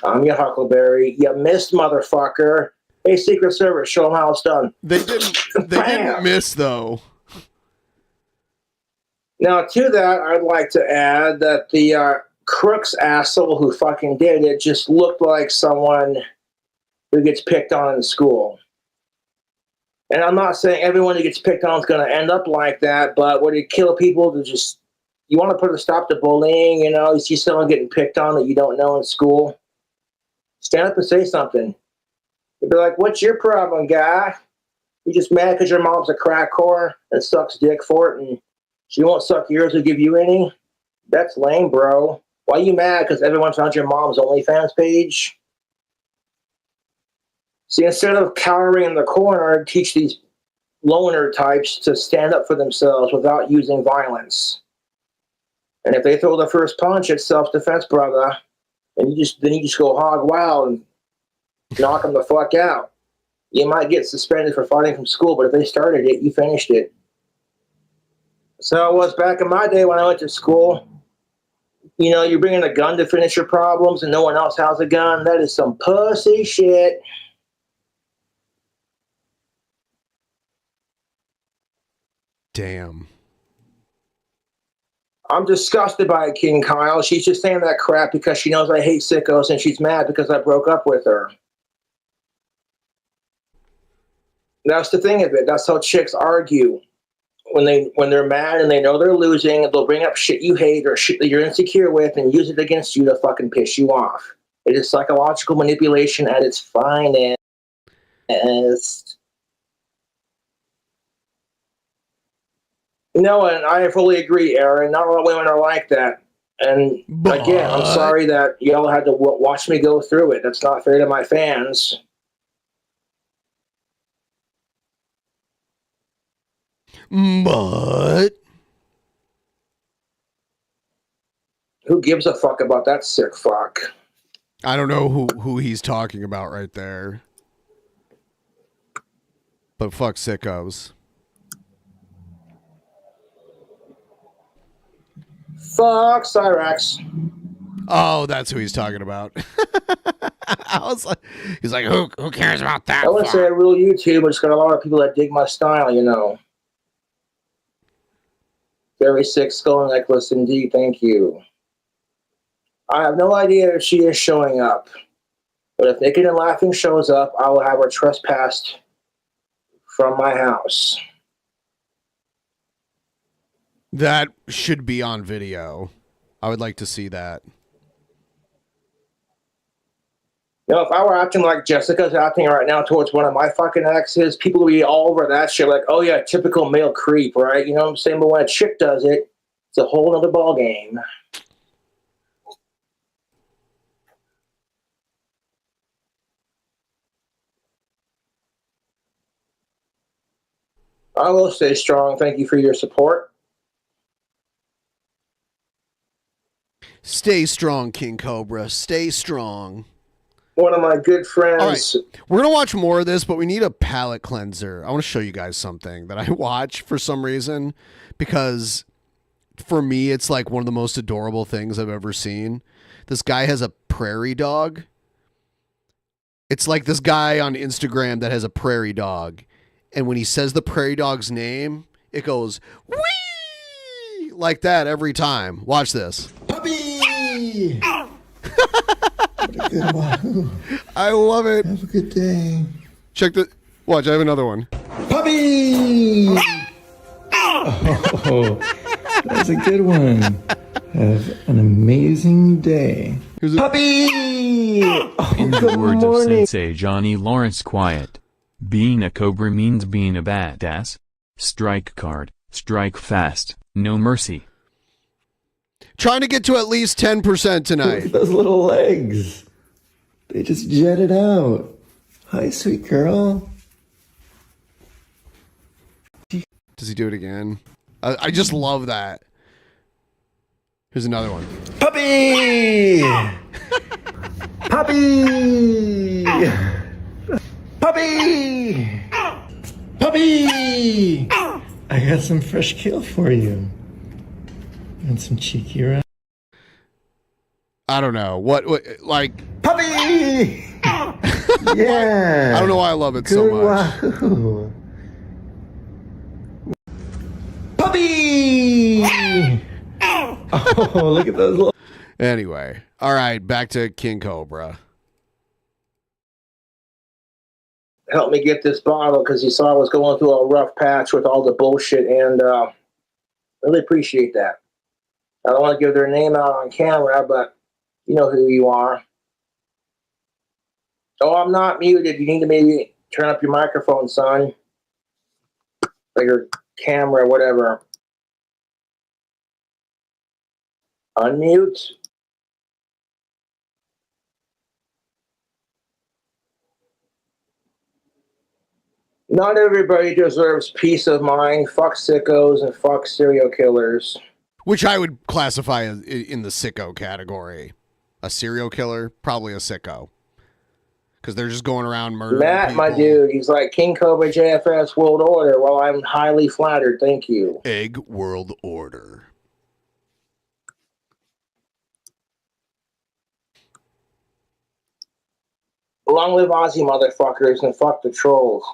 I'm your Huckleberry. You missed, motherfucker. Hey, Secret Service, show them how it's done.
They didn't miss, though.
Now, to that, I'd like to add that the Crooks asshole who fucking did it just looked like someone who gets picked on in school. And I'm not saying everyone who gets picked on is going to end up like that, but would it kill people to just, you want to put a stop to bullying, you know, you see someone getting picked on that you don't know in school, stand up and say something. You'd be like, what's your problem, guy? You just mad because your mom's a crack whore and sucks dick for it and she won't suck yours or give you any? That's lame, bro. Why are you mad because everyone found your mom's OnlyFans page? See, instead of cowering in the corner, teach these loner types to stand up for themselves without using violence. And if they throw the first punch, it's self-defense, brother. And you just go hog wild and knock them the fuck out. You might get suspended for fighting from school, but if they started it, you finished it. So it was back in my day when I went to school. You know, you're bringing a gun to finish your problems and no one else has a gun. That is some pussy shit.
Damn.
I'm disgusted by it, King Kyle. She's just saying that crap because she knows I hate sickos and she's mad because I broke up with her. That's the thing of it. That's how chicks argue. When they're mad and they know they're losing, they'll bring up shit you hate or shit that you're insecure with and use it against you to fucking piss you off. It is psychological manipulation at its finest. No, and I fully agree, Aaron. Not all women are like that. And again, I'm sorry that y'all had to watch me go through it. That's not fair to my fans.
But
who gives a fuck about that sick fuck?
I don't know who he's talking about right there. But fuck sickos.
Fuck Cyrax.
Oh, that's who he's talking about. I was like, he's like, who cares about that?
I wouldn't say I rule YouTube, but it's got a lot of people that dig my style, you know. Very sick skull necklace indeed, thank you. I have no idea if she is showing up. But if Naked and Laughing shows up, I will have her trespassed from my house.
That should be on video. I would like to see that.
You know, if I were acting like Jessica's acting right now towards one of my fucking exes, people would be all over that shit like, oh yeah, typical male creep, right? You know what I'm saying? But when a chick does it, it's a whole other ball game. I will stay strong. Thank you for your support.
Stay strong, King Cobra. Stay strong.
One of my good friends.
All right. We're going to watch more of this, but we need a palate cleanser. I want to show you guys something that I watch for some reason, because for me, it's like one of the most adorable things I've ever seen. This guy has a prairie dog. It's like this guy on Instagram that has a prairie dog. And when he says the prairie dog's name, it goes, wee! Like that every time. Watch this.
Puppy!
What a good one. I love it.
Have a good day.
Check the... Watch, I have another one.
Puppy! Oh, that's a good one. Have an amazing day. Puppy! Oh,
In the words of Sensei Johnny Lawrence Quiet, being a cobra means being a badass. Strike hard, strike fast, no mercy.
Trying to get to at least 10% tonight.
Look at those little legs. They just jetted out. Hi, sweet girl.
Does he do it again? I just love that. Here's another one.
Puppy! Puppy! Puppy! Puppy! I got some fresh kale for you. And some cheeky rat.
I don't know. What like...
Puppy! Yeah!
I don't know why I love it so much.
Wow. Puppy! Oh, look at those little...
Anyway. All right, back to King Cobra.
helped me get this bottle because he saw I was going through a rough patch with all the bullshit, and really appreciate that. I don't want to give their name out on camera, but you know who you are. Oh, I'm not muted. You need to maybe turn up your microphone, son. Like your camera, whatever. Unmute. Not everybody deserves peace of mind. Fuck sickos and fuck serial killers.
Which I would classify as in the sicko category. A serial killer, probably a sicko. Because they're just going around murdering
Matt,
people.
my dude, he's like King Cobra JFS World Order. Well, I'm highly flattered. Thank you.
Egg World Order.
Long live Aussie motherfuckers and fuck the trolls.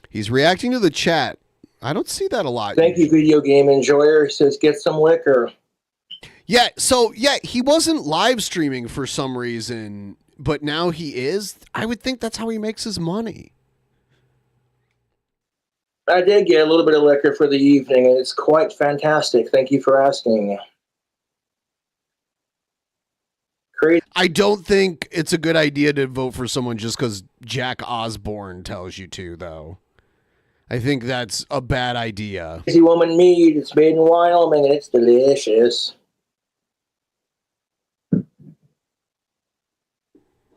He's reacting to the chat. I don't see that a lot.
Thank you, video game enjoyer. He says, get some liquor.
Yeah, so, yeah, he wasn't live streaming for some reason, but now he is. I would think that's how he makes his money.
I did get a little bit of liquor for the evening, and it's quite fantastic. Thank you for asking. Crazy.
I don't think it's a good idea to vote for someone just because Jack Osborne tells you to, though. I think that's a bad idea.
Crazy woman mead. It's made in Wyoming, and it's delicious.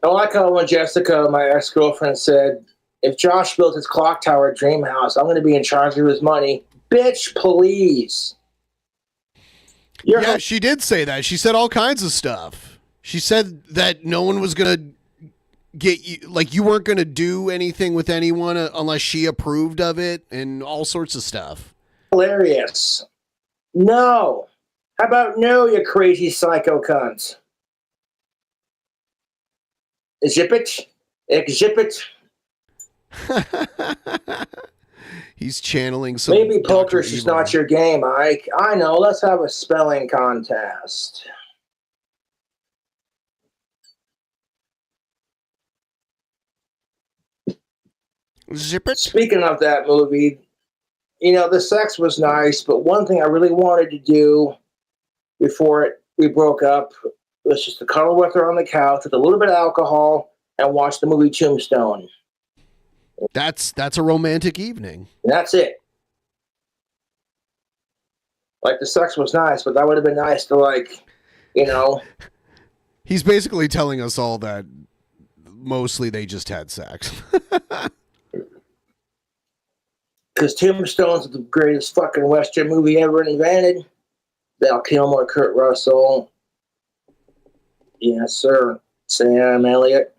I like how when Jessica, my ex-girlfriend, said, if Josh built his clock tower dream house, I'm going to be in charge of his money. Bitch, please.
Yeah, she did say that. She said all kinds of stuff. She said that no one was going to get you, like you weren't going to do anything with anyone unless she approved of it and all sorts of stuff.
Hilarious. No. How about no, you crazy psycho cunt? Exhibit.
He's channeling some.
Maybe poker
Dr.
is just
Evil.
not your game, Ike. I know. Let's have a spelling contest.
Zip it.
Speaking of that movie, you know, the sex was nice, but one thing I really wanted to do before we broke up was just to cuddle with her on the couch with a little bit of alcohol and watch the movie Tombstone.
That's a romantic evening.
And that's it. Like, the sex was nice, but that would have been nice to, like, you know.
He's basically telling us all that mostly they just had sex.
Because Tombstone's the greatest fucking Western movie ever invented. Val Kilmer, Kurt Russell. Yes, sir. Sam Elliott.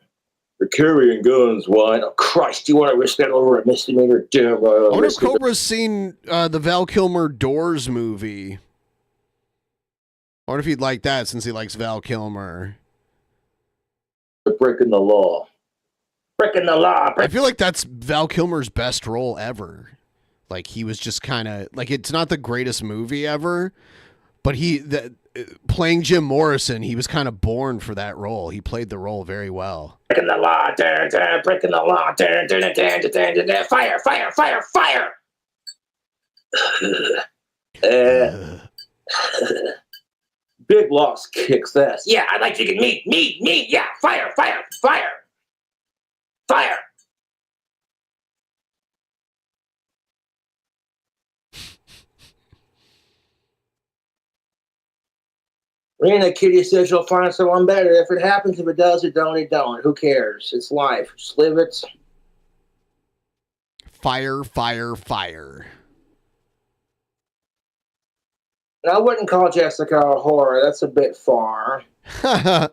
They're carrying guns. Why? Oh, Christ, do you want to risk that over a misdemeanor? Damn right.
I wonder if Cobra's seen the Val Kilmer Doors movie. I wonder if he'd like that since he likes Val Kilmer.
Breaking the law. Breaking the law.
I feel like that's Val Kilmer's best role ever. Like, he was just kind of like, it's not the greatest movie ever, but playing Jim Morrison, he was kind of born for that role. He played the role very well.
Breaking the law. Breaking the law. Fire, fire, fire, fire. Big Loss kicks ass. Yeah, I'd like to get meat. Yeah, fire, fire, fire. Fire. Rena Kitty says you'll find someone better. If it happens, if it does, it don't, it don't. Who cares? It's life. Just live it.
Fire, fire, fire.
And I wouldn't call Jessica a whore. That's a bit far. Just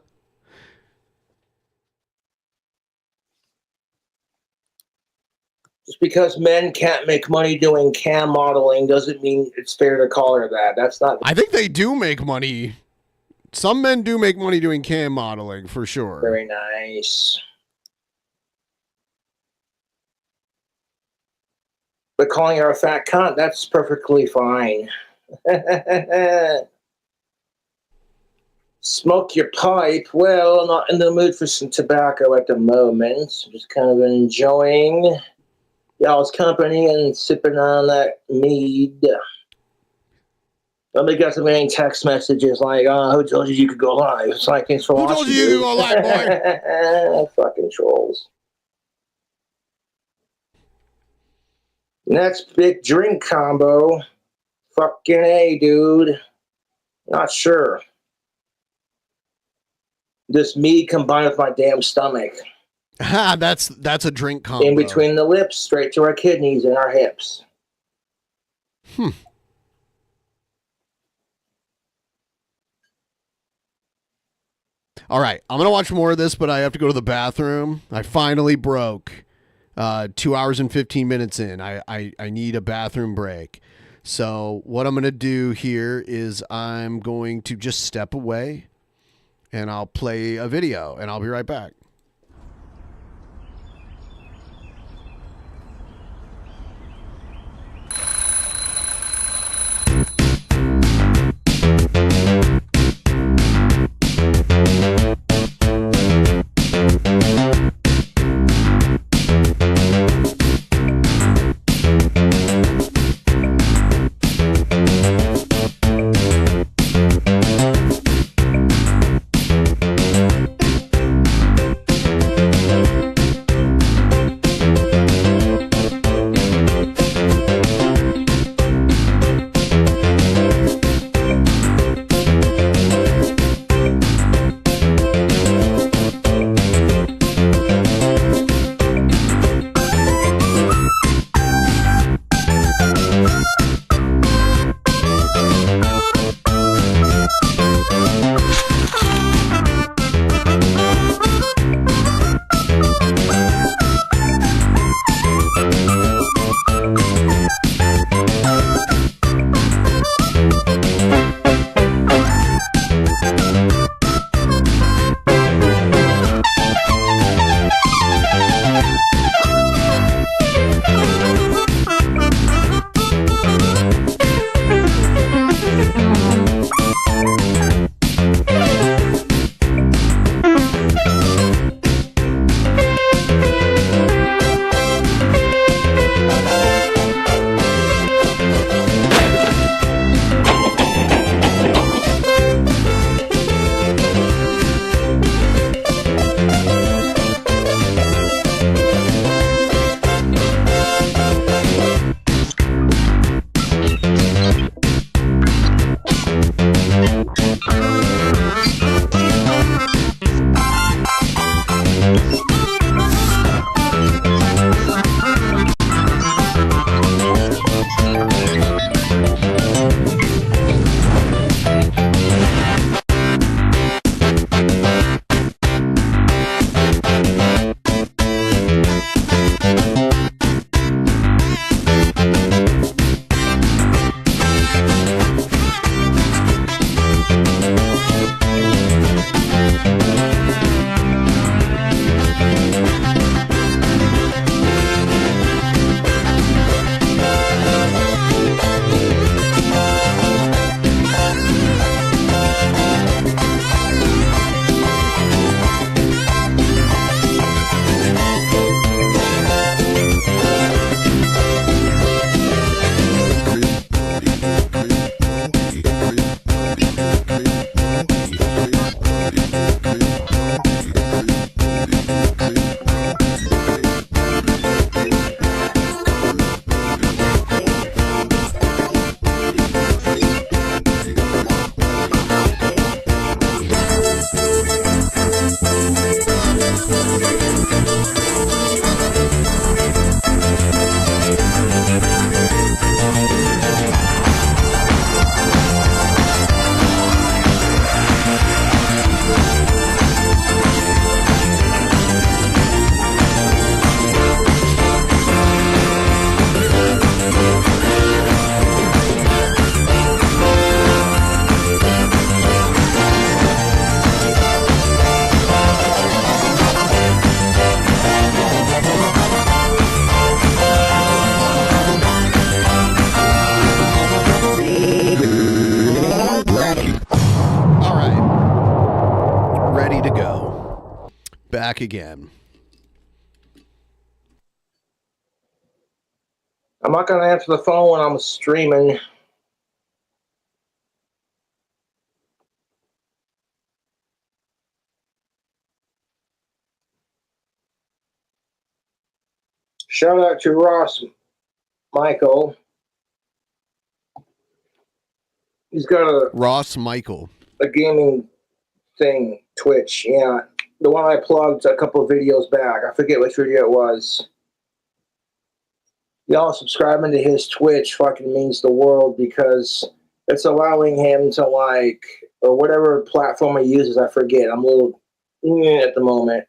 because men can't make money doing cam modeling doesn't mean it's fair to call her that. That's not.
I think they do make money. Some men do make money doing cam modeling, for sure.
Very nice. But calling her a fat cunt, that's perfectly fine. Smoke your pipe. Well, I'm not in the mood for some tobacco at the moment. I'm just kind of enjoying y'all's company and sipping on that mead. Somebody got so many text messages like, who told you could go live? It's like, thanks for watching.
Who told you could go live, boy?
Fucking trolls. Next big drink combo. Fucking A, dude. Not sure. This mead combined with my damn stomach.
That's a drink combo.
In between the lips, straight to our kidneys and our hips.
All right, I'm going to watch more of this, but I have to go to the bathroom. I finally broke 2 hours and 15 minutes in. I need a bathroom break. So what I'm going to do here is I'm going to just step away, and I'll play a video, and I'll be right back. back again.
I'm not going to answer the phone when I'm streaming. Shout out to Ross Michael. He's got
Ross Michael.
A gaming thing, Twitch. Yeah, the one I plugged a couple of videos back. I forget which video it was. Y'all subscribing to his Twitch fucking means the world because it's allowing him to like, or whatever platform he uses, I forget. I'm a little at the moment.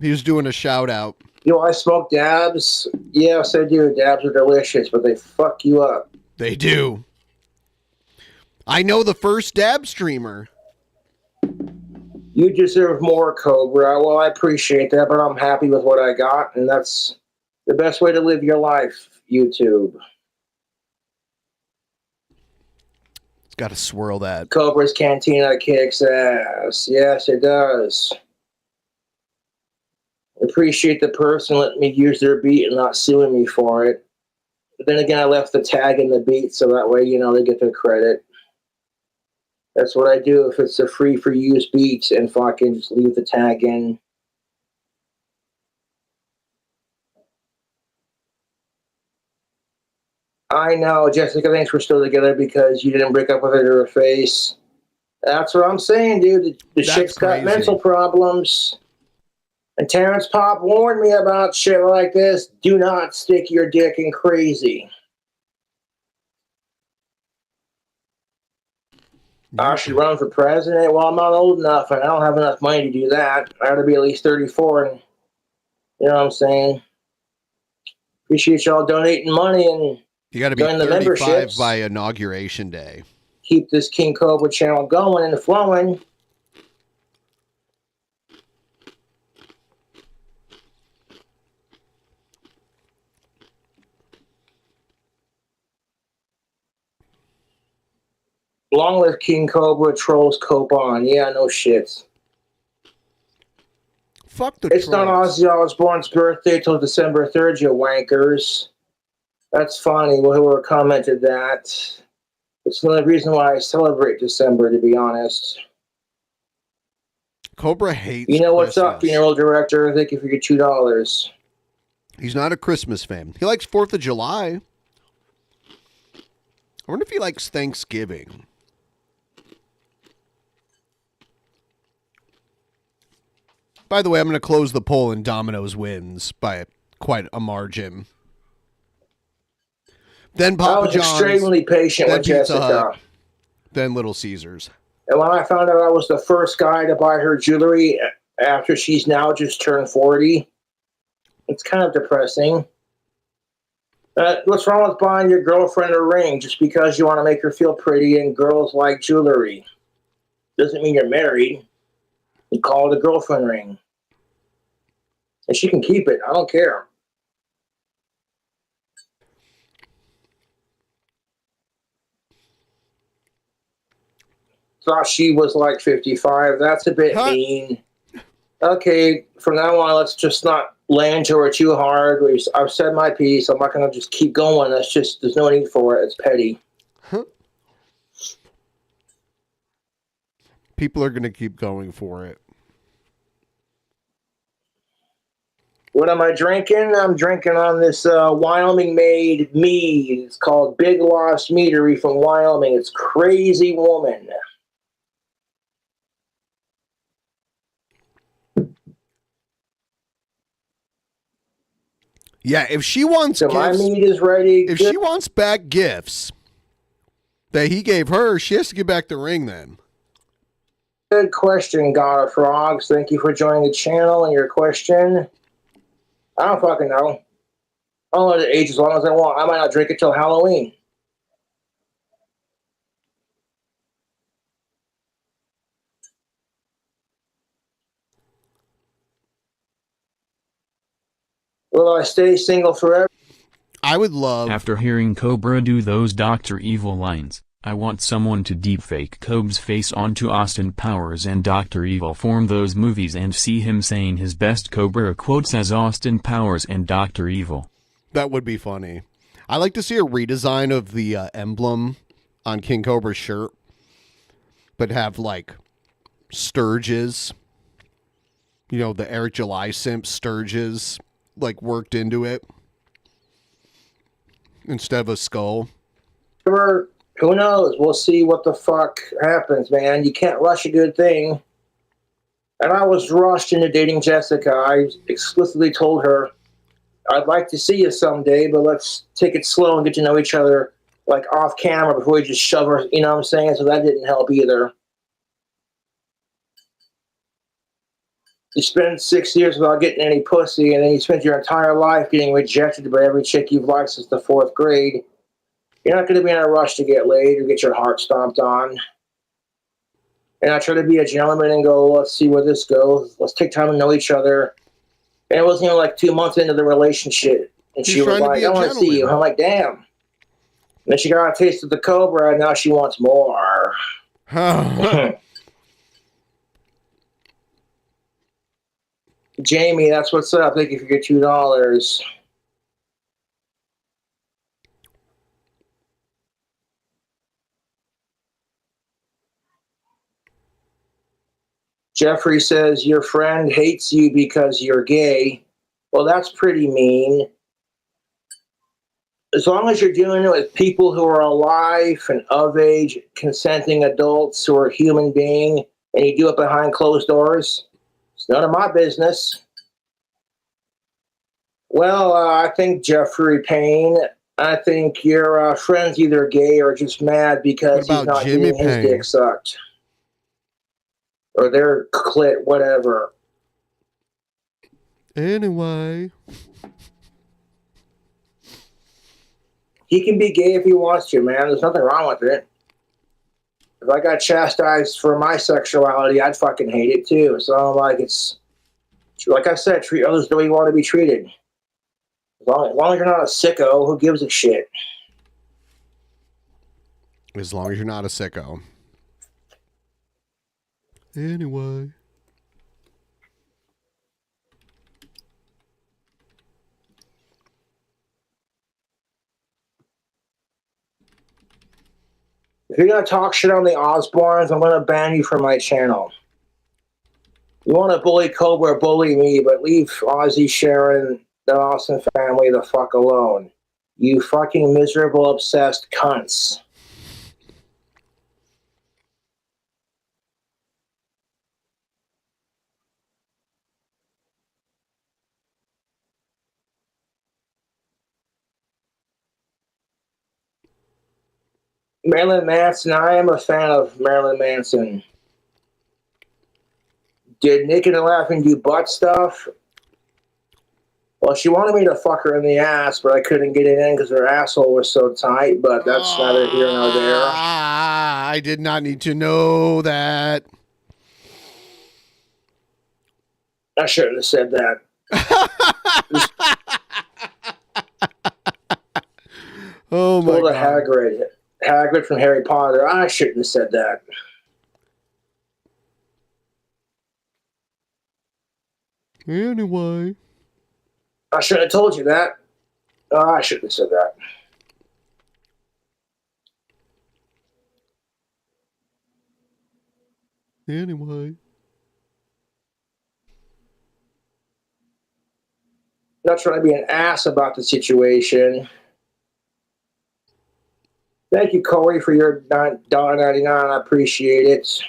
He was doing a shout out.
Yo, I smoke dabs. Yes, I do. Dabs are delicious, but they fuck you up.
They do. I know the first dab streamer.
You deserve more, Cobra. Well, I appreciate that, but I'm happy with what I got, and that's the best way to live your life, YouTube.
It's got to swirl that.
Cobra's Cantina kicks ass. Yes, it does. Appreciate the person letting me use their beat and not suing me for it. But then again, I left the tag in the beat so that way, you know, they get their credit. That's what I do if it's a free for use beat and fucking just leave the tag in. I know, Jessica thinks we're still together because you didn't break up with her to her face. That's what I'm saying, dude. The chick's got mental problems. And Terrence Pop warned me about shit like this. Do not stick your dick in crazy. I should run for president. Well, I'm not old enough, and I don't have enough money to do that. I ought to be at least 34, and you know what I'm saying? Appreciate y'all donating money and
you got to be 35 by inauguration day.
Keep this King Cobra channel going and flowing. Long live King Cobra, trolls cope on. Yeah, no shit.
Fuck the
It's
trolls.
not Ozzy Osbourne's birthday till December 3rd, you wankers. That's funny. Whoever commented that. It's the only reason why I celebrate December, to be honest.
Cobra hates
You know what's up,
Christmas.
funeral director? Thank you for your $2.
He's not a Christmas fan. He likes 4th of July. I wonder if he likes Thanksgiving. By the way, I'm going to close the poll and Domino's wins by quite a margin. Then Papa
I was
John's.
extremely patient
then
with
Pizza
Jessica.
Hut, then Little Caesars.
And when I found out I was the first guy to buy her jewelry after she's now just turned 40, it's kind of depressing. What's wrong with buying your girlfriend a ring just because you want to make her feel pretty and girls like jewelry? Doesn't mean you're married. You call it a girlfriend ring. And she can keep it. I don't care. Thought she was like 55. That's a bit mean. Okay, from now on, let's just not lay into her too hard. I've said my piece. I'm not going to just keep going. There's no need for it. It's petty.
People are going to keep going for it.
What am I drinking? I'm drinking on this Wyoming-made mead. It's called Big Lost Meadery from Wyoming. It's Crazy Woman.
Yeah, if she wants
So
gifts,
my meat is ready.
If she wants back gifts that he gave her, she has to give back the ring then.
Good question, God of Frogs. Thank you for joining the channel and your question. I don't fucking know. I'll let it age as long as I want. I might not drink it till Halloween. Will I stay single forever?
I would love.
After hearing Cobra do those Dr. Evil lines, I want someone to deepfake Cobb's face onto Austin Powers and Dr. Evil from those movies and see him saying his best Cobra quotes as Austin Powers and Dr. Evil.
That would be funny. I like to see a redesign of the emblem on King Cobra's shirt, but have like sturges. You know, the Eric July simp sturges like worked into it instead of a skull.
Who knows? We'll see what the fuck happens, man. You can't rush a good thing. And I was rushed into dating Jessica. I explicitly told her, I'd like to see you someday, but let's take it slow and get to know each other, like, off camera before we just shove her, you know what I'm saying? So that didn't help either. You spend 6 years without getting any pussy, and then you spend your entire life getting rejected by every chick you've liked since the 4th grade. You're not going to be in a rush to get laid or get your heart stomped on. And I try to be a gentleman and go, let's see where this goes. Let's take time to know each other. And it wasn't even like 2 months into the relationship. And she was like, I want to see you. I'm like, damn. And then she got a taste of the Cobra, and now she wants more. Jamie, that's what's up. Thank you for your $2. Jeffrey says, your friend hates you because you're gay. Well, that's pretty mean. As long as you're doing it with people who are alive and of age, consenting adults who are human being, and you do it behind closed doors, it's none of my business. Well, I think Jeffrey Payne, I think your friend's either gay or just mad because he's not getting his dick sucked. Or their clit, whatever.
Anyway.
He can be gay if he wants to, man. There's nothing wrong with it. If I got chastised for my sexuality, I'd fucking hate it too. So I'm like, it's... Like I said, treat others the way you want to be treated. As long as you're not a sicko, who gives a shit?
As long as you're not a sicko. Anyway.
If you're going to talk shit on the Osbournes, I'm going to ban you from my channel. You want to bully Cobra, bully me, but leave Ozzy, Sharon, the Austin family the fuck alone. You fucking miserable, obsessed cunts. Marilyn Manson, I am a fan of Marilyn Manson. Did Naked and Laughing do butt stuff? Well, she wanted me to fuck her in the ass, but I couldn't get it in because her asshole was so tight, but that's neither here nor there.
I did not need to know that.
I shouldn't have said that.
Oh my God.
Hagrid from Harry Potter. I shouldn't have said that.
Anyway.
I shouldn't have told you that. I shouldn't have said that.
Anyway.
Not trying to be an ass about the situation. Thank you, Corey, for your $1.99. I appreciate it.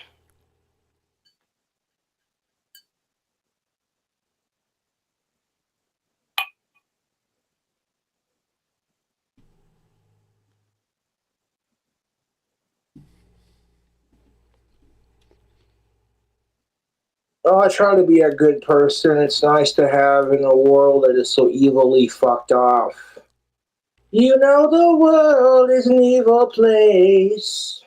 Oh, I try to be a good person. It's nice to have in a world that is so evilly fucked off. You know the world is an evil place.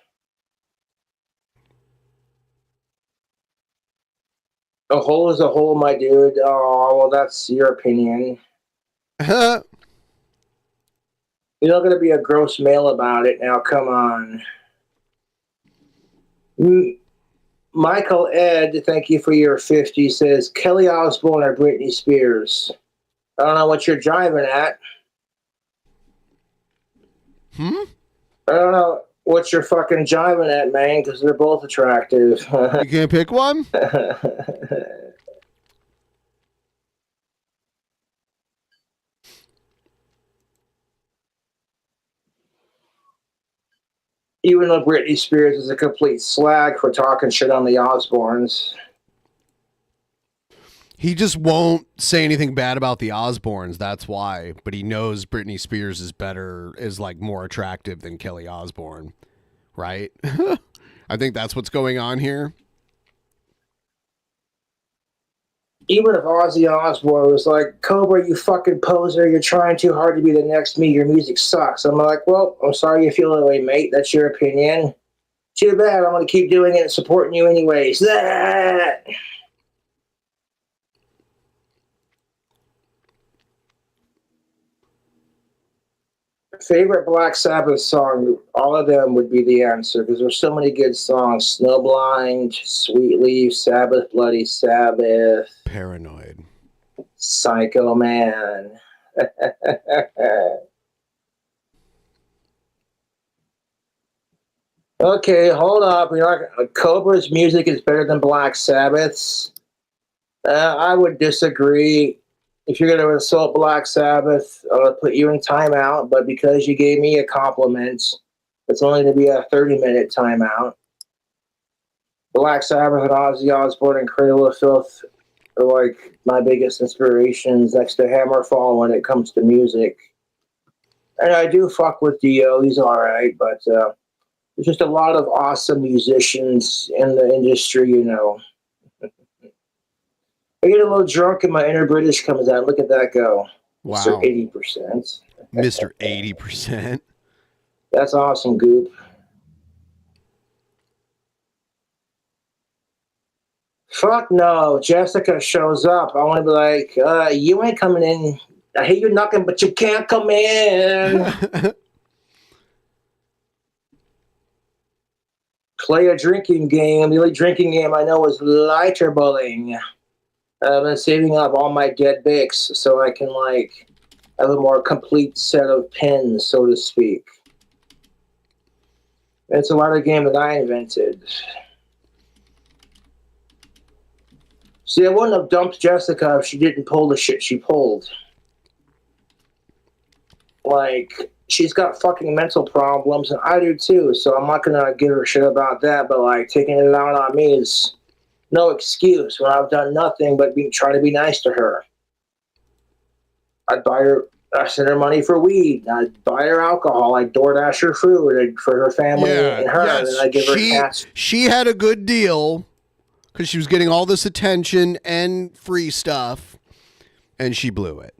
A hole is a hole, my dude. Oh, well, that's your opinion. You're not going to be a gross male about it now. Come on. Michael Ed, thank you for your 50, says Kelly Osbourne or Britney Spears. I don't know what you're driving at. I don't know what you're fucking jiving at, man, because they're both attractive.
You can't pick one?
Even though Britney Spears is a complete slag for talking shit on the Osbournes.
He just won't say anything bad about the Osbournes, that's why. But he knows Britney Spears is like more attractive than Kelly Osbourne, right? I think that's what's going on here.
Even if Ozzy Osbourne was like, Cobra, you fucking poser, you're trying too hard to be the next me, your music sucks. I'm like, well, I'm sorry you feel that way, mate. That's your opinion. Too bad, I'm going to keep doing it and supporting you anyways. That. Favorite Black Sabbath song, all of them would be the answer because there's so many good songs. Snowblind, Sweet Leaf, Sabbath, Bloody Sabbath.
Paranoid.
Psycho Man. Okay, hold up. You're not, Cobra's music is better than Black Sabbath's. I would disagree. If you're going to insult Black Sabbath, I'll put you in timeout. But because you gave me a compliment, it's only going to be a 30-minute timeout. Black Sabbath and Ozzy Osbourne and Cradle of Filth are like my biggest inspirations next to Hammerfall when it comes to music. And I do fuck with Dio. He's all right. But there's just a lot of awesome musicians in the industry, you know. I get a little drunk and my inner British comes out. Look at that go.
Wow.
Mr. 80%.
Mr. 80%.
That's awesome, Goop. Fuck no. Jessica shows up. I want to be like, you ain't coming in. I hear you knocking, but you can't come in. Play a drinking game. The only drinking game I know is lighter bowling. I've been saving up all my dead Bics so I can, like, have a more complete set of pins, so to speak. It's a lighter game that I invented. See, I wouldn't have dumped Jessica if she didn't pull the shit she pulled. Like, she's got fucking mental problems, and I do too, so I'm not gonna give her shit about that, but, like, taking it out on me is no excuse when I've done nothing but try to be nice to her. I'd buy her, I send her money for weed. I'd buy her alcohol. I'd DoorDash her food for her family and her.
Yes.
And then I'd give her cats.
She had a good deal because she was getting all this attention and free stuff, and she blew it.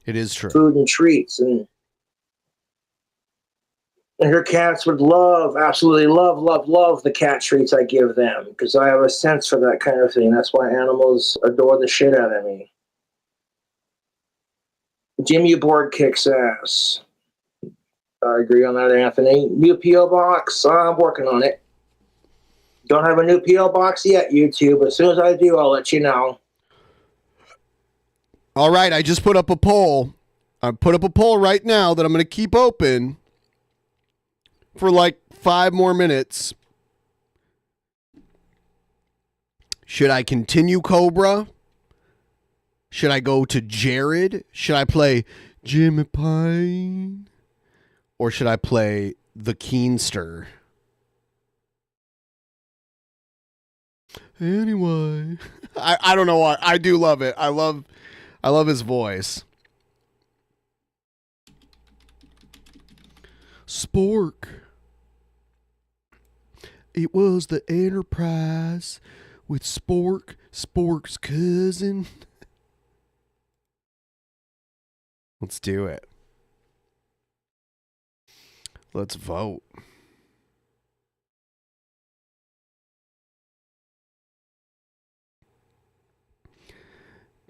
It is true.
Food and treats. And her cats would absolutely love the cat treats I give them because I have a sense for that kind of thing. That's why animals adore the shit out of me. Jimmy Board kicks ass. I agree on that, Anthony. New P.O. Box? I'm working on it. Don't have a new P.O. Box yet, YouTube. As soon as I do, I'll let you know.
All right, I just put up a poll. I put up a poll right now that I'm going to keep open for like 5 more minutes. Should I continue Cobra? Should I go to Jared? Should I play Jimmy Pine? Or should I play the Keenster? Anyway, I don't know why. I do love it. I love his voice. Spork. It was the Enterprise with Spork's cousin. Let's do it. Let's vote.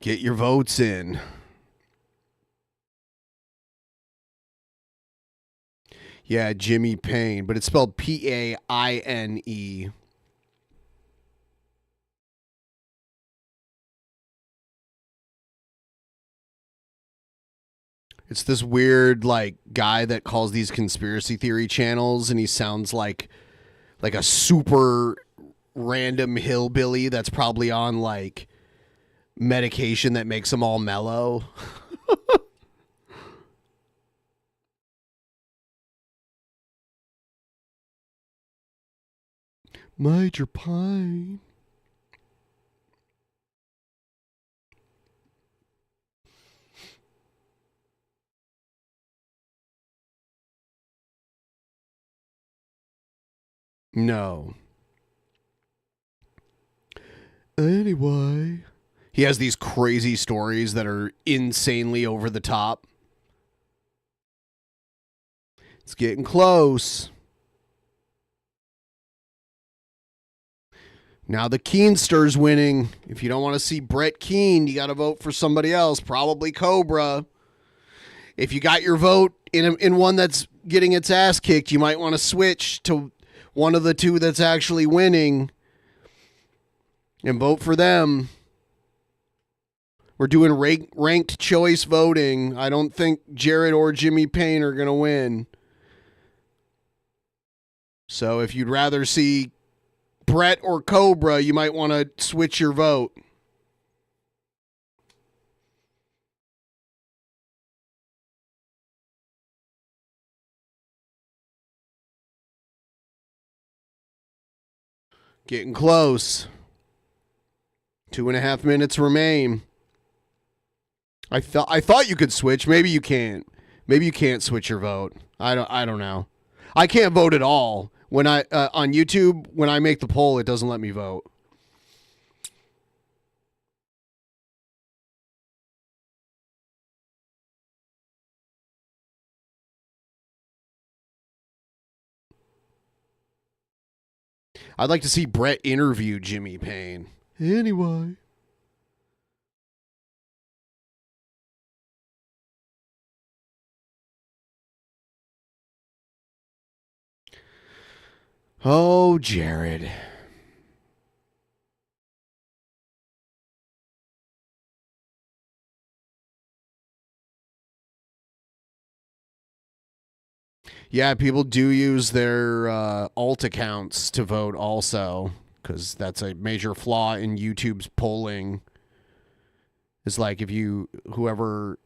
Get your votes in. Yeah, Jimmy Payne, but it's spelled Paine. It's this weird like guy that calls these conspiracy theory channels, and he sounds like a super random hillbilly that's probably on like medication that makes him all mellow. Major Pine. No. Anyway, he has these crazy stories that are insanely over the top. It's getting close. Now the Keenster's winning. If you don't want to see Brett Keane, you got to vote for somebody else, probably Cobra. If you got your vote in one that's getting its ass kicked, you might want to switch to one of the two that's actually winning and vote for them. We're doing ranked choice voting. I don't think Jared or Jimmy Payne are going to win. So if you'd rather see Brett or Cobra, you might want to switch your vote. Getting close. 2.5 minutes remain. I thought you could switch. Maybe you can't. Maybe you can't switch your vote. I don't know. I can't vote at all. When I on YouTube, when I make the poll, it doesn't let me vote. I'd like to see Brett interview Jimmy Payne. Anyway. Oh, Jared. Yeah, people do use their alt accounts to vote also, because that's a major flaw in YouTube's polling. It's like if whoever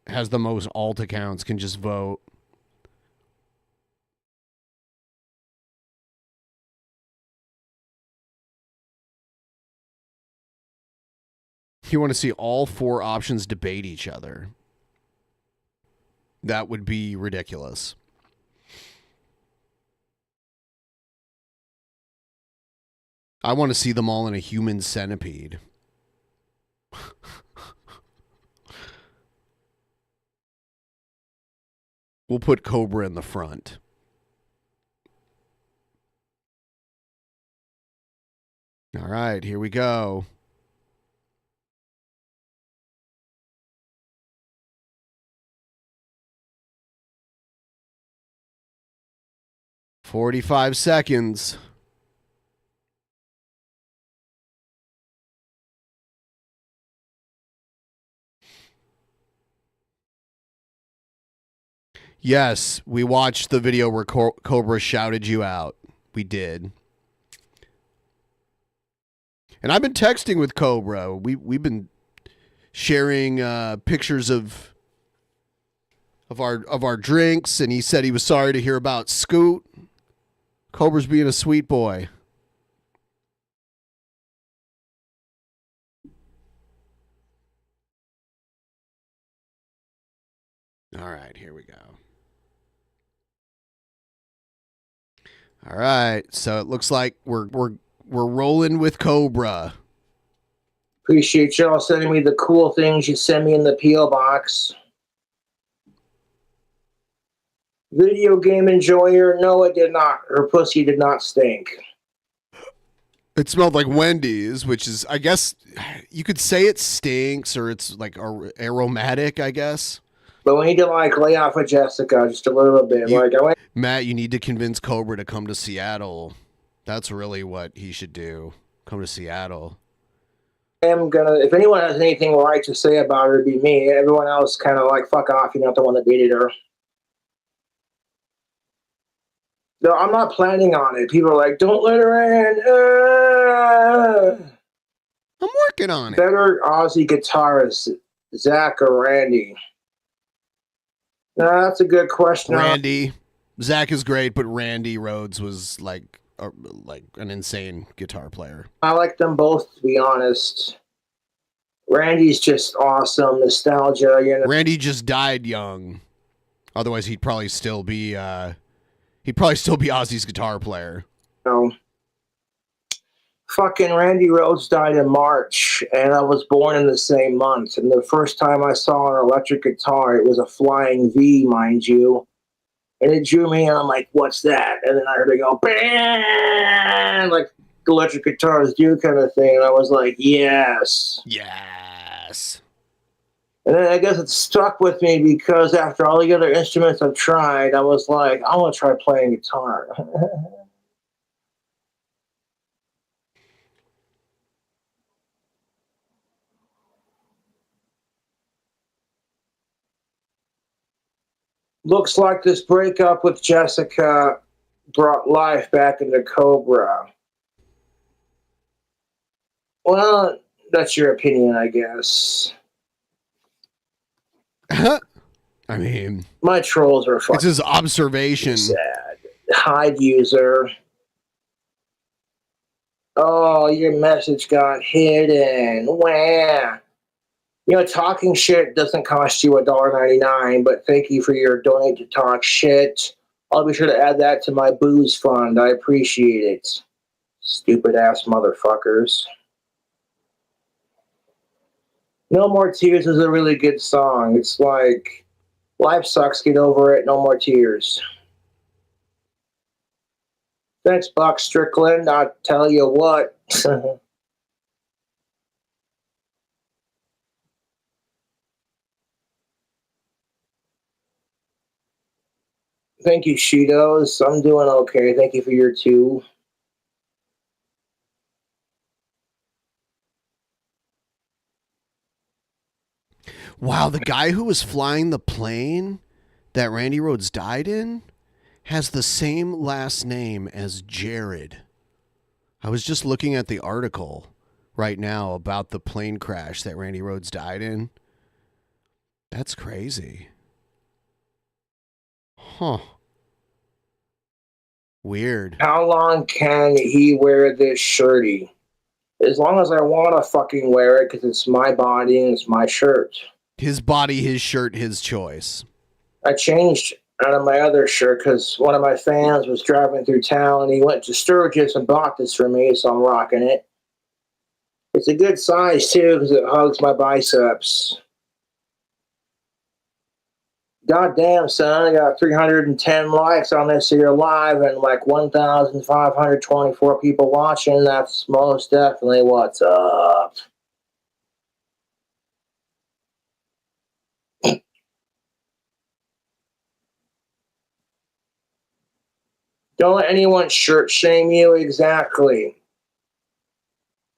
has the most alt accounts can just vote. You want to see all 4 options debate each other. That would be ridiculous. I want to see them all in a human centipede. We'll put Cobra in the front. All right, here we go. "45 seconds. Yes, we watched the video where Cobra shouted you out. We did. And I've been texting with Cobra. We've been sharing pictures of our drinks, and he said he was sorry to hear about Scoot. Cobra's being a sweet boy. All right, here we go. All right, so it looks like we're rolling with Cobra.
Appreciate y'all sending me the cool things you send me in the P.O. box. Video game enjoyer? No, it did not. Her pussy did not stink.
It smelled like Wendy's, which is, I guess, you could say it stinks or it's like aromatic, I guess.
But we need to like lay off of Jessica just a little bit.
Matt, you need to convince Cobra to come to Seattle. That's really what he should do. Come to Seattle.
If anyone has anything right to say about her, it'd be me. Everyone else kind of like, fuck off. You're not the one that dated her. No, I'm not planning on it. People are like, don't let her in.
I'm working on it.
Better Aussie guitarist, Zach or Randy? No, that's a good question.
Randy. Zach is great, but Randy Rhoads was like an insane guitar player.
I like them both, to be honest. Randy's just awesome. Nostalgia, you know.
Randy just died young. Otherwise, he'd probably still be Ozzy's guitar player.
No. Fucking Randy Rhoads died in March, and I was born in the same month. And the first time I saw an electric guitar, it was a flying V, mind you. And it drew me, and I'm like, what's that? And then I heard it go, bam! Like electric guitars do kind of thing. And I was like, yes.
Yes.
And then I guess it stuck with me because after all the other instruments I've tried, I was like, I want to try playing guitar. Looks like this breakup with Jessica brought life back into Cobra. Well, that's your opinion, I guess.
I mean,
my trolls are fucking.
It's his observation.
Sad. Hide user. Oh, your message got hidden. Wah. You know, talking shit doesn't cost you $1.99, but thank you for your donate to talk shit. I'll be sure to add that to my booze fund. I appreciate it. Stupid ass motherfuckers. No More Tears is a really good song. It's like, life sucks, get over it, no more tears. Thanks, Buck Strickland. I'll tell you what. Thank you, Cheetos. I'm doing okay. Thank you for your two.
Wow, the guy who was flying the plane that Randy Rhoads died in has the same last name as Jared. I was just looking at the article right now about the plane crash that Randy Rhoads died in. That's crazy. Huh. Weird.
How long can he wear this shirty? As long as I want to fucking wear it because it's my body and it's my shirt.
His body, his shirt, his choice.
I changed out of my other shirt because one of my fans was driving through town and he went to Sturgis and bought this for me, so I'm rocking it. It's a good size too because it hugs my biceps. God damn, son, I got 310 likes on this here live and like 1,524 people watching. That's most definitely what's up. Don't let anyone shirt shame you. Exactly.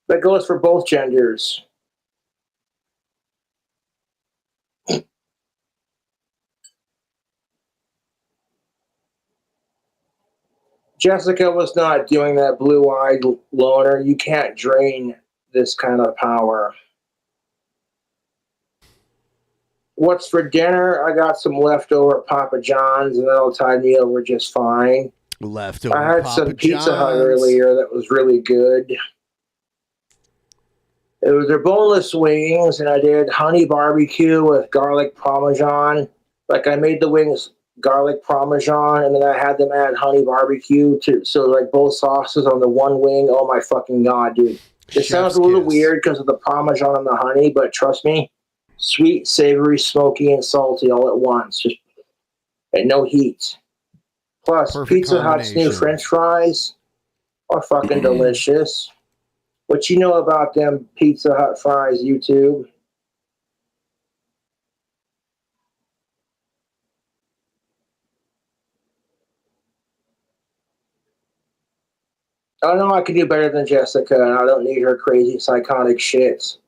That goes for both genders. Jessica was not doing that blue-eyed loner. You can't drain this kind of power. What's for dinner? I got some leftover Papa John's, and that'll tide me over just fine.
Leftover
I had
Papa
some Pizza Hut
John's.
earlier that was really good. It was their boneless wings, and I did honey barbecue with garlic parmesan. Like, I made the wings garlic parmesan, and then I had them add honey barbecue too. So like both sauces on the one wing. Oh my fucking god, dude! It sounds a little weird because of the parmesan and the honey, but trust me, sweet, savory, smoky, and salty all at once, just and no heat. Plus,
Perfect
Pizza Hut's new
combination.
French fries are fucking delicious. What you know about them Pizza Hut fries, YouTube? I know I can do better than Jessica, and I don't need her crazy psychotic shit.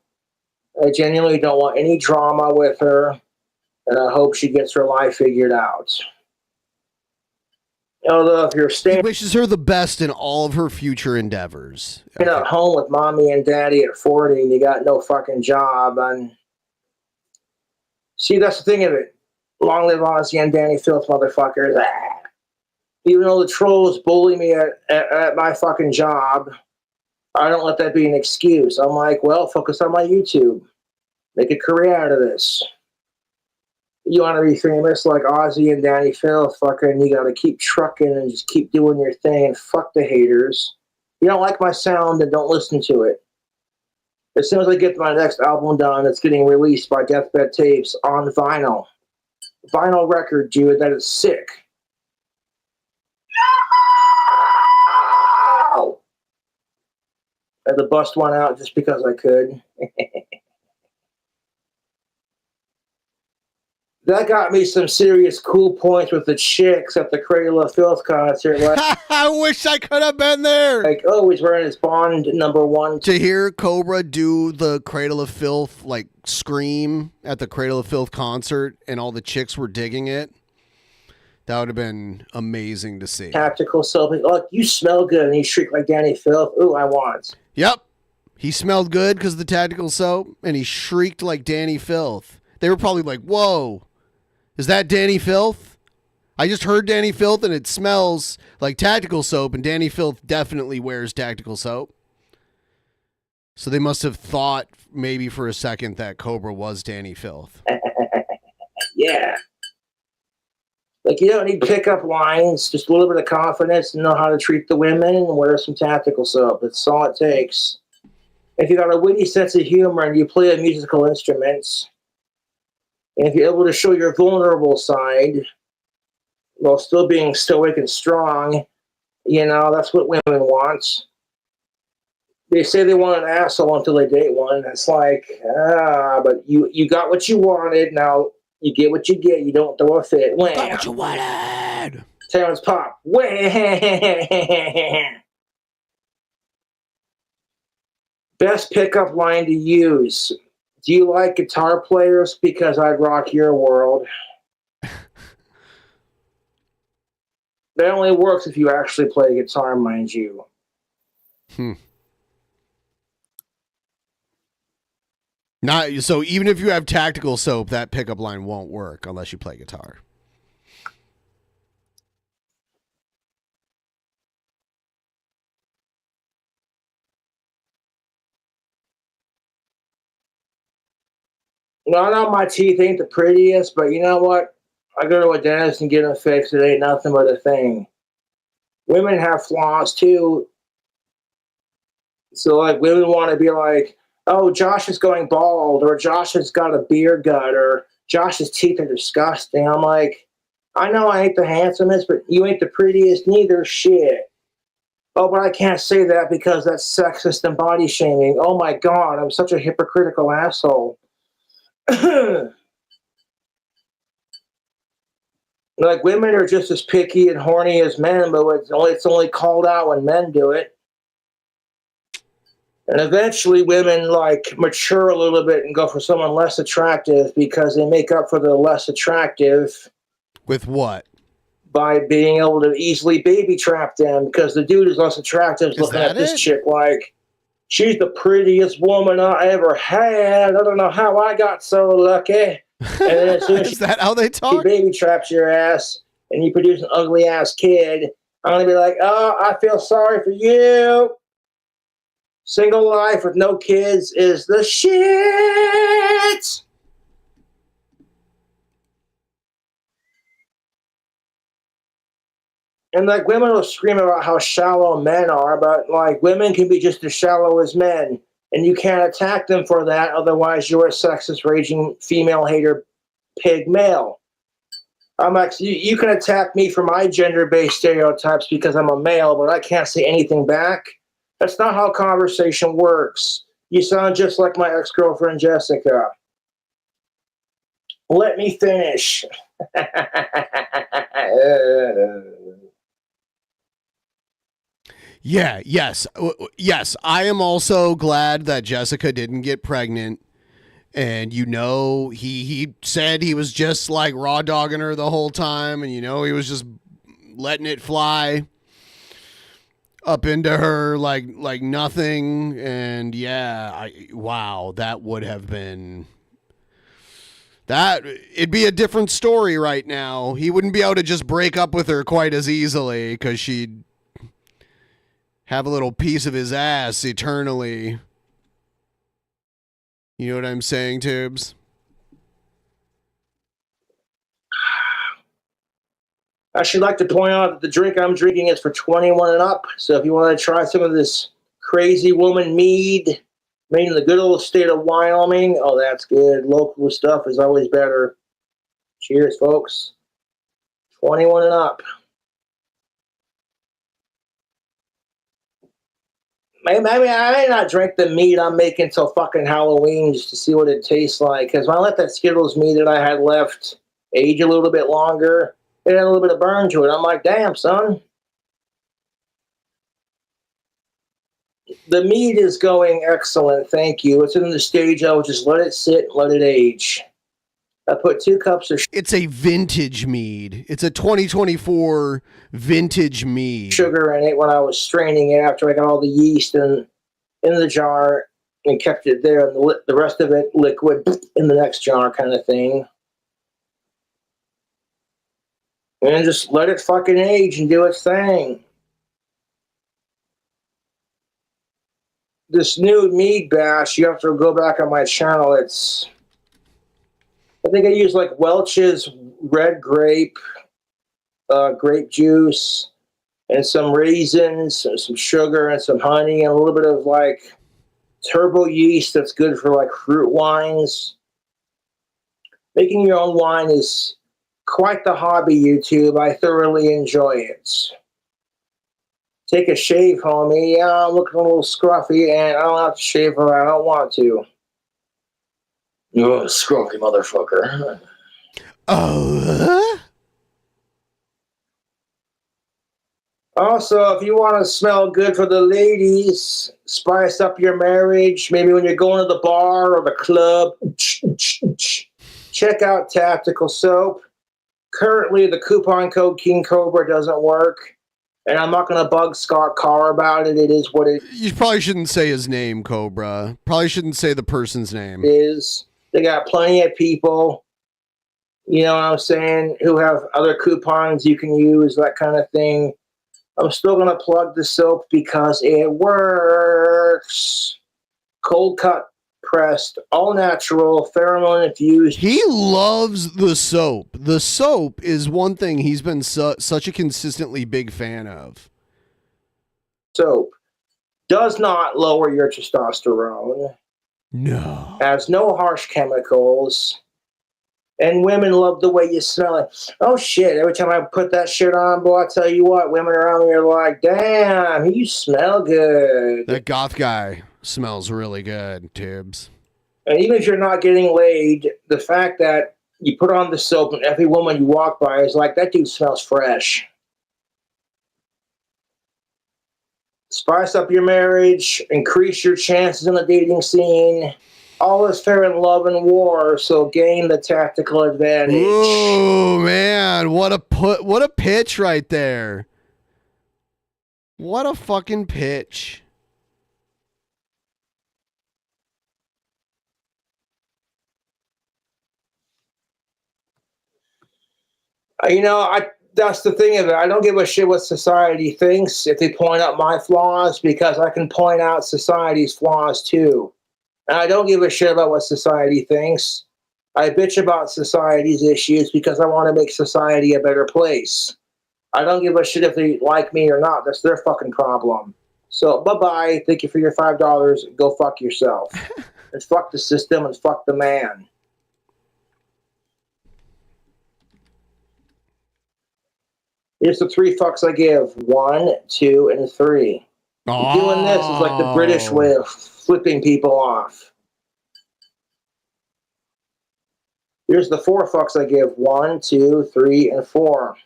I genuinely don't want any drama with her, and I hope she gets her life figured out. Although if you're staying,
He wishes her the best in all of her future endeavors.
at home with mommy and daddy at 40 and you got no fucking job, and see, that's the thing of it. Long live Ozzy and Danny Filth, motherfuckers. Ah. Even though the trolls bully me at my fucking job, I don't let that be an excuse. I'm like, well, focus on my YouTube. Make a career out of this. You want to be famous like Ozzy and Danny Filth, fucking, you got to keep trucking and just keep doing your thing and fuck the haters. You don't like my sound, then don't listen to it. As soon as I get my next album done, it's getting released by Deathbed Tapes on vinyl. Vinyl record, dude, that is sick. No! I had to bust one out just because I could. That got me some serious cool points with the chicks at the Cradle of Filth concert.
I wish I could have been there.
Like, oh, he's wearing his Bond #1.
To hear Cobra do the Cradle of Filth, like, scream at the Cradle of Filth concert and all the chicks were digging it, that would have been amazing to see.
Tactical soap. Look, you smell good, and you shriek like Danny Filth. Ooh, I want.
Yep. He smelled good because of the tactical soap, and he shrieked like Danny Filth. They were probably like, whoa, is that Danny Filth? I just heard Danny Filth, and it smells like tactical soap, and Danny Filth definitely wears tactical soap. So they must have thought maybe for a second that Cobra was Danny Filth.
Yeah. Like, you don't need pickup lines, just a little bit of confidence and know how to treat the women and wear some tactical soap. That's all it takes. If you got a witty sense of humor and you play musical instruments, and if you're able to show your vulnerable side while still being stoic and strong, you know, that's what women want. They say they want an asshole until they date one. It's like, but you got what you wanted. Now you get what you get. You don't throw a fit. Wham.
Got what you wanted.
Terrence Pop. Wham. Best pickup line to use. Do you like guitar players? Because I'd rock your world. That only works if you actually play guitar, mind you.
Not so even if you have tactical soap, that pickup line won't work unless you play guitar.
No, I know my teeth ain't the prettiest, but you know what? I go to a dentist and get them fixed. It ain't nothing but a thing. Women have flaws too. So, like, women want to be like, oh, Josh is going bald, or Josh has got a beer gut, or Josh's teeth are disgusting. I'm like, I know I ain't the handsomest, but you ain't the prettiest neither. Shit. Oh, but I can't say that because that's sexist and body shaming. Oh my God, I'm such a hypocritical asshole. Like, women are just as picky and horny as men, but it's only called out when men do it. And eventually women, like, mature a little bit and go for someone less attractive because they make up for the less attractive.
With what?
By being able to easily baby trap them, because the dude is less attractive is looking at this chick like, she's the prettiest woman I ever had. I don't know how I got so lucky. And then as soon as
is that how they talk?
She baby traps your ass and you produce an ugly ass kid, I'm gonna be like, oh, I feel sorry for you. Single life with no kids is the shit. And, like, women will scream about how shallow men are, but, like, women can be just as shallow as men. And you can't attack them for that, otherwise you're a sexist, raging, female hater, pig male. I'm like, you can attack me for my gender-based stereotypes because I'm a male, but I can't say anything back. That's not how conversation works. You sound just like my ex-girlfriend, Jessica. Let me finish.
Yeah, yes. Yes, I am also glad that Jessica didn't get pregnant. And he said he was just like raw dogging her the whole time, and he was just letting it fly up into her like nothing. And yeah, wow, that would have been it'd be a different story right now. He wouldn't be able to just break up with her quite as easily because she'd have a little piece of his ass eternally. You know what I'm saying, Tubes?
I should like to point out that the drink I'm drinking is for 21 and up. So if you want to try some of this crazy woman mead made in the good old state of Wyoming, oh, that's good. Local stuff is always better. Cheers, folks. 21 and up. Maybe I may not drink the mead I'm making till fucking Halloween just to see what it tastes like. Because when I let that Skittles mead that I had left age a little bit longer, it had a little bit of burn to it. I'm like, damn, son. The mead is going excellent, thank you. It's in the stage I would just let it sit, let it age. I put 2 cups of
It's a vintage mead. It's a 2024 vintage mead.
Sugar in it when I was straining it after I got all the yeast in the jar and kept it there, and the rest of it liquid in the next jar kind of thing. And just let it fucking age and do its thing. This new mead bash, you have to go back on my channel. I think I use like Welch's red grape juice, and some raisins, and some sugar, and some honey, and a little bit of like turbo yeast that's good for like fruit wines. Making your own wine is quite the hobby, YouTube. I thoroughly enjoy it. Take a shave, homie. Yeah, I'm looking a little scruffy, and I don't have to shave her. I don't want to. You're a scruffy motherfucker.
Oh.
Also, if you want to smell good for the ladies, spice up your marriage. Maybe when you're going to the bar or the club, check out Tactical Soap. Currently, the coupon code King Cobra doesn't work, and I'm not going to bug Scott Carr about it. It is what it
You probably shouldn't say his name, Cobra. Probably shouldn't say the person's name.
is. They got plenty of people, you know what I'm saying, who have other coupons you can use, that kind of thing. I'm still going to plug the soap because it works. Cold cut pressed, all natural, pheromone infused.
He loves the soap. The soap is one thing he's been such a consistently big fan of.
Soap does not lower your testosterone.
No.
Has no harsh chemicals. And women love the way you smell it. Oh, shit. Every time I put that shit on, boy, I tell you what, women around me are like, damn, you smell good.
That goth guy smells really good, Tibbs.
And even if you're not getting laid, the fact that you put on the soap and every woman you walk by is like, that dude smells fresh. Spice up your marriage, increase your chances in the dating scene. All is fair in love and war, so gain the tactical advantage.
Oh man, what a pitch right there. What a fucking pitch.
You know, that's the thing of it. I don't give a shit what society thinks if they point out my flaws, because I can point out society's flaws too. And I don't give a shit about what society thinks. I bitch about society's issues because I want to make society a better place. I don't give a shit if they like me or not. That's their fucking problem. So, bye-bye. Thank you for your $5. Go fuck yourself. And fuck the system and fuck the man. Here's the 3 fucks I give. 1, 2, and 3.
Oh.
Doing this is like the British way of flipping people off. Here's the 4 fucks I give. 1, 2, 3, and 4.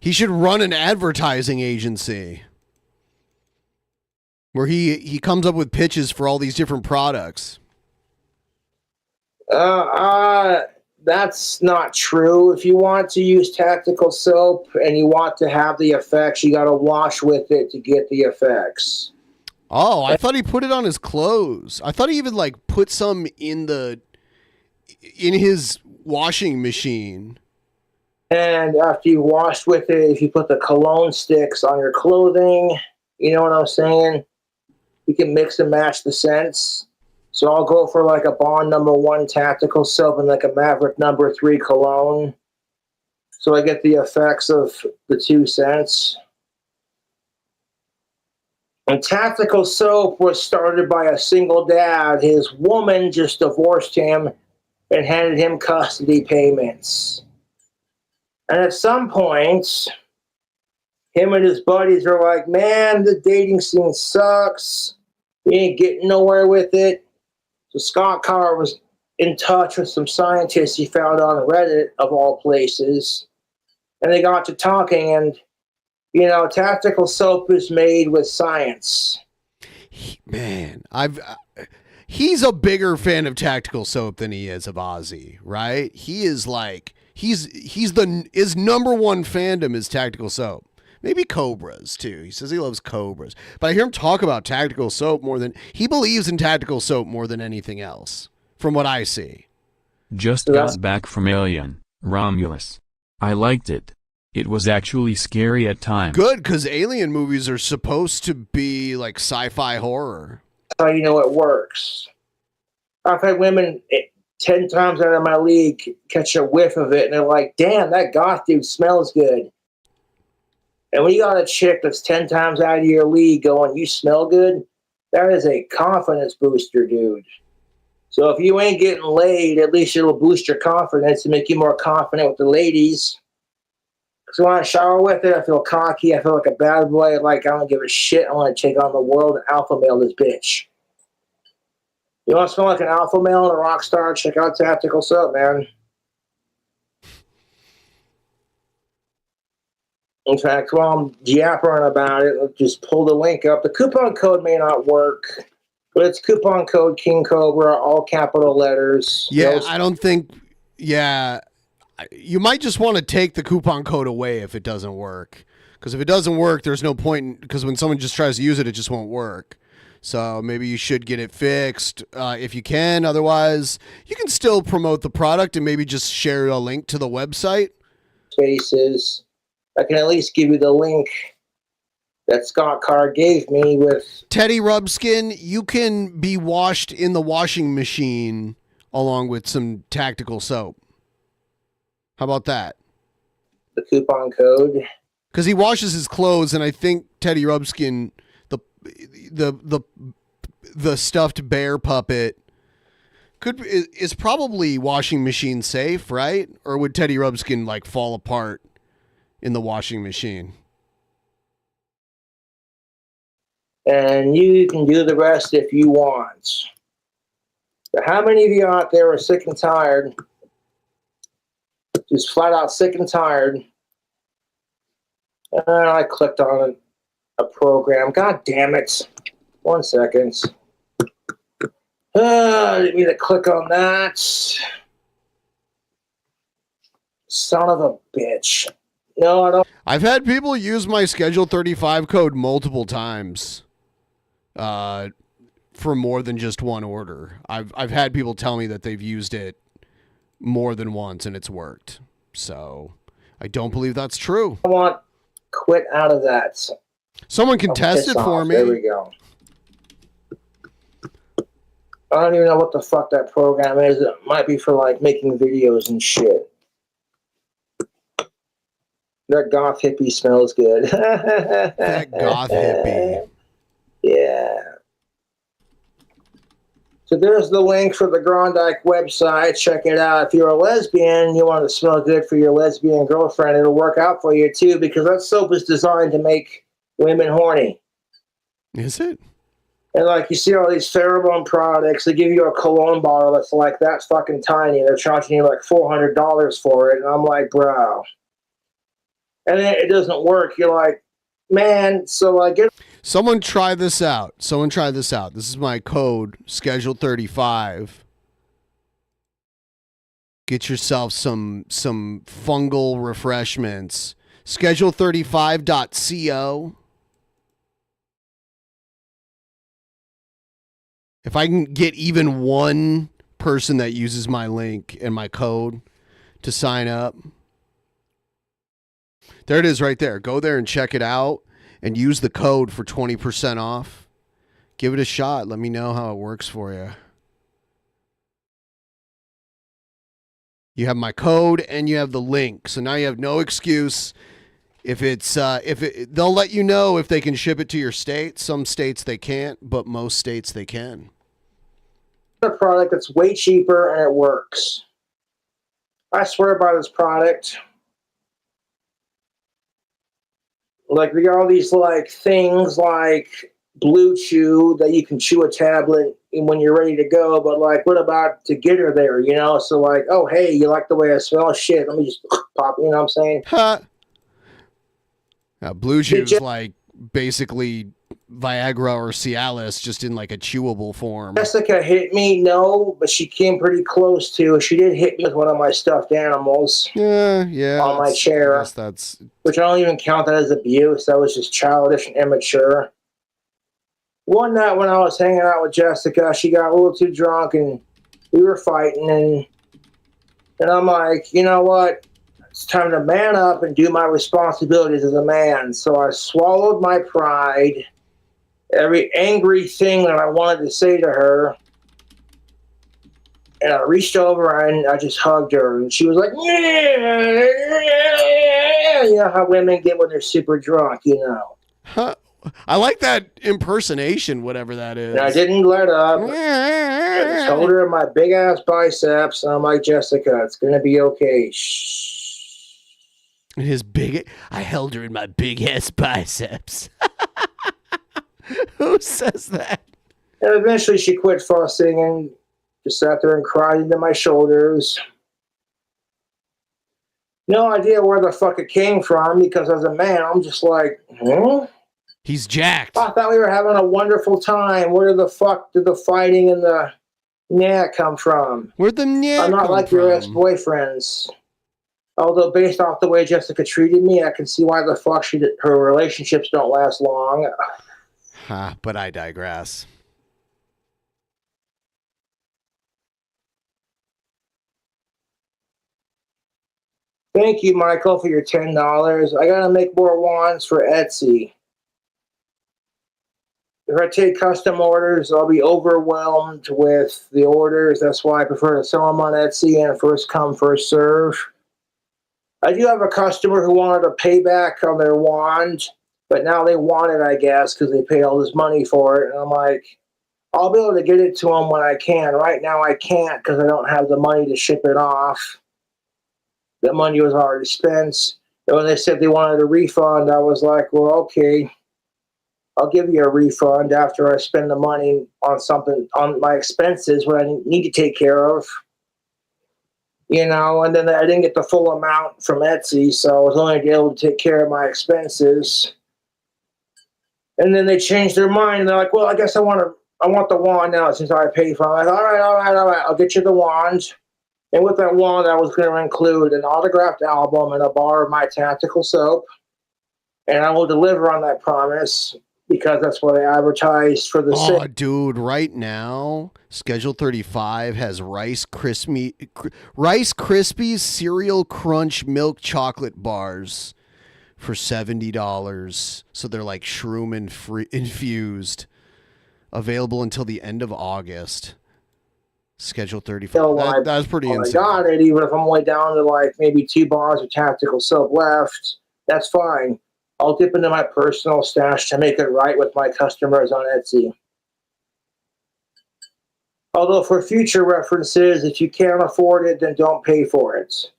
He should run an advertising agency where he comes up with pitches for all these different products.
That's not true. If you want to use tactical soap and you want to have the effects, you got to wash with it to get the effects.
Oh, I thought he put it on his clothes. I thought he even like put some in his washing machine.
And after you washed with it, if you put the cologne sticks on your clothing, you know what I'm saying? You can mix and match the scents. So I'll go for like a Bond #1 tactical soap and like a Maverick #3 cologne. So I get the effects of the 2 scents. And tactical soap was started by a single dad. His woman just divorced him and handed him custody payments. And at some point, him and his buddies are like, man, the dating scene sucks. We ain't getting nowhere with it. So Scott Carr was in touch with some scientists he found on Reddit, of all places. And they got to talking, and, you know, tactical soap is made with science.
Man, he's a bigger fan of tactical soap than he is of Ozzy, right? He is like, his #1 fandom is tactical soap. Maybe Cobras, too. He says he loves Cobras. But I hear him talk about tactical soap more than... He believes in tactical soap more than anything else, from what I see.
Just got back from Alien, Romulus. I liked it. It was actually scary at times.
Good, because Alien movies are supposed to be like sci-fi horror.
That's how you know it works. I've had women 10 times out of my league catch a whiff of it, and they're like, damn, that goth dude smells good. And when you got a chick that's 10 times out of your league going, you smell good, that is a confidence booster, dude. So if you ain't getting laid, at least it'll boost your confidence and make you more confident with the ladies. Because when I shower with it, I feel cocky. I feel like a bad boy. Like, I don't give a shit. I want to take on the world and alpha male this bitch. You want to smell like an alpha male and a rock star? Check out Tactical Soap, man. In fact, while I'm yappering about it, I'll just pull the link up. The coupon code may not work, but it's coupon code King Cobra, all capital letters.
Yeah, I don't think... Yeah, you might just want to take the coupon code away if it doesn't work. Because if it doesn't work, there's no point... Because when someone just tries to use it, it just won't work. So maybe you should get it fixed if you can. Otherwise, you can still promote the product and maybe just share a link to the website.
Spaces. I can at least give you the link that Scott Carr gave me with...
Teddy Rubskin, you can be washed in the washing machine along with some tactical soap. How about that?
The coupon code.
Because he washes his clothes, and I think Teddy Rubskin, the stuffed bear puppet, is probably washing machine safe, right? Or would Teddy Rubskin like fall apart in the washing machine?
And you can do the rest if you want. But how many of you out there are sick and tired? Just flat out sick and tired. And I clicked on a program. God damn it. 1 second. I didn't mean to click on that. Son of a bitch. No, I don't.
I've had people use my Schedule 35 code multiple times for more than just one order. I've had people tell me that they've used it more than once and it's worked. So I don't believe that's true.
I want quit out of that.
Someone can test it for me.
There we go. I don't even know what the fuck that program is. It might be for like making videos and shit. That goth hippie smells good.
That goth hippie.
Yeah. So there's the link for the Grondike website. Check it out. If you're a lesbian, you want to smell good for your lesbian girlfriend, it'll work out for you too, because that soap is designed to make women horny.
Is it?
And like you see all these pheromone products, they give you a cologne bottle that's like that's fucking tiny. They're charging you like $400 for it. And I'm like, bro. and then it doesn't work. You're like, man, so I get.
Someone try this out. This is my code, Schedule 35. Get yourself some fungal refreshments. Schedule35.co. If I can get even one person that uses my link and my code to sign up. There it is right there. Go there and check it out and use the code for 20% off. Give it a shot. Let me know how it works for you. You have my code and you have the link. So now you have no excuse. They'll let you know if they can ship it to your state. Some states they can't, but most states they can.
A product that's way cheaper and it works. I swear by this product. Like, we got all these like things like Blue Chew that you can chew a tablet when you're ready to go, but like, what about to get her there, you know? So like, oh, hey, you like the way I smell? Shit, let me just pop, you know what I'm saying?
Blue Chew is like basically Viagra or Cialis, just in like a chewable form.
Jessica hit me, no, but she came pretty close to. She did hit me with one of my stuffed animals.
Yeah.
On my chair.
I guess
which I don't even count that as abuse. That was just childish and immature. One night when I was hanging out with Jessica, she got a little too drunk and we were fighting, and I'm like, you know what? It's time to man up and do my responsibilities as a man. So I swallowed my pride, every angry thing that I wanted to say to her, and I reached over and I just hugged her, and she was like, yeah. You know how women get when they're super drunk, you know.
Huh. I like that impersonation, whatever that is.
And I didn't let up. I just held her in my big ass biceps, and I'm like, Jessica, it's gonna be okay. Shh.
I held her in my big ass biceps. Who says that?
And eventually she quit fussing and just sat there and cried into my shoulders. No idea where the fuck it came from, because as a man, I'm just like,
He's jacked.
I thought we were having a wonderful time. Where the fuck did the fighting and the come from?
Where'd the
I'm not like your ex-boyfriends. Although based off the way Jessica treated me, I can see why the fuck her relationships don't last long.
But I digress.
Thank you, Michael, for your $10. I gotta make more wands for Etsy. If I take custom orders, I'll be overwhelmed with the orders. That's why I prefer to sell them on Etsy and first come, first serve. I do have a customer who wanted a payback on their wand, but now they want it, I guess, because they paid all this money for it. And I'm like, I'll be able to get it to them when I can. Right now I can't because I don't have the money to ship it off. The money was already spent. And when they said they wanted a refund, I was like, well, okay, I'll give you a refund after I spend the money on something, on my expenses, what I need to take care of. You know, and then I didn't get the full amount from Etsy, so I was only able to take care of my expenses. And then they changed their mind. They're like, well, I guess I want the wand now since I paid for it. I thought, all right, I'll get you the wand. And with that wand, I was going to include an autographed album and a bar of my tactical soap. And I will deliver on that promise because that's what I advertised for the
Oh, dude, right now, Schedule 35 has Rice Krispies Cereal Crunch Milk Chocolate Bars for $70. So they're like shroom infused. Available until the end of August. Schedule 35. That was pretty insane.
I got it, even if I'm only down to like maybe 2 bars of tactical soap left, that's fine. I'll dip into my personal stash to make it right with my customers on Etsy. Although for future references, if you can't afford it, then don't pay for it.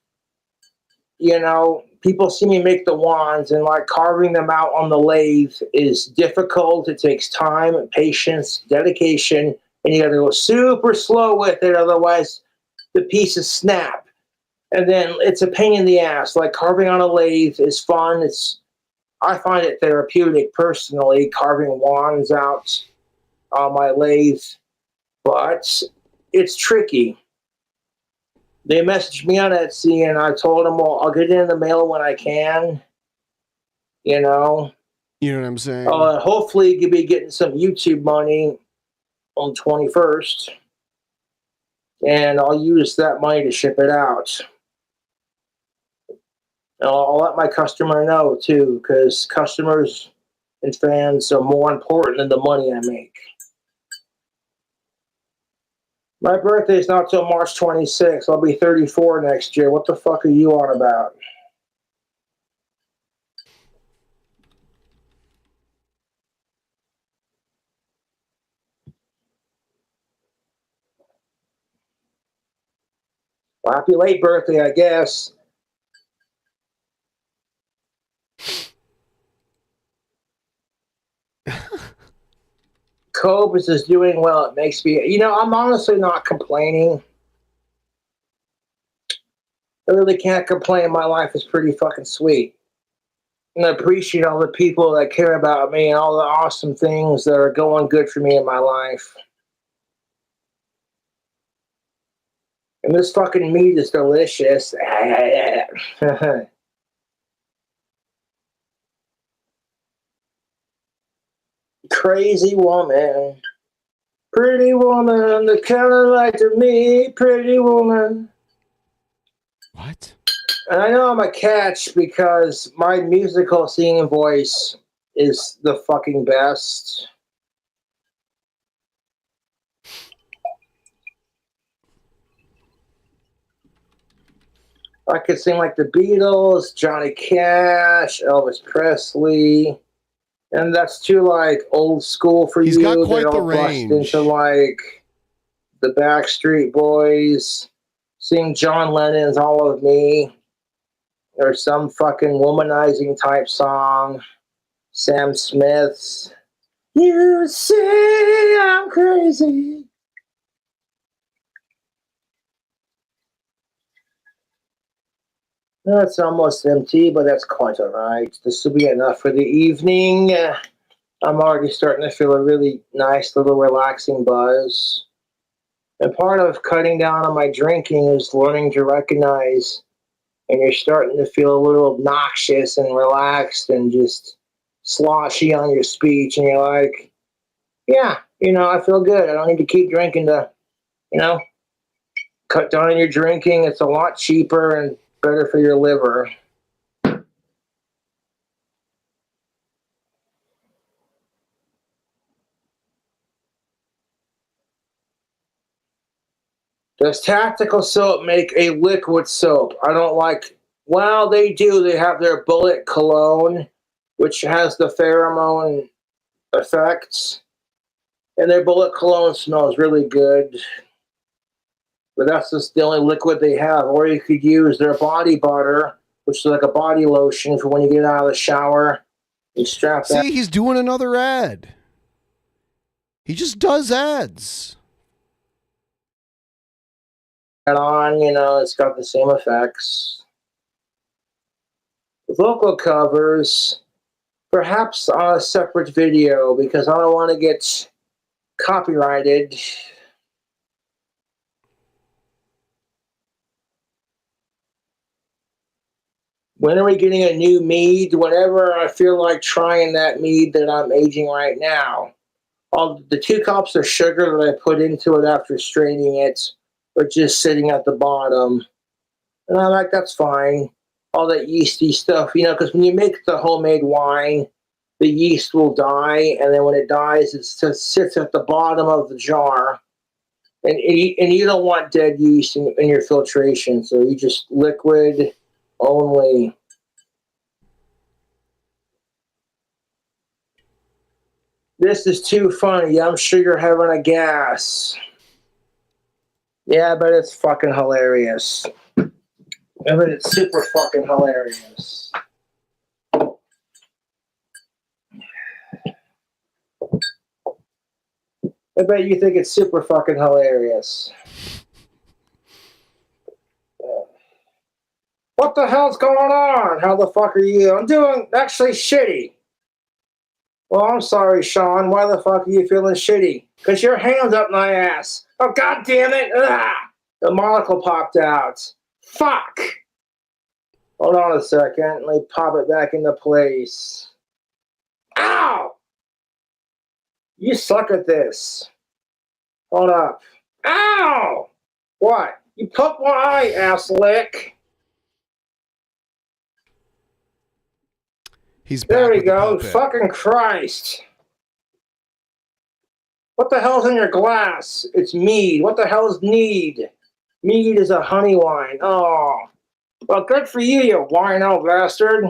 You know, people see me make the wands, and like carving them out on the lathe is difficult. It takes time and patience, dedication, and you got to go super slow with it. Otherwise, the pieces snap. And then it's a pain in the ass. Like carving on a lathe is fun. I find it therapeutic personally, carving wands out on my lathe, but it's tricky. They messaged me on Etsy, and I told them, well, I'll get it in the mail when I can. You know?
You know what I'm saying?
Hopefully you'll be getting some YouTube money on 21st, and I'll use that money to ship it out. And I'll let my customer know, too, because customers and fans are more important than the money I make. My birthday's not till March 26th. I'll be 34 next year. What the fuck are you on about? Well, happy late birthday, I guess. Cobus is doing well. It makes me, I'm honestly not complaining. I really can't complain. My life is pretty fucking sweet. And I appreciate all the people that care about me and all the awesome things that are going good for me in my life. And this fucking meat is delicious. Crazy woman. Pretty woman, the color like to me, pretty woman.
What?
And I know I'm a catch because my musical singing voice is the fucking best. I could sing like the Beatles, Johnny Cash, Elvis Presley. And that's too, like, old school for
He's
you.
got quite
they don't
the
bust
range.
into, like, the Backstreet Boys. Sing John Lennon's All of Me. Or some fucking womanizing type song. Sam Smith's. You say I'm crazy. That's almost empty, but that's quite all right. This will be enough for the evening. I'm already starting to feel a really nice little relaxing buzz. And part of cutting down on my drinking is learning to recognize, and you're starting to feel a little obnoxious and relaxed and just sloshy on your speech, and you're like, yeah, I feel good. I don't need to keep drinking to, cut down on your drinking. It's a lot cheaper and better for your liver. Does Tactical Soap make a liquid soap? I don't like... Well, they do. They have their Bullet Cologne, which has the pheromone effects. And their Bullet Cologne smells really good. But that's just the only liquid they have. Or you could use their body butter, which is like a body lotion for when you get out of the shower. You strap that...
See, he's doing another ad. He just does ads.
On, it's got the same effects. Vocal covers, perhaps on a separate video, because I don't want to get copyrighted. When are we getting a new mead? Whenever I feel like trying that mead that I'm aging right now. The 2 cups of sugar that I put into it after straining it are just sitting at the bottom. And I'm like, that's fine. All that yeasty stuff, because when you make the homemade wine, the yeast will die, and then when it dies, it sits at the bottom of the jar. And you don't want dead yeast in your filtration, so you just liquid only. This is too funny. I'm sure you're having a gas. Yeah, but it's fucking hilarious. I bet it's super fucking hilarious. I bet you think it's super fucking hilarious. What the hell's going on? How the fuck are you? I'm doing actually shitty. Well, I'm sorry, Sean. Why the fuck are you feeling shitty? Because your hand's up my ass. Oh, god damn it. Ah! The monocle popped out. Fuck. Hold on a second. Let me pop it back into place. Ow! You suck at this. Hold up. Ow! What? You poked my eye, ass lick.
He's
there
back
we
with the
go.
puppet.
Fucking Christ. What the hell's in your glass? It's mead. What the hell's mead? Mead is a honey wine. Oh. Well, good for you, you wino bastard.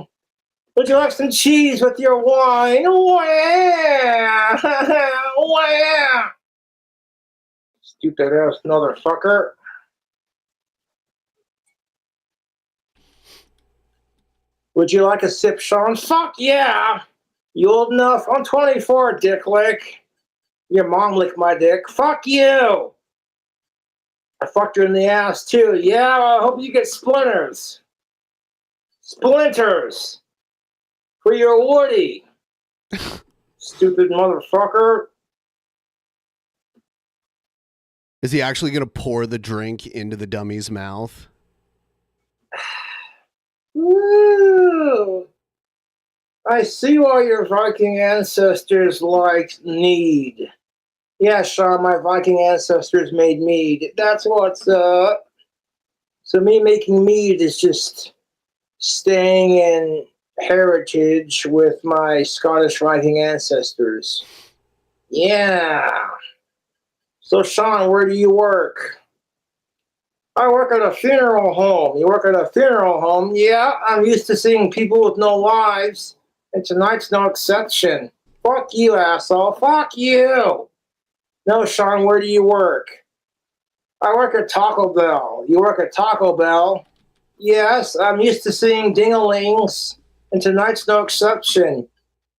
Would you like some cheese with your wine? Oh, yeah. Oh, yeah. Stupid ass motherfucker. Would you like a sip, Sean? Fuck yeah! You old enough? I'm 24, dick lick. Your mom licked my dick. Fuck you! I fucked her in the ass too. Yeah, I hope you get splinters. Splinters! For your Woody. Stupid motherfucker.
Is he actually going to pour the drink into the dummy's mouth?
Woo! I see why your Viking ancestors liked mead. Yeah, Sean, my Viking ancestors made mead. That's what's up. So me making mead is just staying in heritage with my Scottish Viking ancestors. Yeah. So, Sean, where do you work? I work at a funeral home. You work at a funeral home? Yeah, I'm used to seeing people with no lives, and tonight's no exception. Fuck you, asshole. Fuck you. No, Sean, where do you work? I work at Taco Bell. You work at Taco Bell? Yes, I'm used to seeing ding-a-lings, and tonight's no exception.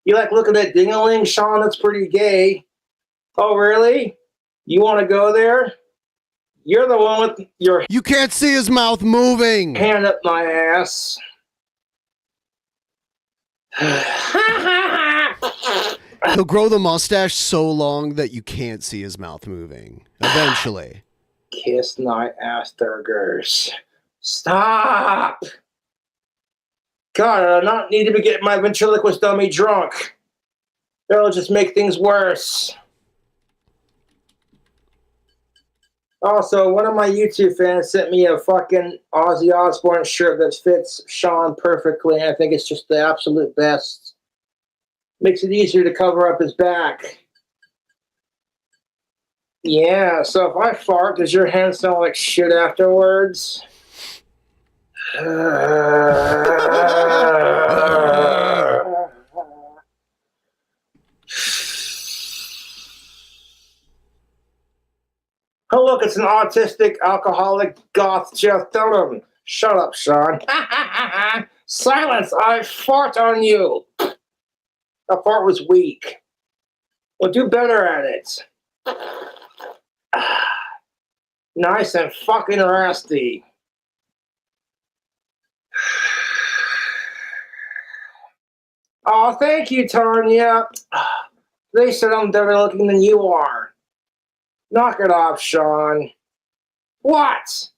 You like looking at ding-a-ling, Sean? That's pretty gay. Oh, really? You want to go there? You're the one with your...
You can't see his mouth moving.
Hand up my ass.
He'll grow the mustache so long that you can't see his mouth moving. Eventually.
Kiss my Asperger's. Stop! God, I do not need to be getting my ventriloquist dummy drunk. That'll just make things worse. Also, one of my YouTube fans sent me a fucking Ozzy Osbourne shirt that fits Sean perfectly, and I think it's just the absolute best. Makes it easier to cover up his back. Yeah, so if I fart, does your hand smell like shit afterwards? Oh, look, it's an autistic, alcoholic, goth Jeff Dunham. Shut up, Sean. Silence, I fart on you. That fart was weak. Well, do better at it. Nice and fucking rusty. Oh, thank you, Tanya. They said I'm better looking than you are. Knock it off, Sean. What?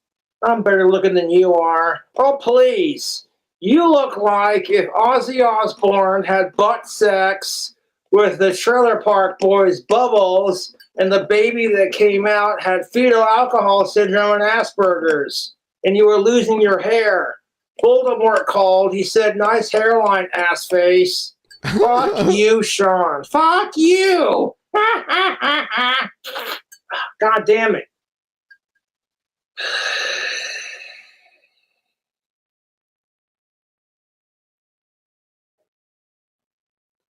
I'm better looking than you are. Oh, please. You look like if Ozzy Osbourne had butt sex with the Trailer Park Boys' Bubbles and the baby that came out had fetal alcohol syndrome and Asperger's, and you were losing your hair. Voldemort called. He said, nice hairline, ass face. Fuck you, Sean. Fuck you. God damn it.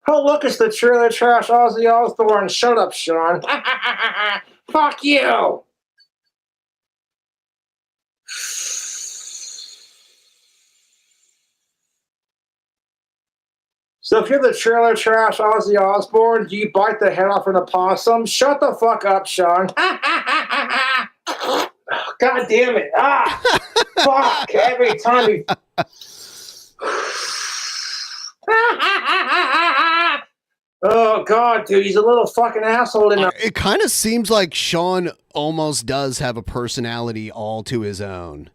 Oh, look, it's the trailer trash Ozzy Osbourne. Shut up, Sean. Fuck you. So if you're the trailer trash Ozzy Osbourne, do you bite the head off an opossum? Shut the fuck up, Sean. God damn it. Ah, fuck. Every time he Oh God, dude, he's a little fucking asshole.
It kind of seems like Sean almost does have a personality all to his own.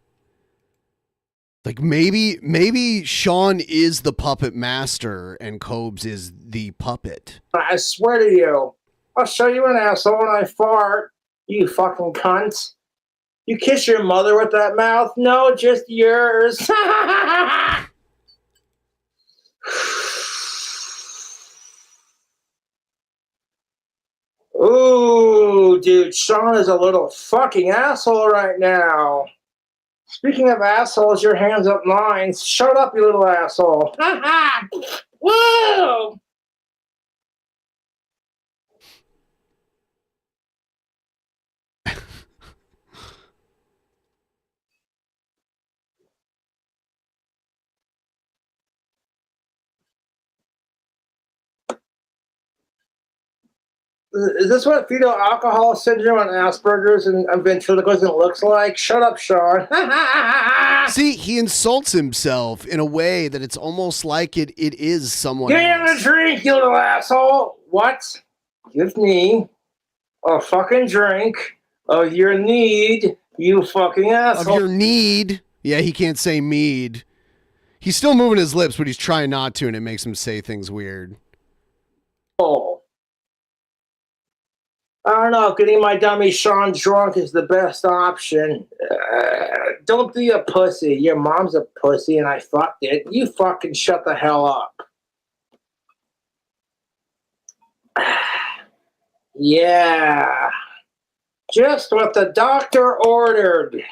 Like maybe Sean is the puppet master and Cobes is the puppet.
I swear to you, I'll show you an asshole when I fart. You fucking cunt. You kiss your mother with that mouth? No, just yours. Ooh, dude, Sean is a little fucking asshole right now. Speaking of assholes, your hands up mine. Shut up, you little asshole. Whoa! Is this what fetal alcohol syndrome and Asperger's and ventriloquism looks like? Shut up, Sean.
See, he insults himself in a way that it's almost like it is someone
Give
else.
him a drink, you little asshole. What? Give me a fucking drink of your need, you fucking asshole.
Of your need. Yeah, he can't say mead. He's still moving his lips, but he's trying not to, and it makes him say things weird.
I don't know, getting my dummy Sean drunk is the best option. Don't be a pussy. Your mom's a pussy and I fucked it. You fucking shut the hell up. Yeah. Just what the doctor ordered.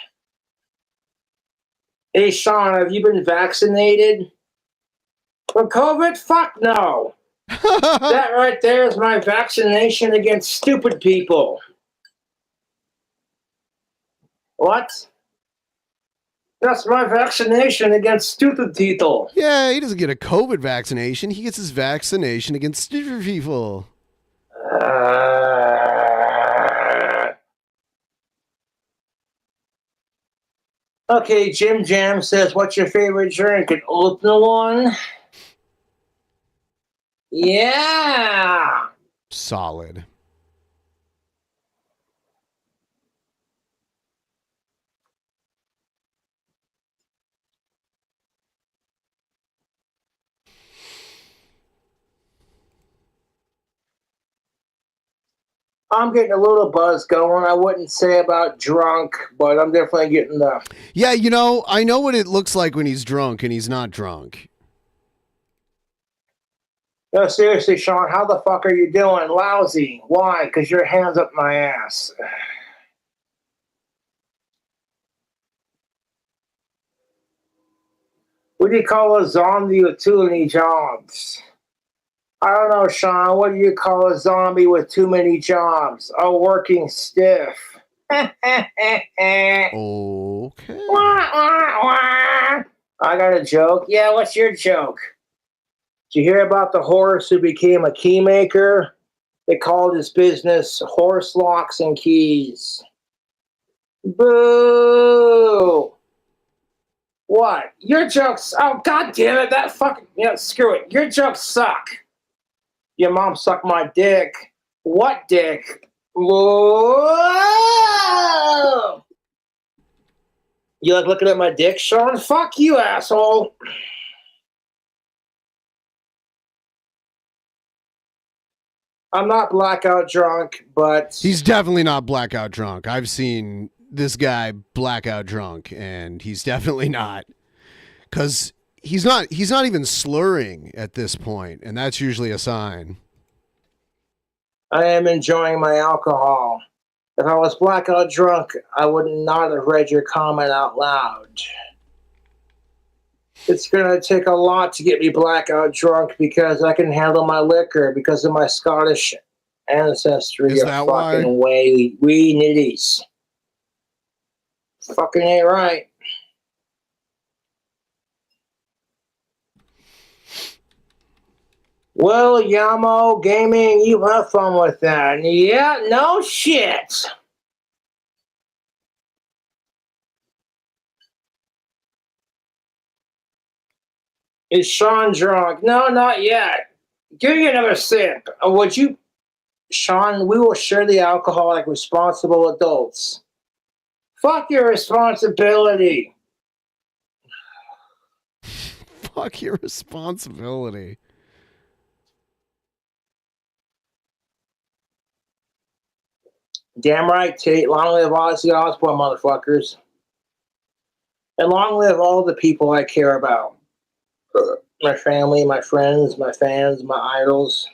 Hey, Sean, have you been vaccinated? For COVID? Fuck no. That right there is my vaccination against stupid people. What? That's my vaccination against stupid people.
Yeah, he doesn't get a COVID vaccination. He gets his vaccination against stupid people.
Okay, Jim Jam says, what's your favorite drink? An open one? Yeah.
Solid.
I'm getting a little buzz going. I wouldn't say about drunk, but I'm definitely getting the...
Yeah, you know, I know what it looks like when he's drunk and he's not drunk.
No, seriously, Sean, how the fuck are you doing? Lousy. Why? Because your hand's up my ass. What do you call a zombie with too many jobs? I don't know, Sean. What do you call a zombie with too many jobs? A working stiff.
Okay.
I got a joke. Yeah, what's your joke? Did you hear about the horse who became a key maker? They called his business Horse Locks and Keys. Boo! What? Your jokes? Oh, God damn it! That fucking screw it. Your jokes suck. Your mom sucked my dick. What dick? Whoa! You like looking at my dick, Sean? Fuck you, asshole. I'm not blackout drunk, but...
He's definitely not blackout drunk. I've seen this guy blackout drunk, and he's definitely not. Because he's not even slurring at this point, and that's usually a sign.
I am enjoying my alcohol. If I was blackout drunk, I would not have read your comment out loud. It's going to take a lot to get me blackout drunk because I can handle my liquor because of my Scottish ancestry.
Is that why?
Fucking way we nitties. Fucking ain't right. Well, Yamo Gaming, you have fun with that. Yeah, no shit. Is Sean drunk? No, not yet. Give me another sip. Would you, Sean? We will share the alcohol like responsible adults. Fuck your responsibility.
Fuck your responsibility.
Damn right, Tate. Long live Ozzy Osbourne, motherfuckers. And long live all the people I care about. My family, my friends, my fans, my idols.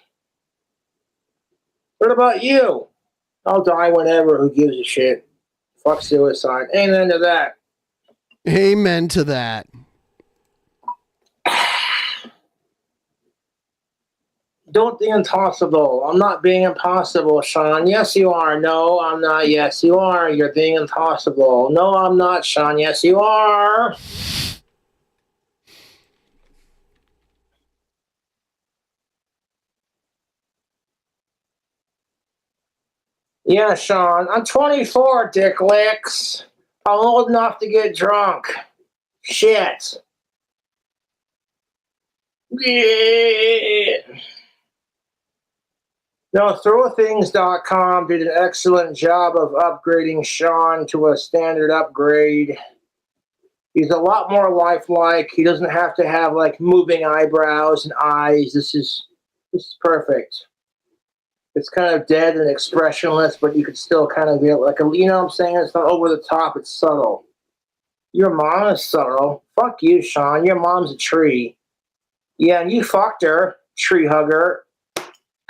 What about you? I'll die whenever. Who gives a shit? Fuck suicide. Amen to that.
Amen to that.
Don't be impossible. I'm not being impossible, Sean. Yes, you are. No, I'm not. Yes, you are. You're being impossible. No, I'm not, Sean. Yes, you are. Yeah, Sean. I'm 24, Dick Licks. I'm old enough to get drunk. Shit. Yeah. No, ThrowThings.com did an excellent job of upgrading Sean to a standard upgrade. He's a lot more lifelike. He doesn't have to have like moving eyebrows and eyes. This is perfect. It's kind of dead and expressionless, but you could still kind of get like a, you know what I'm saying? It's not over the top. It's subtle. Your mom is subtle. Fuck you, Sean. Your mom's a tree. Yeah, and you fucked her, tree hugger.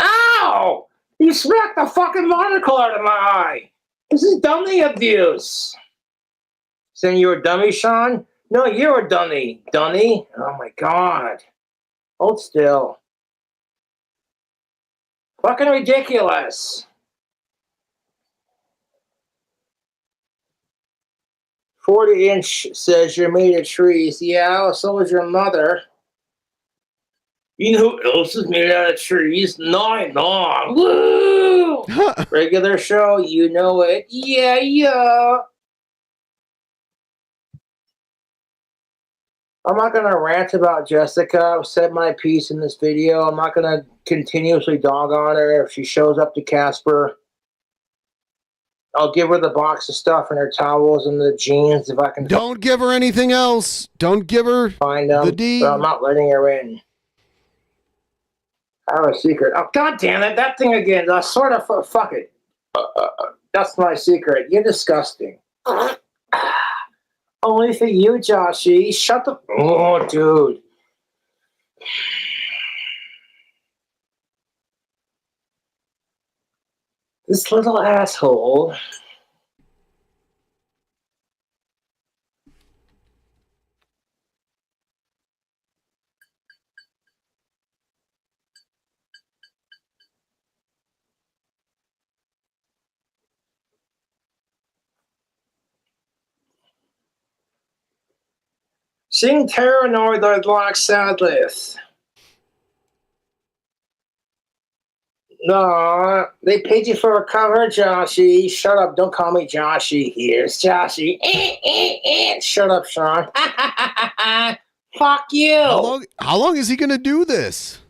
Ow! You smacked the fucking monocle out of my eye. This is dummy abuse. Saying you're a dummy, Sean? No, you're a dummy. Dummy? Oh my god. Hold still. Fucking ridiculous. 40-inch says you're made of trees. Yeah, so is your mother. You know who else is made out of trees? Nine long. Woo! Regular show, you know it. Yeah, yeah. I'm not going to rant about Jessica. I've said my piece in this video. I'm not going to continuously dog on her if she shows up to Casper. I'll give her the box of stuff and her towels and the jeans if I can.
Don't give her anything else. Don't give her
find them,
the D.
But I'm not letting her in. I have a secret. Oh, god damn it. That thing again. I sort of, fuck it. That's my secret. You're disgusting. Only for you, Joshy. Shut the... Oh, dude. This little asshole. Sing Paranoid or Lock Sadless. No, they paid you for a cover, Joshy. Shut up. Don't call me Joshy. Here's Joshy. Shut up, Sean. Fuck you.
How long is he going to do this?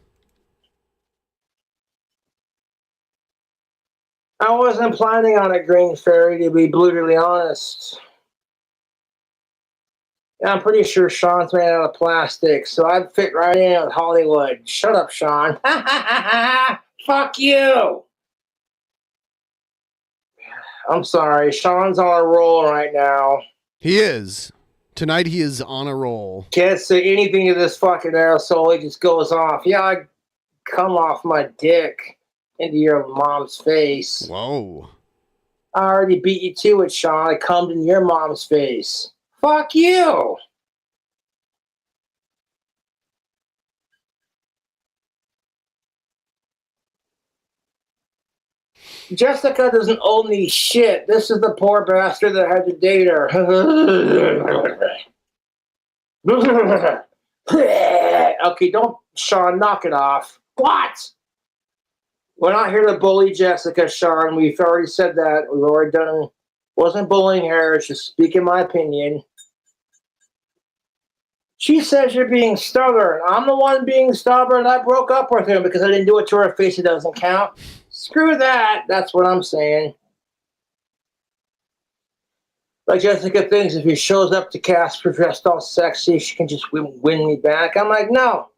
I wasn't planning on a green fairy, to be brutally honest. I'm pretty sure Sean's made out of plastic, so I'd fit right in with Hollywood. Shut up, Sean. Fuck you. I'm sorry. Sean's on a roll right now.
He is. Tonight he is on a roll.
Can't say anything to this fucking asshole. He just goes off. Yeah, I come off my dick into your mom's face.
Whoa.
I already beat you to it, Sean. I cummed in your mom's face. Fuck you! Jessica doesn't owe me shit. This is the poor bastard that had to date her. Okay, don't, Sean, knock it off. What? We're not here to bully Jessica, Sean. We've already said that. We've already done. Wasn't bullying her. It's just speaking my opinion. She says you're being stubborn. I'm the one being stubborn. I broke up with him because I didn't do it to her face. It doesn't count. Screw that. That's what I'm saying. Like Jessica thinks if he shows up to Casper dressed all sexy, she can just win me back. I'm like, no.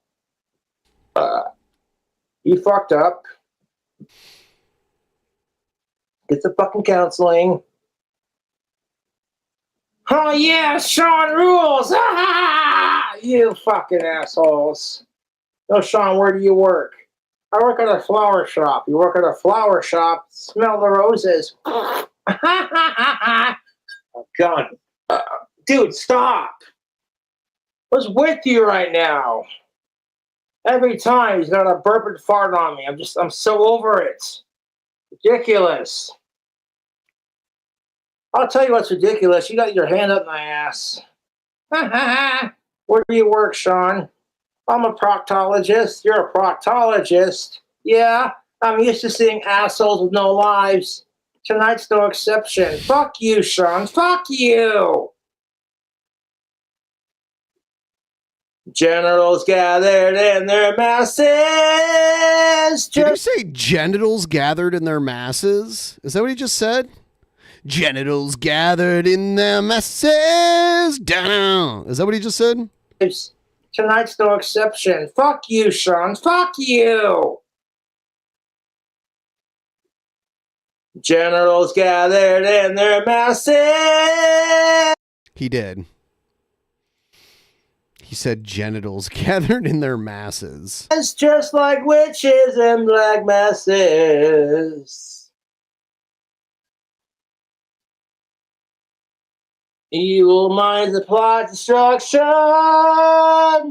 You fucked up. Get the fucking counseling. Oh yeah, Sean rules. You fucking assholes. No, Sean, where do you work? I work at a flower shop. You work at a flower shop. Smell the roses. Oh, God. Dude, stop. What's with you right now? Every time he's got a burp and fart on me. I'm so over it. Ridiculous. I'll tell you what's ridiculous. You got your hand up my ass. Where do you work, Sean? I'm a proctologist. You're a proctologist. Yeah, I'm used to seeing assholes with no lives. Tonight's no exception. Fuck you, Sean. Fuck you. Generals gathered in their masses.
Did you say genitals gathered in their masses? Is that what he just said? Genitals gathered in their masses. Down. Is that what he just said?
Tonight's no exception. Fuck you, Sean. Fuck you. Generals gathered in their masses.
He did. He said genitals gathered in their masses.
It's just like witches and black masses. Evil minds plot destruction.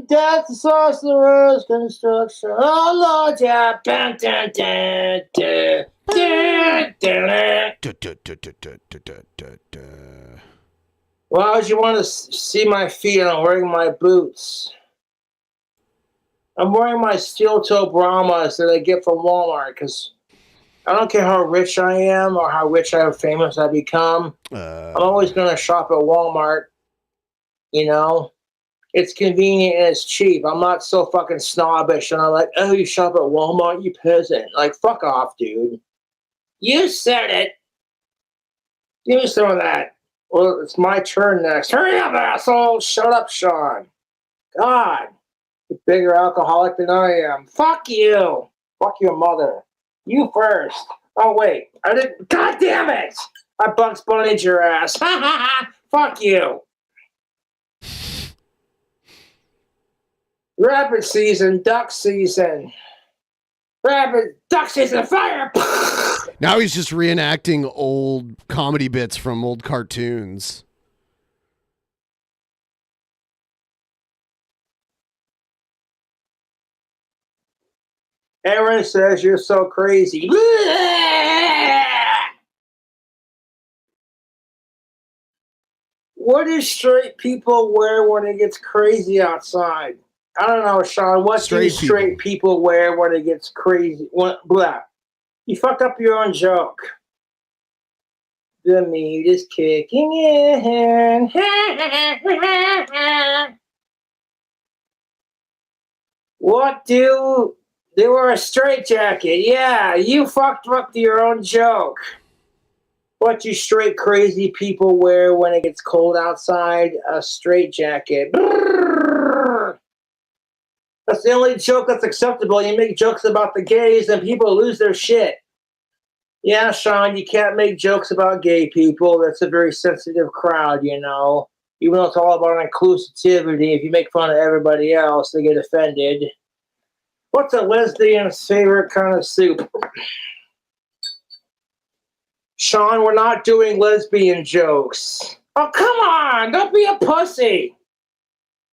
Death to sorcerers, construction. Oh Lord, yeah. Dun, dun, dun, dun, dun, dun, dun. Why would you want to see my feet? I'm wearing my boots. I'm wearing my steel-toe Brahmas that I get from Walmart because I don't care how rich I am or how rich or famous I become. I'm always going to shop at Walmart. You know? It's convenient and it's cheap. I'm not so fucking snobbish and I'm like, oh, you shop at Walmart, you peasant. Like, fuck off, dude. You said it. Give me some of that. Well, it's my turn next. Hurry up, asshole. Shut up, Sean. God. You're a bigger alcoholic than I am. Fuck you. Fuck your mother. You first. Oh, wait. I didn't. God damn it. I Bugs Bunny'd your ass. Ha ha ha. Fuck you. Rabbit season. Duck season. Rabbit. Duck season. Fire.
Now he's just reenacting old comedy bits from old cartoons.
Aaron says you're so crazy. What do straight people wear when it gets crazy outside? I don't know, Sean. What do straight people wear when it gets crazy? Blah. You fucked up your own joke. The meat is kicking in. What do they wear a straitjacket? Yeah, you fucked up your own joke. What do straight crazy people wear when it gets cold outside? A straitjacket. That's the only joke that's acceptable. You make jokes about the gays and people lose their shit. Yeah, Sean, you can't make jokes about gay people. That's a very sensitive crowd, you know. Even though it's all about inclusivity, if you make fun of everybody else, they get offended. What's a lesbian's favorite kind of soup? Sean, we're not doing lesbian jokes. Oh, come on! Don't be a pussy!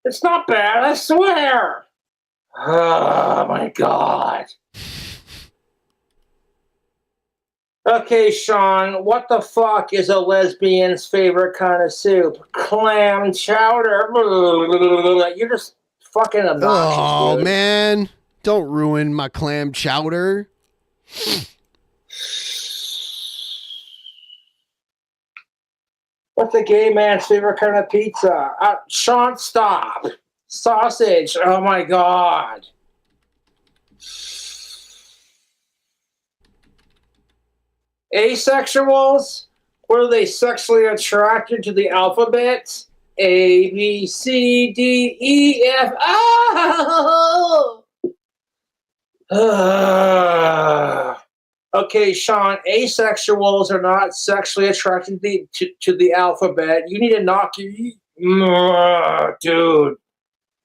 It's not bad, I swear! Oh, my God. Okay, Sean, what the fuck is a lesbian's favorite kind of soup? Clam chowder. You're just fucking obnoxious,
Oh,
dude.
man. Don't ruin my clam chowder.
What's a gay man's favorite kind of pizza? Sean, stop. Sausage. Oh my god. Asexuals? Were they sexually attracted to the alphabet? A, B, C, D, E, F. Oh! Okay, Sean, asexuals are not sexually attracted to the alphabet. You need to knock your... Dude.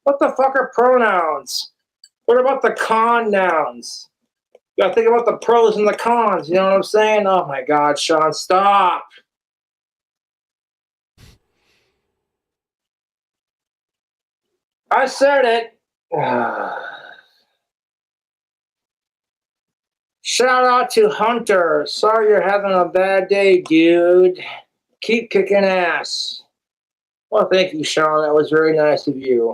What the fuck are pronouns? What about the con nouns? You gotta think about the pros and the cons, you know what I'm saying? Oh my god, Sean, stop. I said it. Shout out to Hunter. Sorry you're having a bad day, dude. Keep kicking ass. Well, thank you, Sean. That was very nice of you.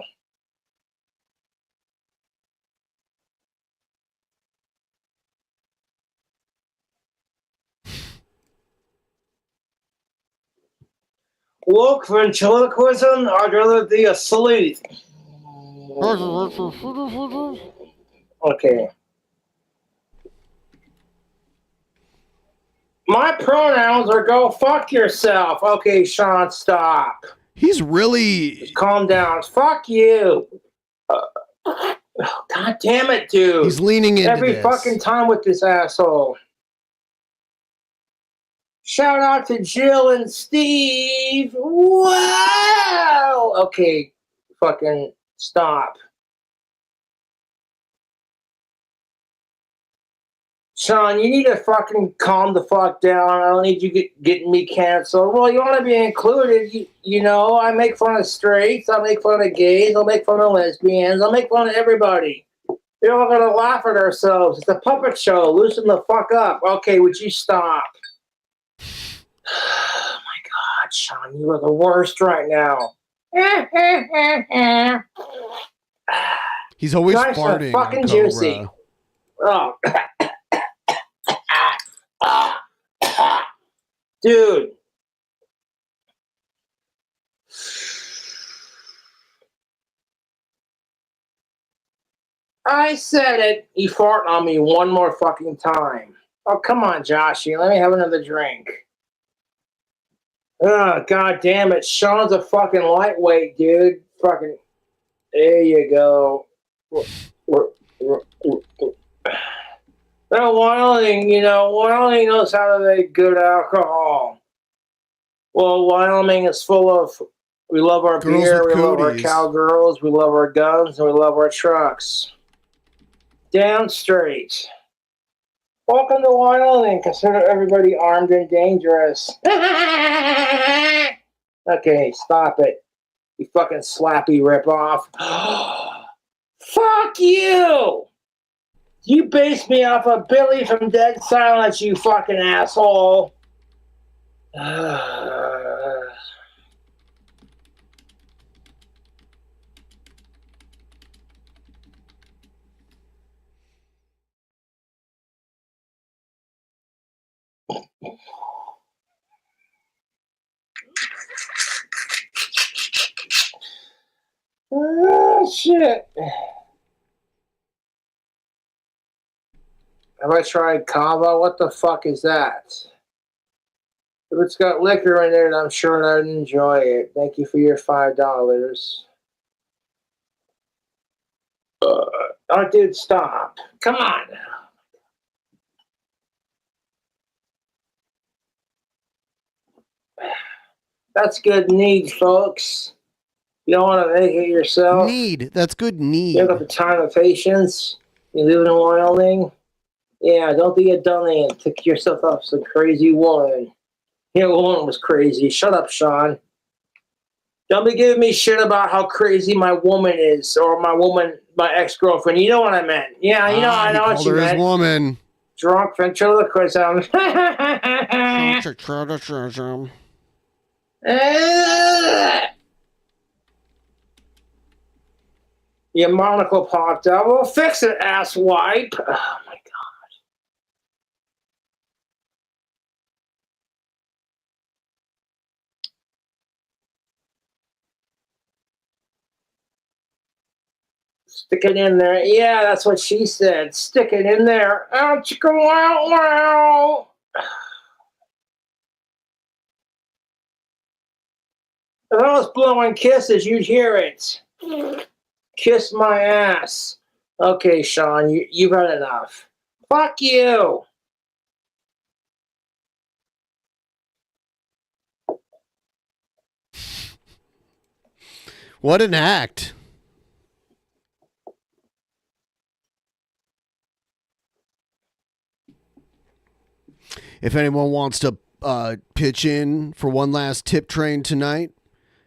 Woke ventriloquism, I'd rather be a sleuth. Okay. My pronouns are go fuck yourself. Okay, Sean, stop.
He's really...
Just calm down. Fuck you. God damn it, dude.
He's leaning into
every
this.
fucking time with this asshole. Shout out to Jill and Steve. Wow. Okay, fucking stop. Sean, you need to fucking calm the fuck down. I don't need you getting me canceled. Well, you want to be included. You know, I make fun of straights. I make fun of gays. I make fun of lesbians. I make fun of everybody. We're all going to laugh at ourselves. It's a puppet show. Loosen the fuck up. Okay, would you stop? Oh my God, Sean, you are the worst right now.
He's always
nice
farting.
And fucking
on
juicy. Oh. Dude. I said it. You fart on me one more fucking time. Oh, come on, Joshy. Let me have another drink. Oh, God damn it. Sean's a fucking lightweight, dude. Fucking. There you go. Well, Wyoming, Wyoming knows how to make good alcohol. Well, Wyoming is full of, we love our
Girls
beer,
with
we love our
cooties.
cowgirls, we love our guns, and we love our trucks. Down straight. Welcome to Wyoming. Consider everybody armed and dangerous. Okay, stop it. You fucking slappy ripoff. Fuck you! You based me off of Billy from Dead Silence, you fucking asshole. Oh, shit. Have I tried Kava? What the fuck is that? If it's got liquor in it, I'm sure I'd enjoy it. Thank you for your $5. Oh, dude, stop. Come on. That's good need, folks. You don't want to make it yourself.
Need. That's good need.
You got the time and patience. You live in Wyoming. Yeah, don't be a dummy and pick yourself up some crazy woman. Yeah, woman was crazy. Shut up, Sean. Don't be giving me shit about how crazy my woman is, or my ex-girlfriend. You know what I meant. Yeah, I know what you meant.
Woman.
Drunk ventriloquism. Your monocle popped out. Well, fix it, ass wipe. Oh, my God. Stick it in there. Yeah, that's what she said. Stick it in there. Oh, chicka wow wow. If I was blowing kisses, you'd hear it. Kiss my ass. Okay, Sean, you've had enough. Fuck you.
What an act. If anyone wants to pitch in for one last tip train tonight,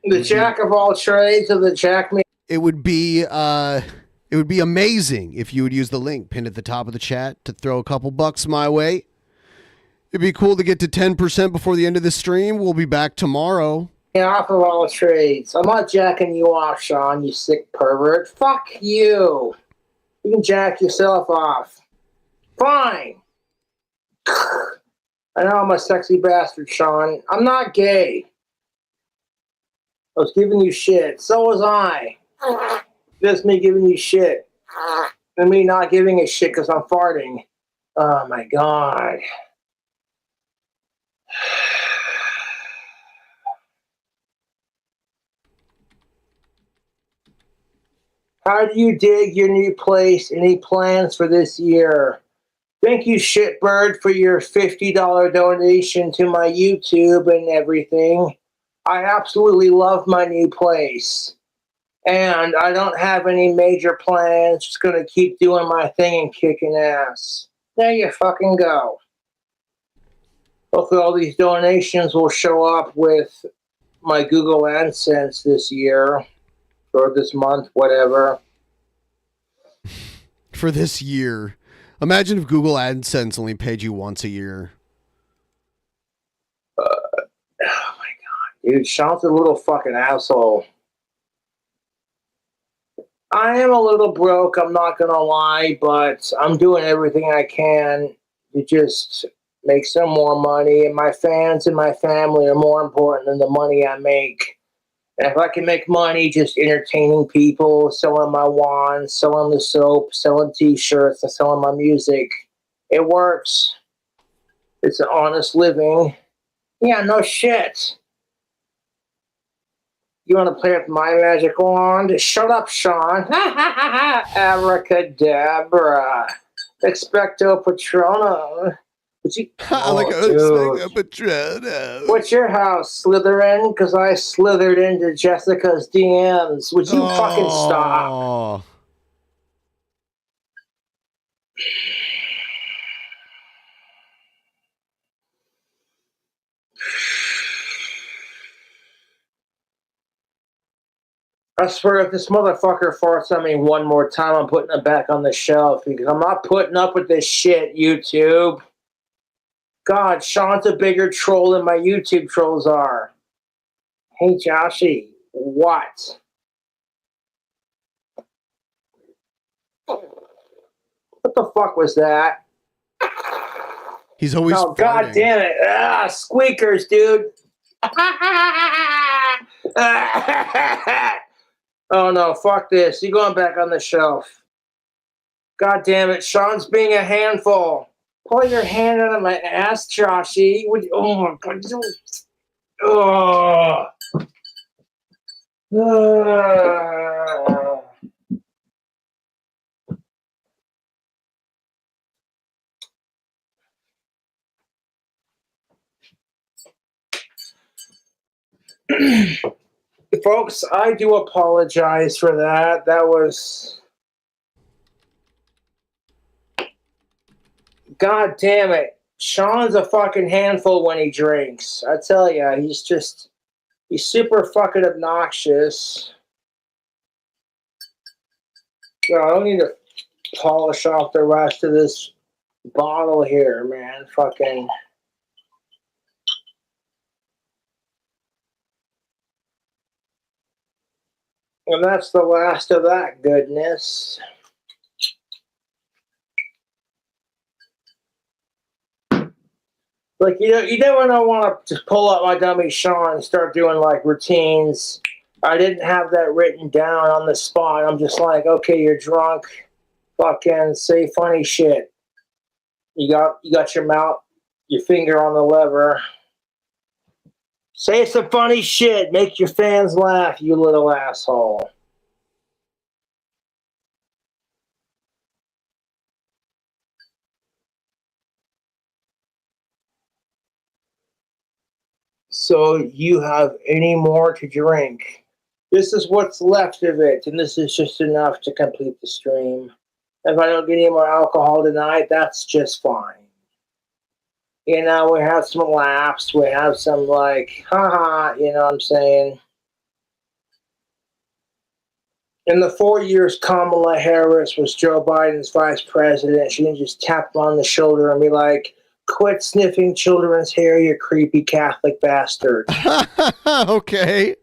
The jack of all trades of the jack me.
it would be amazing if you would use the link pinned at the top of the chat to throw a couple bucks my way. It'd be cool to get to 10% before the end of the stream. We'll be back tomorrow.
Off of all trades. I'm not jacking you off, Sean, you sick pervert. Fuck you. You can jack yourself off. Fine. I know I'm a sexy bastard, Sean. I'm not gay. I was giving you shit. So was I. Just me giving you shit. And me not giving a shit because I'm farting. Oh my god. How do you dig your new place? Any plans for this year? Thank you, Shitbird, for your $50 donation to my YouTube and everything. I absolutely love my new place. And I don't have any major plans. Just going to keep doing my thing and kicking ass. There you fucking go. Hopefully all these donations will show up with my Google AdSense this year. Or this month, whatever.
For this year. Imagine if Google AdSense only paid you once a year.
Oh my god. Dude, Sean's a little fucking asshole. I am a little broke, I'm not gonna lie, but I'm doing everything I can to just make some more money, and my fans and my family are more important than the money I make. And if I can make money just entertaining people, selling my wands, selling the soap, selling t-shirts, and selling my music, it works. It's an honest living. Yeah, no shit. You want to play with my magic wand? Shut up, Sean. Abracadabra. Expecto Patronum. What's your house, Slytherin? Because I slithered into Jessica's DMs. Would you fucking stop? I swear if this motherfucker farts on me one more time, I'm putting it back on the shelf because I'm not putting up with this shit, YouTube. God, Sean's a bigger troll than my YouTube trolls are. Hey, Joshy, what? What the fuck was that?
He's always
Oh, god damn it. Ah, squeakers, dude. Oh, no, fuck this. You going back on the shelf. God damn it. Sean's being a handful. Pull your hand out of my ass, Joshy. Oh, my God. Oh. Folks, I do apologize for that. That was... God damn it. Sean's a fucking handful when he drinks. I tell ya, he's super fucking obnoxious. So I don't need to polish off the rest of this bottle here, man. Fucking... And that's the last of that goodness. Like, you never want to just pull up my dummy Sean and start doing like routines I didn't have that written down on the spot. I'm just like, okay, you're drunk. Fucking say funny shit. You got your mouth, your finger on the lever. Say some funny shit. Make your fans laugh, you little asshole. So you have any more to drink? This is what's left of it, and this is just enough to complete the stream. If I don't get any more alcohol tonight, that's just fine. You know, we have some laughs, we have some like, haha, you know what I'm saying? In the 4 years Kamala Harris was Joe Biden's vice president, she didn't just tap him on the shoulder and be like, quit sniffing children's hair, you creepy Catholic bastard.
Okay.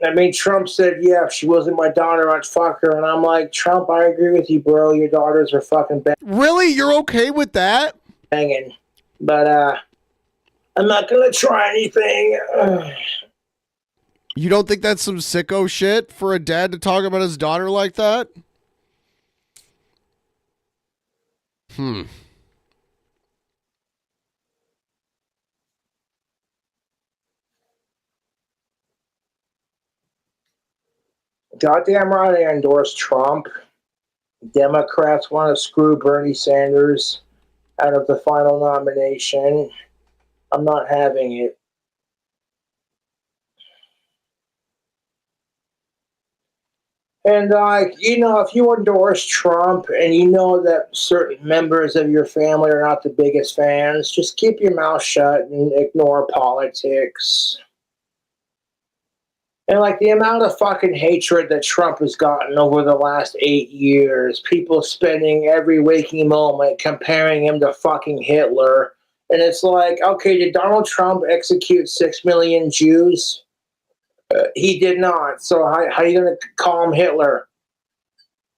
I mean, Trump said, yeah, if she wasn't my daughter, I'd fuck her. And I'm like, Trump, I agree with you, bro. Your daughters are fucking
Really? You're okay with that?
banging. But I'm not going to try anything.
You don't think that's some sicko shit for a dad to talk about his daughter like that?
Goddamn right I endorse Trump. Democrats want to screw Bernie Sanders out of the final nomination. I'm not having it. And, you know, if you endorse Trump and you know that certain members of your family are not the biggest fans, just keep your mouth shut and ignore politics. And, like, the amount of fucking hatred that Trump has gotten over the last 8 years, people spending every waking moment comparing him to fucking Hitler. And it's like, okay, did Donald Trump execute 6 million Jews? He did not. So how are you going to call him Hitler?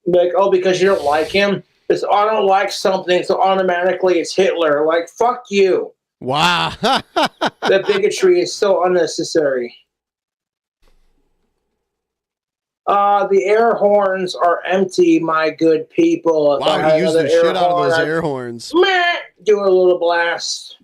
Like, oh, because you don't like him? It's, I don't like something, so automatically it's Hitler. Like, fuck you.
Wow.
The bigotry is so unnecessary. The air horns are empty, my good people. If I
Wow,
had
he used
another
the shit
air
out of
horn,
those
I'd
air horns.
meh, do a little blast.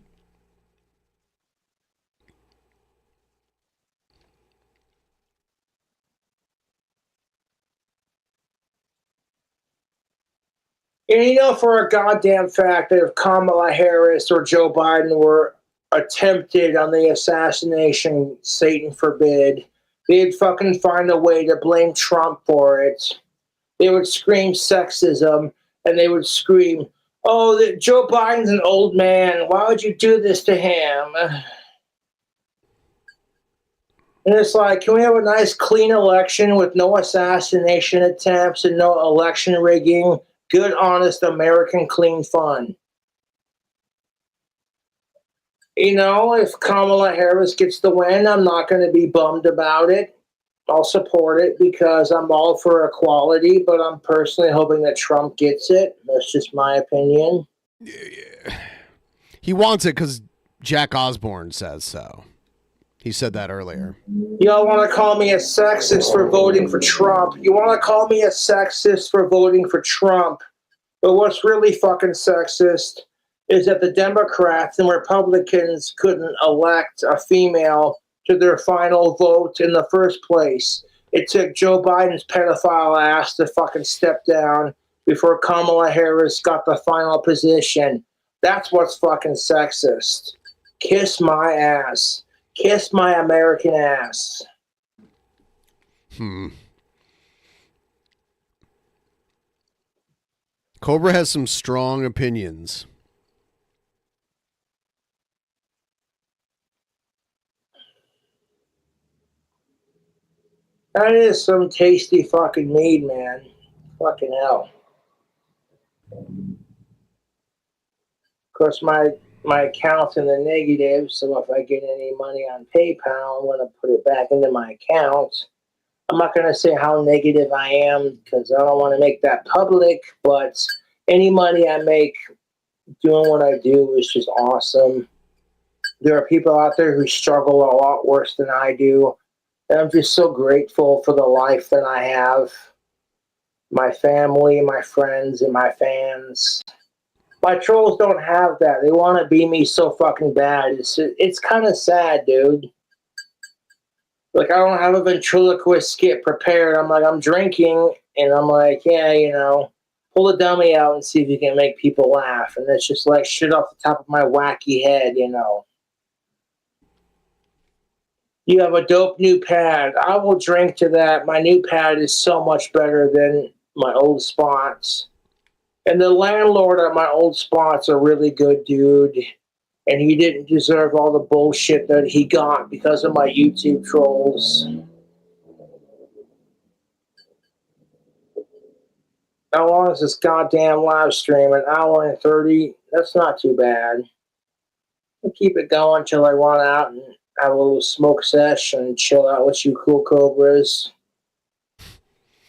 And you know for a goddamn fact that if Kamala Harris or Joe Biden were attempted on the assassination, Satan forbid, they'd fucking find a way to blame Trump for it. They would scream sexism, and they would scream, oh, Joe Biden's an old man. Why would you do this to him? And it's like, can we have a nice, clean election with no assassination attempts and no election rigging? Good, honest, American, clean fun. You know, if Kamala Harris gets the win, I'm not going to be bummed about it. I'll support it because I'm all for equality, but I'm personally hoping that Trump gets it. That's just my opinion.
He wants it because Jack Osborne says so. He said that earlier.
Y'all want to call me a sexist for voting for Trump. You want to call me a sexist for voting for Trump. But what's really fucking sexist is that the Democrats and Republicans couldn't elect a female to their final vote in the first place. It took Joe Biden's pedophile ass to fucking step down before Kamala Harris got the final position. That's what's fucking sexist. Kiss my ass. Kiss my American ass.
Cobra has some strong opinions.
That is some tasty fucking mead, man. Fucking hell. Of course, my account's in the negative, so if I get any money on PayPal, I'm going to put it back into my account. I'm not going to say how negative I am because I don't want to make that public, but any money I make doing what I do is just awesome. There are people out there who struggle a lot worse than I do. And I'm just so grateful for the life that I have. My family, my friends, and my fans. My trolls don't have that. They want to be me so fucking bad. It's kind of sad, dude. Like, I don't have a ventriloquist skit prepared. I'm like, I'm drinking, and I'm like, yeah, you know, pull the dummy out and see if you can make people laugh. And it's just like shit off the top of my wacky head, you know. You have a dope new pad. I will drink to that. My new pad is so much better than my old spots. And the landlord at my old spot's a really good dude. And he didn't deserve all the bullshit that he got because of my YouTube trolls. How long is this goddamn live stream? An hour and 30? That's not too bad. I'll keep it going until I run out and have a little smoke sesh and chill out with you cool cobras.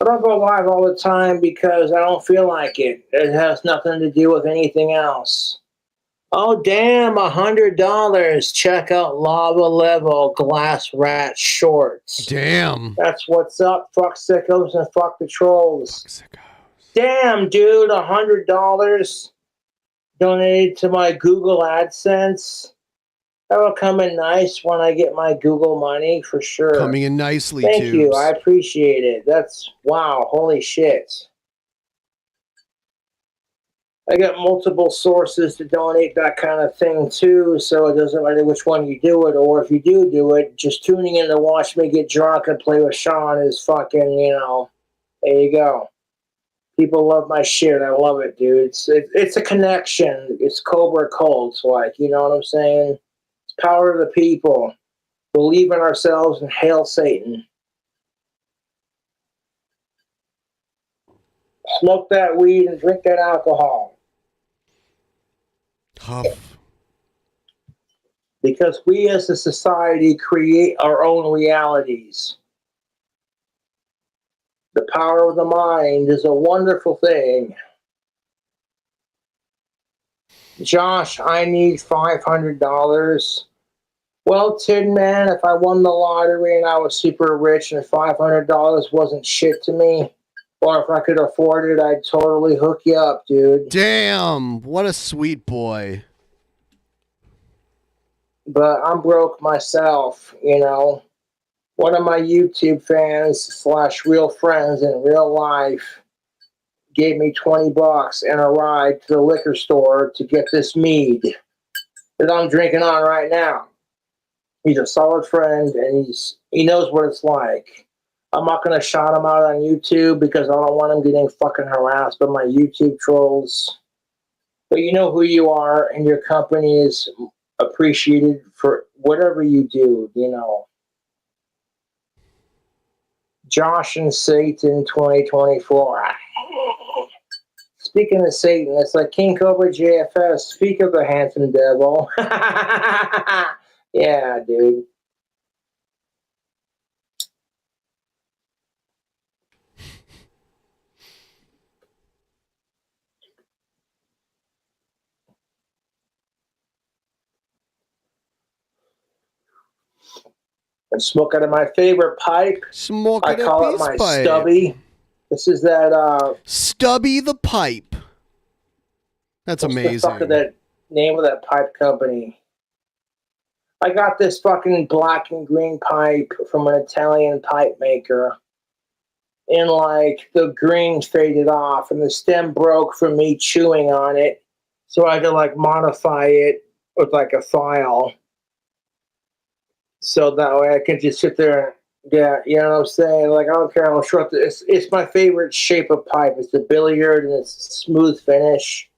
I don't go live all the time because I don't feel like it. It has nothing to do with anything else. Oh, damn, $100. Check out Lava Level Glass Rat Shorts.
Damn.
That's what's up. Fuck sickos and fuck the trolls. Fuck sickos. Damn, dude, $100 donated to my Google AdSense. That'll come in nice when I get my Google money, for sure.
Coming in nicely,
Thank
Tubes.
you. I appreciate it. That's, wow, holy shit. I got multiple sources to donate that kind of thing, too, so it doesn't matter which one you do it, or if you do it, just tuning in to watch me get drunk and play with Sean is fucking, you know, there you go. People love my shit. I love it, dude. It's a connection. It's Cobra Cults, like, you know what I'm saying? Power of the people. Believe in ourselves and hail Satan. Smoke that weed and drink that alcohol.
Huff.
Because we as a society create our own realities. The power of the mind is a wonderful thing. Josh, I need $500. Well, Tin Man, if I won the lottery and I was super rich and $500 wasn't shit to me, or if I could afford it, I'd totally hook you up, dude.
Damn, what a sweet boy.
But I'm broke myself, you know. One of my YouTube fans / real friends in real life gave me $20 and a ride to the liquor store to get this mead that I'm drinking on right now. He's a solid friend, and he knows what it's like. I'm not going to shout him out on YouTube because I don't want him getting fucking harassed by my YouTube trolls. But you know who you are, and your company is appreciated for whatever you do, you know. Josh and Satan 2024. Speaking of Satan, it's like King Cobra JFS. Speak of the handsome devil. Yeah, dude. And smoke out of my favorite pipe.
Smoke
I
out of
call it
peace
my
pipe.
stubby. This is that
Stubby the Pipe. That's
what's
amazing.
the fuck of that name of that pipe company? I got this fucking black and green pipe from an Italian pipe maker. And like the green faded off and the stem broke from me chewing on it. So I had to like modify it with like a file. So that way I could just sit there and, yeah, you know what I'm saying? Like, I don't care how short it's my favorite shape of pipe. It's the billiard and it's smooth finish.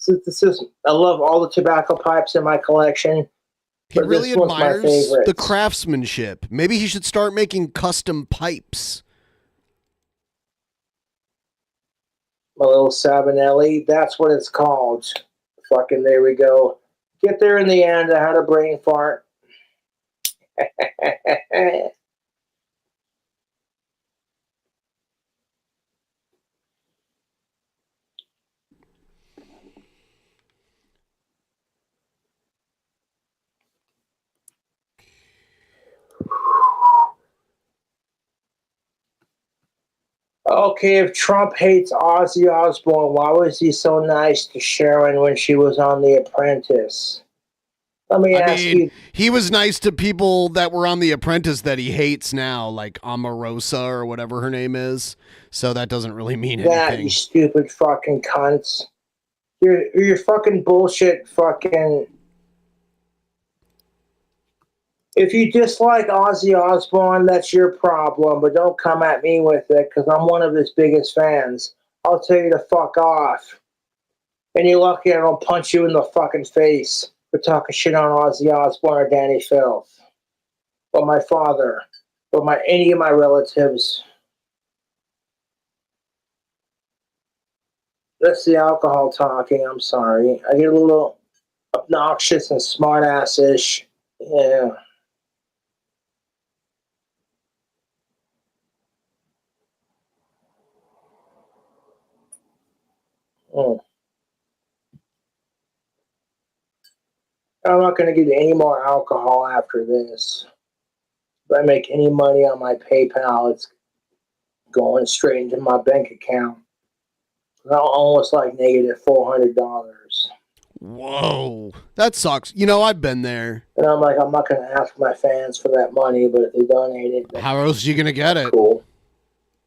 This is I love all the tobacco pipes in my collection.
He
but
really
this one's my
admires
favorite.
the craftsmanship. Maybe he should start making custom pipes.
My little Savinelli. That's what it's called. Fucking there we go. Get there in the end. I had a brain fart. Okay, if Trump hates Ozzy Osbourne, why was he so nice to Sharon when she was on The Apprentice? Let me ask you.
He was nice to people that were on The Apprentice that he hates now, like Omarosa or whatever her name is. So that doesn't really mean
That,
anything.
you stupid fucking cunts. You're fucking bullshit fucking... If you dislike Ozzy Osbourne, that's your problem, but don't come at me with it, because I'm one of his biggest fans. I'll tell you to fuck off. And you're lucky I don't punch you in the fucking face for talking shit on Ozzy Osbourne or Danny Filth. Or my father. Or any of my relatives. That's the alcohol talking, I'm sorry. I get a little obnoxious and smart-ass-ish. Yeah. Mm. I'm not going to get any more alcohol after this. If I make any money on my PayPal, it's going straight into my bank account. I'm almost like negative $400.
Whoa, that sucks. You know, I've been there.
And I'm like, I'm not going to ask my fans for that money, but if they donate it,
how else are you going to get it?
Cool.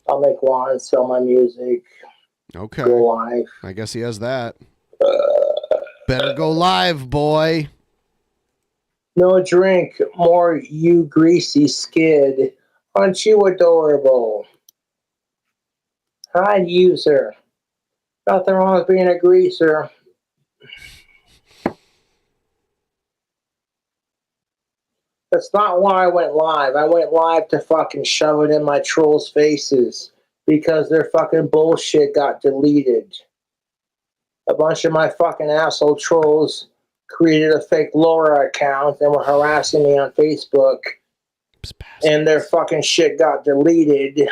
I'll make one, sell my music.
Okay.
Go live.
I guess he has that. Better go live, boy.
No drink, more you greasy skid. Aren't you adorable? Hi, user. Nothing wrong with being a greaser. That's not why I went live. I went live to fucking shove it in my trolls' faces because their fucking bullshit got deleted. A bunch of my fucking asshole trolls created a fake Laura account and were harassing me on Facebook. And their fucking shit got deleted.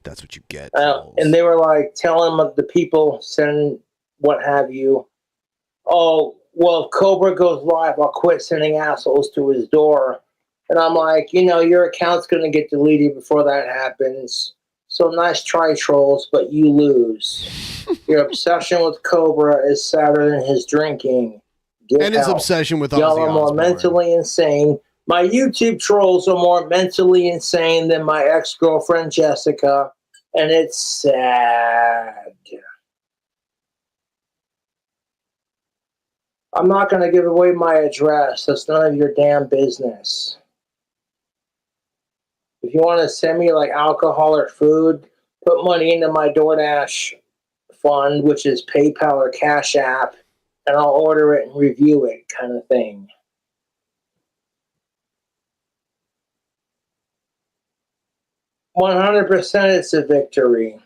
That's what you get.
And they were like telling the people, send what have you. Oh, well, if Cobra goes live, I'll quit sending assholes to his door. And I'm like, you know, your account's going to get deleted before that happens. So nice try, trolls, but you lose. Your obsession with Cobra is sadder than his drinking.
And his obsession with
Y'all
Ozzy
are more
Osbourne.
mentally insane. My YouTube trolls are more mentally insane than my ex-girlfriend Jessica. And it's sad. I'm not going to give away my address. That's none of your damn business. If you want to send me like alcohol or food, put money into my DoorDash fund, which is PayPal or Cash App, and I'll order it and review it, kind of thing. %, it's a victory.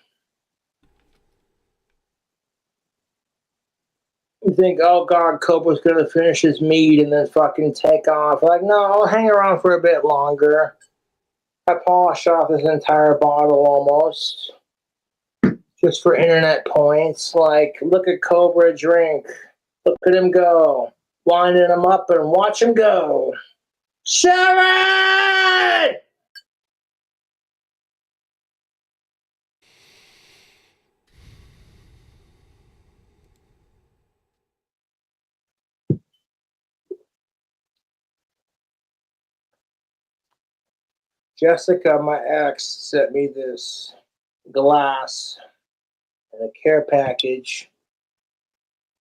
You think, oh God, Cobra's going to finish his mead and then fucking take off. Like, no, I'll hang around for a bit longer. I polish off this entire bottle almost. Just for internet points. Like, look at Cobra drink. Look at him go. Winding him up and watch him go. Sharon! Jessica, my ex, sent me this glass and a care package,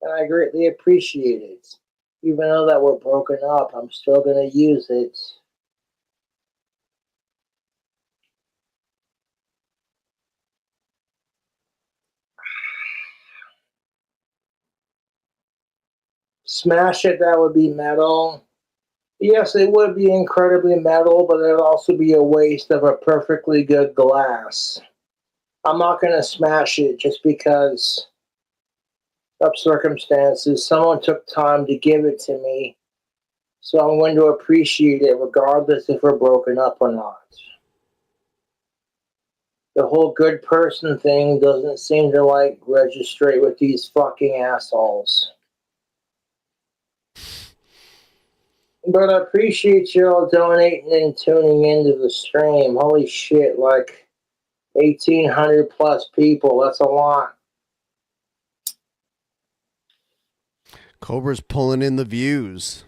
and I greatly appreciate it. Even though that we're broken up, I'm still going to use it. Smash it, that would be metal. Yes, it would be incredibly metal, but it would also be a waste of a perfectly good glass. I'm not going to smash it just because of circumstances. Someone took time to give it to me, so I'm going to appreciate it regardless if we're broken up or not. The whole good person thing doesn't seem to, like, register with these fucking assholes. But I appreciate you all donating and tuning into the stream. Holy shit, like, 1,800 plus people. That's a lot.
Cobra's pulling in the views.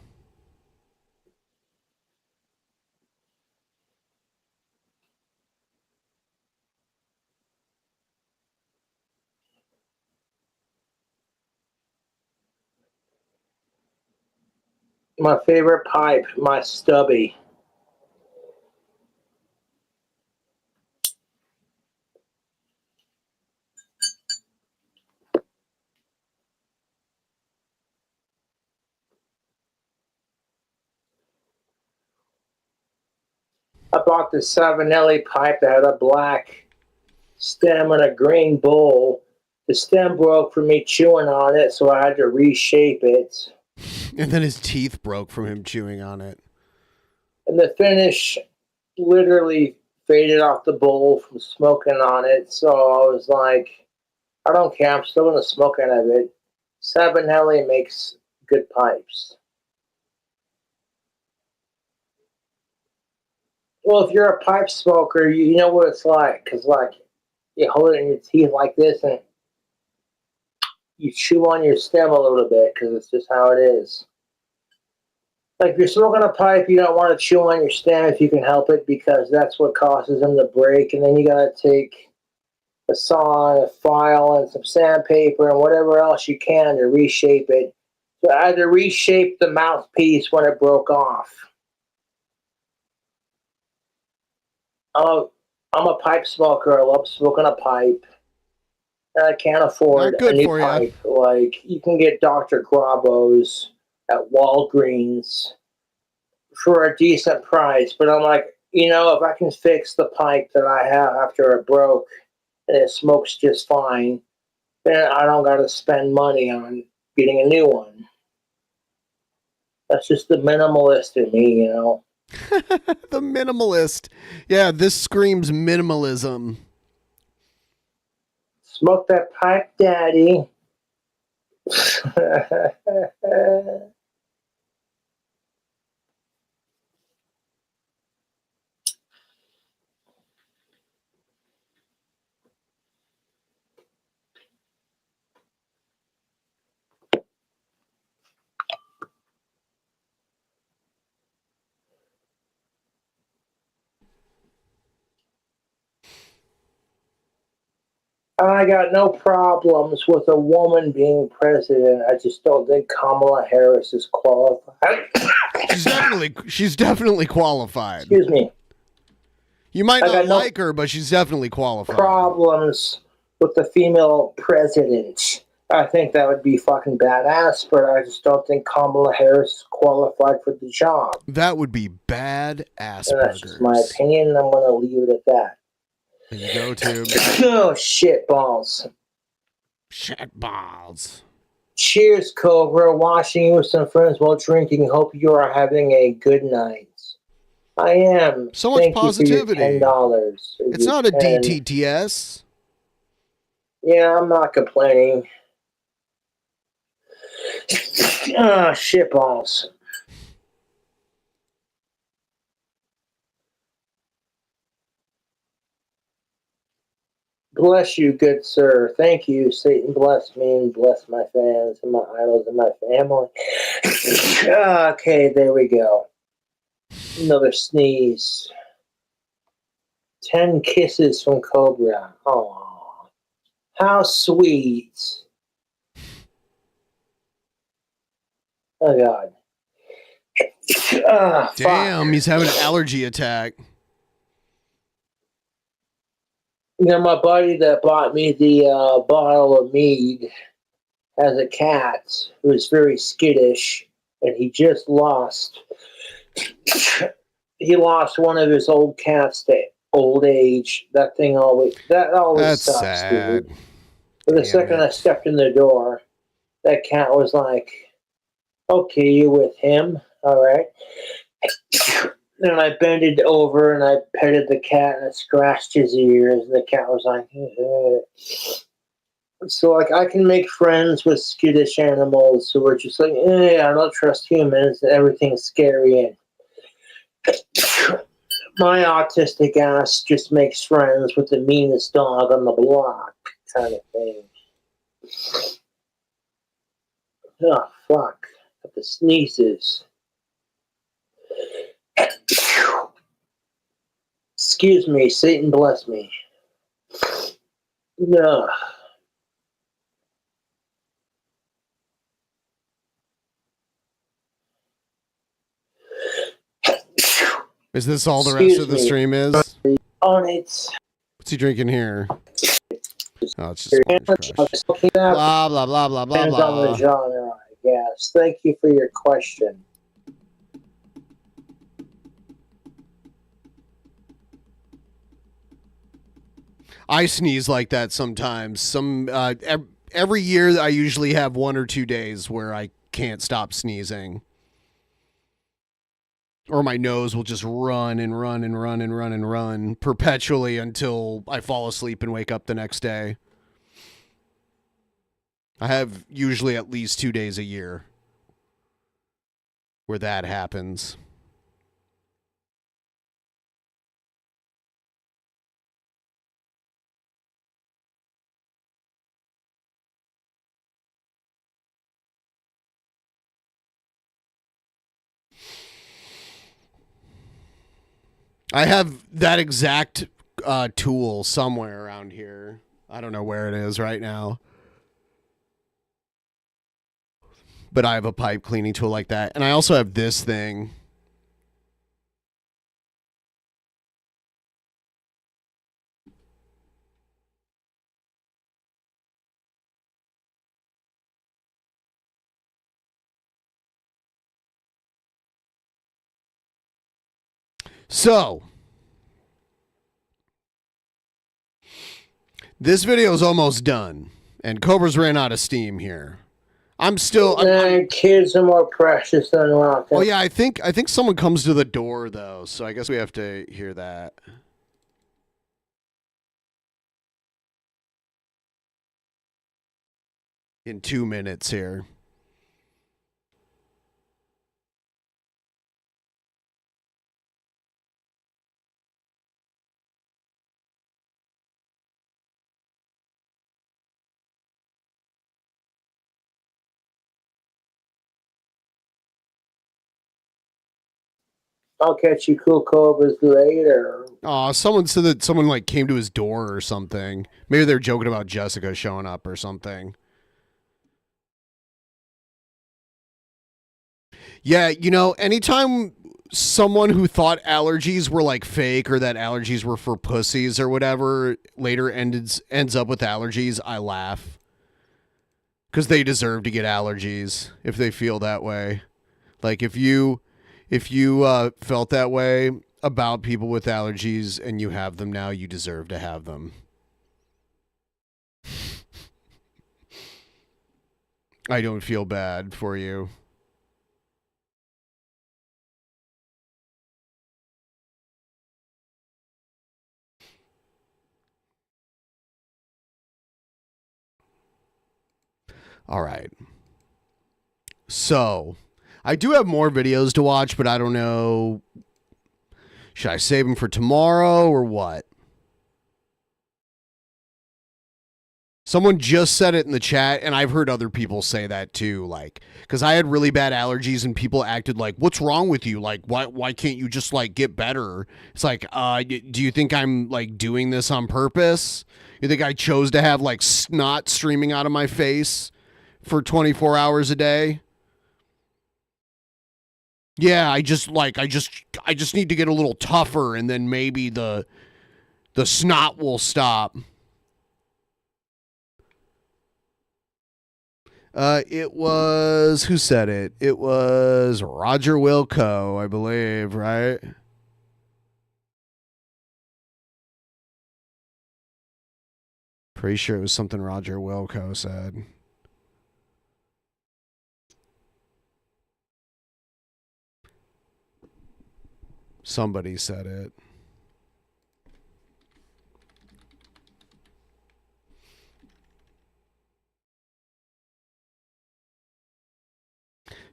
My favorite pipe, my stubby. I bought the Savinelli pipe that had a black stem and a green bowl. The stem broke from me chewing on it, so I had to reshape it.
And then his teeth broke from him chewing on it.
And the finish literally faded off the bowl from smoking on it. So I was like, I don't care. I'm still going to smoke out of it. Savinelli makes good pipes. Well, if you're a pipe smoker, you know what it's like. Because, like, you hold it in your teeth like this and you chew on your stem a little bit because it's just how it is. Like, if you're smoking a pipe, you don't want to chew on your stem if you can help it because that's what causes them to break. And then you got to take a saw and a file and some sandpaper and whatever else you can to reshape it. So I had to reshape the mouthpiece when it broke off. I'm a pipe smoker. I love smoking a pipe. And I can't afford a new pipe. Like, you can get Dr. Grabo's at Walgreens for a decent price. But I'm like, you know, if I can fix the pipe that I have after it broke and it smokes just fine, then I don't got to spend money on getting a new one. That's just the minimalist in me, you know.
The minimalist. Yeah, this screams minimalism.
Smoke that pipe, daddy. I got no problems with a woman being president. I just don't think Kamala Harris is qualified.
She's definitely qualified.
Excuse me.
You might not like her, but she's definitely qualified.
Problems with the female president. I think that would be fucking badass, but I just don't think Kamala Harris is qualified for the job.
That would be bad ass
And that's just my opinion, and I'm going to leave it at that.
There you go, Tube.
Oh, shit balls.
Shit balls.
Cheers, Cobra. Watching you with some friends while drinking. Hope you are having a good night. I am.
So much positivity.
You for your $10.
It's not a DTTS.
Yeah, I'm not complaining. Ah, shit balls. Bless you, good sir. Thank you. Satan bless me and bless my fans and my idols and my family. Okay, there we go. Another sneeze. 10 kisses from Cobra. Oh, how sweet. Oh, God.
Damn, he's having an allergy attack.
You know, my buddy that bought me the bottle of mead has a cat who's very skittish, and he just lost. He lost one of his old cats to old age. That always
That's
sucks,
sad.
dude. But the second I stepped in the door, that cat was like, "Okay, you with him? All right." Then I bended over and I petted the cat and I scratched his ears, and the cat was like, So, like, I can make friends with skittish animals who are just like, I don't trust humans, everything's scary. My autistic ass just makes friends with the meanest dog on the block, kind of thing. Oh, fuck. Got the sneezes. Excuse me, Satan bless me. No.
Is this all the rest of the stream is?
On it.
What's he drinking here? Oh, it's just Orange Crush. Blah, blah, blah, blah, blah,
Depends on the
blah.
genre, I guess. Thank you for your question.
I sneeze like that sometimes. Every year I usually have 1 or 2 days where I can't stop sneezing. Or my nose will just run and run and run and run and run perpetually until I fall asleep and wake up the next day. I have usually at least 2 days a year where that happens. I have that exact tool somewhere around here. I don't know where it is right now. But I have a pipe cleaning tool like that. And I also have this thing. So, this video is almost done, and Cobra's ran out of steam here. I'm still.
Kids are more precious than rock.
Oh yeah, I think someone comes to the door though, so I guess we have to hear that. In 2 minutes here.
I'll catch you cool cobras later.
Aw, someone said that someone like came to his door or something. Maybe they're joking about Jessica showing up or something. Yeah, you know, anytime someone who thought allergies were like fake or that allergies were for pussies or whatever later ends up with allergies, I laugh. Because they deserve to get allergies if they feel that way. Like if you felt that way about people with allergies and you have them now, you deserve to have them. I don't feel bad for you. All right. So, I do have more videos to watch, but I don't know. Should I save them for tomorrow or what? Someone just said it in the chat, and I've heard other people say that too. Like, because I had really bad allergies, and people acted like, "What's wrong with you? Like, why can't you just like get better?" It's like, do you think I'm like doing this on purpose? You think I chose to have like snot streaming out of my face for 24 hours a day? Yeah, I just need to get a little tougher, and then maybe the snot will stop. It was, who said it? It was Roger Wilco, I believe, right? Pretty sure it was something Roger Wilco said. Somebody said it.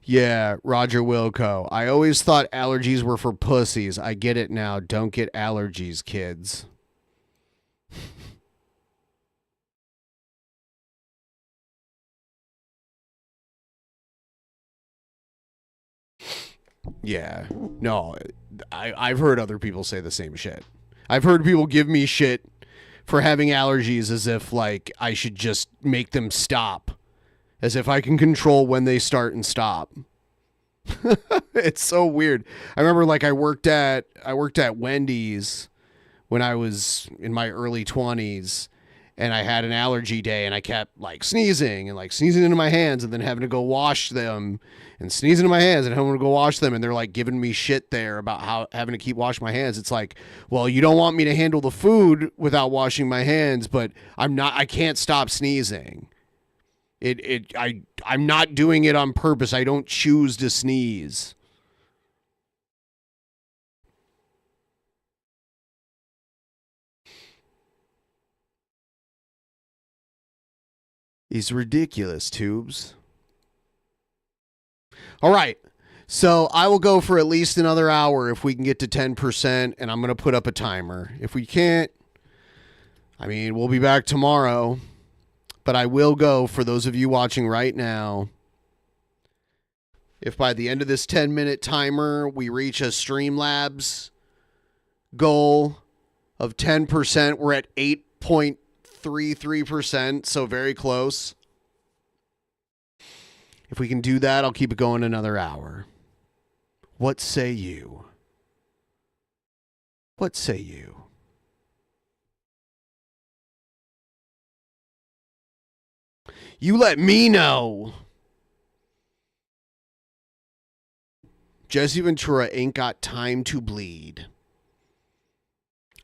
Yeah, Roger Wilco. I always thought allergies were for pussies. I get it now. Don't get allergies, kids. Yeah. No, I've heard other people say the same shit. I've heard people give me shit for having allergies as if, like, I should just make them stop. As if I can control when they start and stop. It's so weird. I remember, like, I worked at Wendy's when I was in my early 20s, and I had an allergy day, and I kept, like, sneezing into my hands, and then having to go wash them, and sneezing into my hands, and having to go wash them, and they're, like, giving me shit there about how having to keep washing my hands. It's like, well, you don't want me to handle the food without washing my hands, but I can't stop sneezing. I'm not doing it on purpose. I don't choose to sneeze. He's ridiculous, Tubes. All right. So I will go for at least another hour if we can get to 10%, and I'm going to put up a timer. If we can't, I mean, we'll be back tomorrow. But I will go, for those of you watching right now, if by the end of this 10-minute timer we reach a Streamlabs goal of 10%, we're at 8.33%, so very close. If we can do that, I'll keep it going another hour. What say you? What say you? You let me know. Jesse Ventura ain't got time to bleed.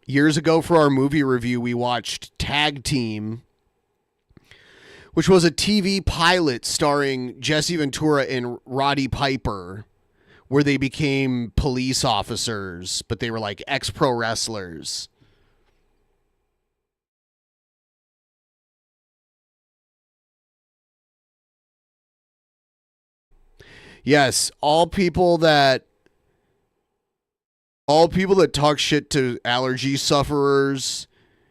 Years ago for our movie review, we watched Tag Team, which was a TV pilot starring Jesse Ventura and Roddy Piper, where they became police officers, but they were like ex-pro wrestlers. Yes, all people that talk shit to allergy sufferers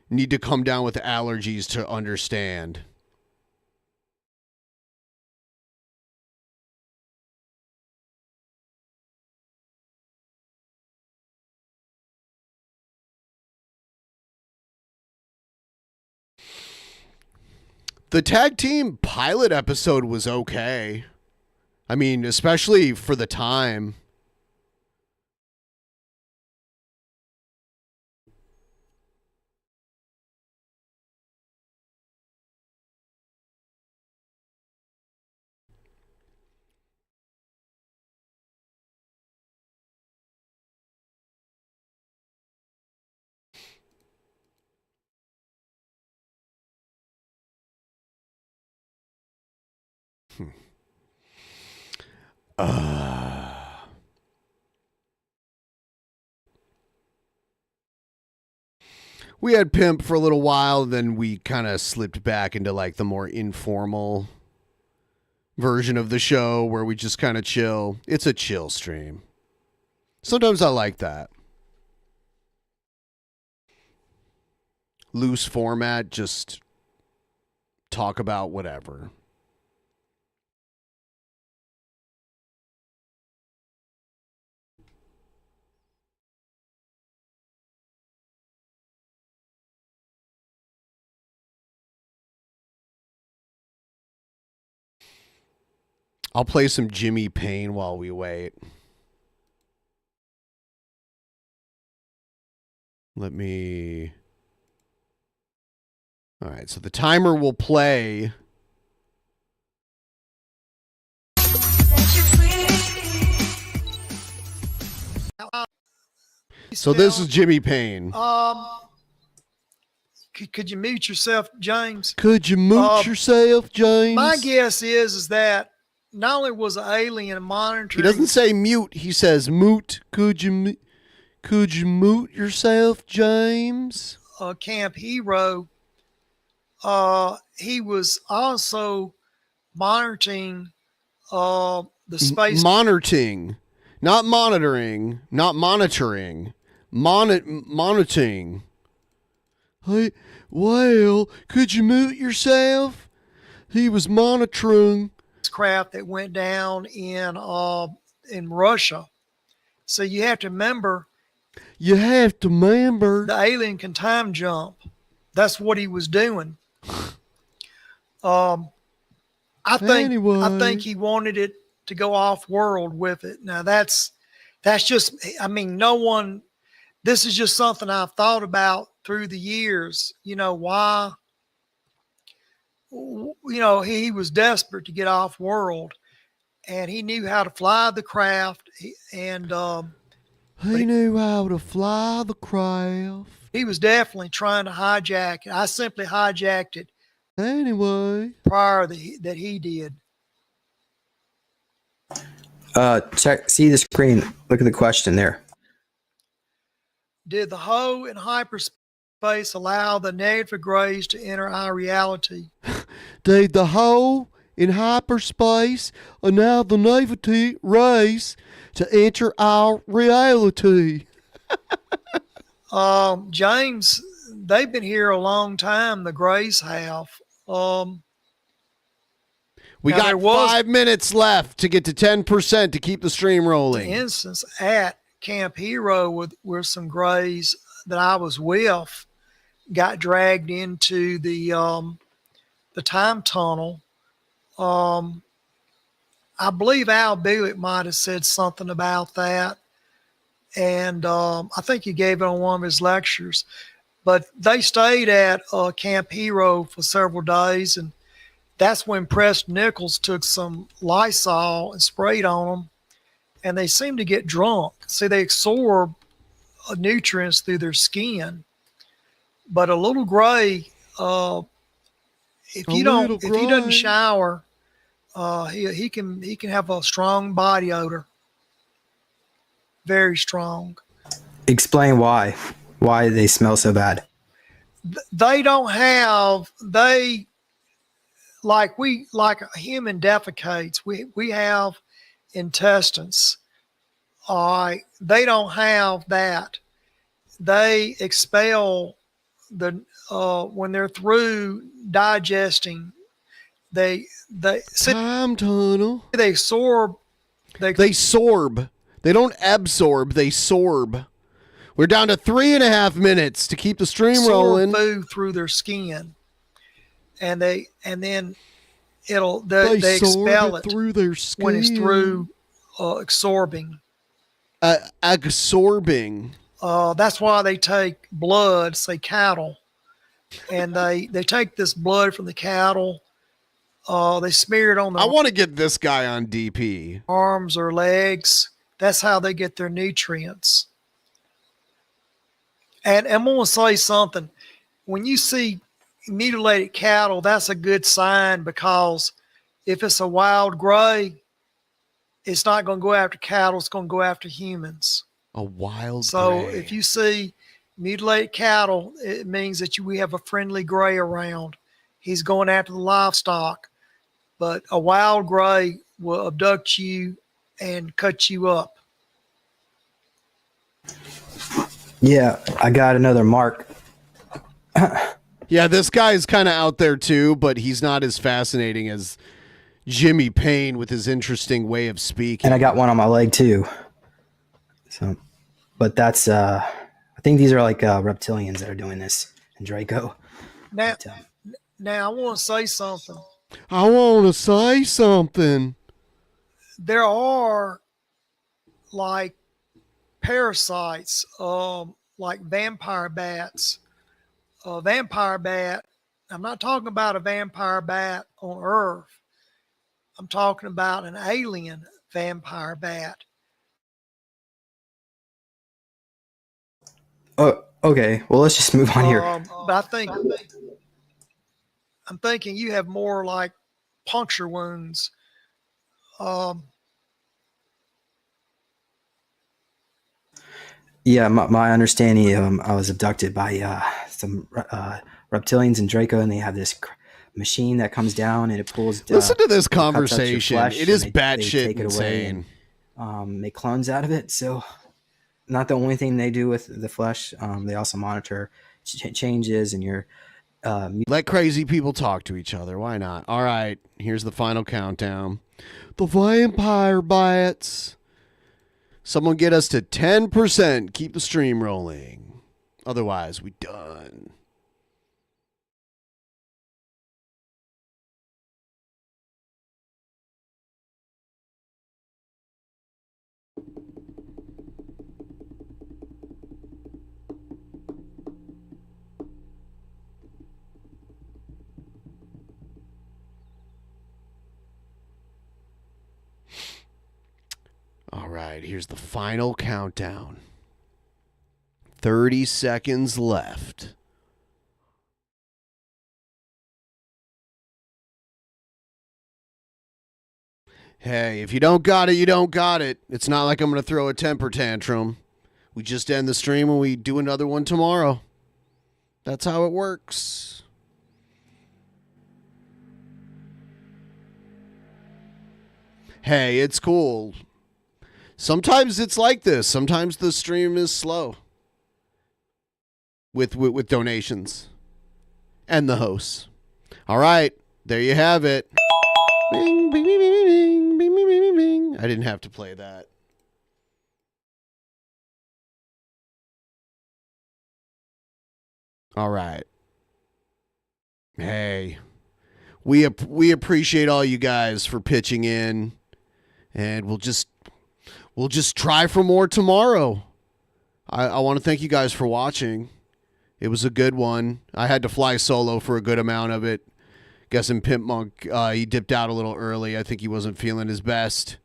need to come down with allergies to understand. The Tag Team pilot episode was okay. I mean, especially for the time. We had Pimp for a little while, then we kind of slipped back into like the more informal version of the show where we just kind of chill. It's a chill stream. Sometimes I like that. Loose format, just talk about whatever. I'll play some Jimmy Payne while we wait. Let me... All right, so the timer will play. So this is Jimmy Payne.
Could you mute yourself, James?
Could you mute yourself, James?
My guess is that not only was an alien monitoring...
He doesn't say mute. He says moot. Could you moot yourself, James?
Camp Hero. He was also monitoring the space
monitoring, not monitoring, not monitoring, monitoring. Hey, well, could you mute yourself? He was monitoring
craft that went down in Russia. So you have to remember. The alien can time jump. That's what he was doing. I think he wanted it to go off world with it. Now that's just, I mean, no one, this is just something I've thought about through the years, you know, why, you know, he was desperate to get off world and he knew how to fly the craft and,
he knew how to fly the craft.
He was definitely trying to hijack it. I simply hijacked it.
Anyway.
Prior that he did.
See the screen. Look at the question there.
Did the hoe in hyperspace allow the negative grays to enter our reality?
Did the hoe in hyperspace allow the negative rays to enter our reality?
James, they've been here a long time. The Grays have.
We got 5 minutes left to get to 10% to keep the stream rolling.
For instance, at Camp Hero where some Grays that I was with got dragged into the time tunnel. I believe Al Buick might have said something about that. And I think he gave it on one of his lectures. But they stayed at Camp Hero for several days, and that's when Preston Nichols took some Lysol and sprayed on them, and they seemed to get drunk. See, they absorb nutrients through their skin. But a little gray, if he doesn't shower, he can have a strong body odor. Very strong.
Explain why they smell so bad.
They don't have, like a human defecates. We have intestines. They don't have that. They expel when they're through digesting. They
time tunnel.
They sorb.
They sorb. They don't absorb, they sorb. We're down to 3.5 minutes to keep the stream rolling.
Food through their skin, and then they expel it
through their skin
when it's through absorbing.
Absorbing.
That's why they take blood, say cattle, and they take this blood from the cattle. They smear it on their
I want to get this guy on DP.
Arms or legs. That's how they get their nutrients. And I'm going to say something. When you see mutilated cattle, that's a good sign, because if it's a wild gray, it's not going to go after cattle. It's going to go after humans.
A wild
So
gray.
if you see mutilated cattle, it means that we have a friendly gray around. He's going after the livestock. But a wild gray will abduct you and cut you up.
Yeah, I got another mark.
Yeah, this guy's kind of out there too, but he's not as fascinating as Jimmy Payne with his interesting way of speaking.
And I got one on my leg too. So, but that's I think these are like reptilians that are doing this in Draco.
Now I want to say something. There are like parasites, like vampire bats. A vampire bat, I'm not talking about a vampire bat on Earth. I'm talking about an alien vampire bat.
Oh, okay. Well, let's just move on here.
But I'm thinking you have more like puncture wounds.
Yeah, my understanding, I was abducted by some reptilians in Draco, and they have this machine that comes down and it pulls.
Listen to this
cuts out your
conversation.
flesh,
It is
and they
batshit
take it away
insane.
and, make clones out of it. So, not the only thing they do with the flesh. They also monitor changes in your.
Let crazy people talk to each other. Why not? All right, here's the final countdown. The vampire bites. Someone get us to 10%. Keep the stream rolling. Otherwise, we done. All right, here's the final countdown. 30 seconds left. Hey, if you don't got it, you don't got it. It's not like I'm going to throw a temper tantrum. We just end the stream and we do another one tomorrow. That's how it works. Hey, it's cool. Sometimes it's like this. Sometimes the stream is slow with donations and the hosts. All right, there you have it. Bing, bing, bing, bing, bing, bing, bing, bing, bing. I didn't have to play that. All right. Hey, we appreciate all you guys for pitching in, and we'll just try for more tomorrow. I want to thank you guys for watching. It was a good one. I had to fly solo for a good amount of it. Guessing Pimp Monk, he dipped out a little early. I think he wasn't feeling his best.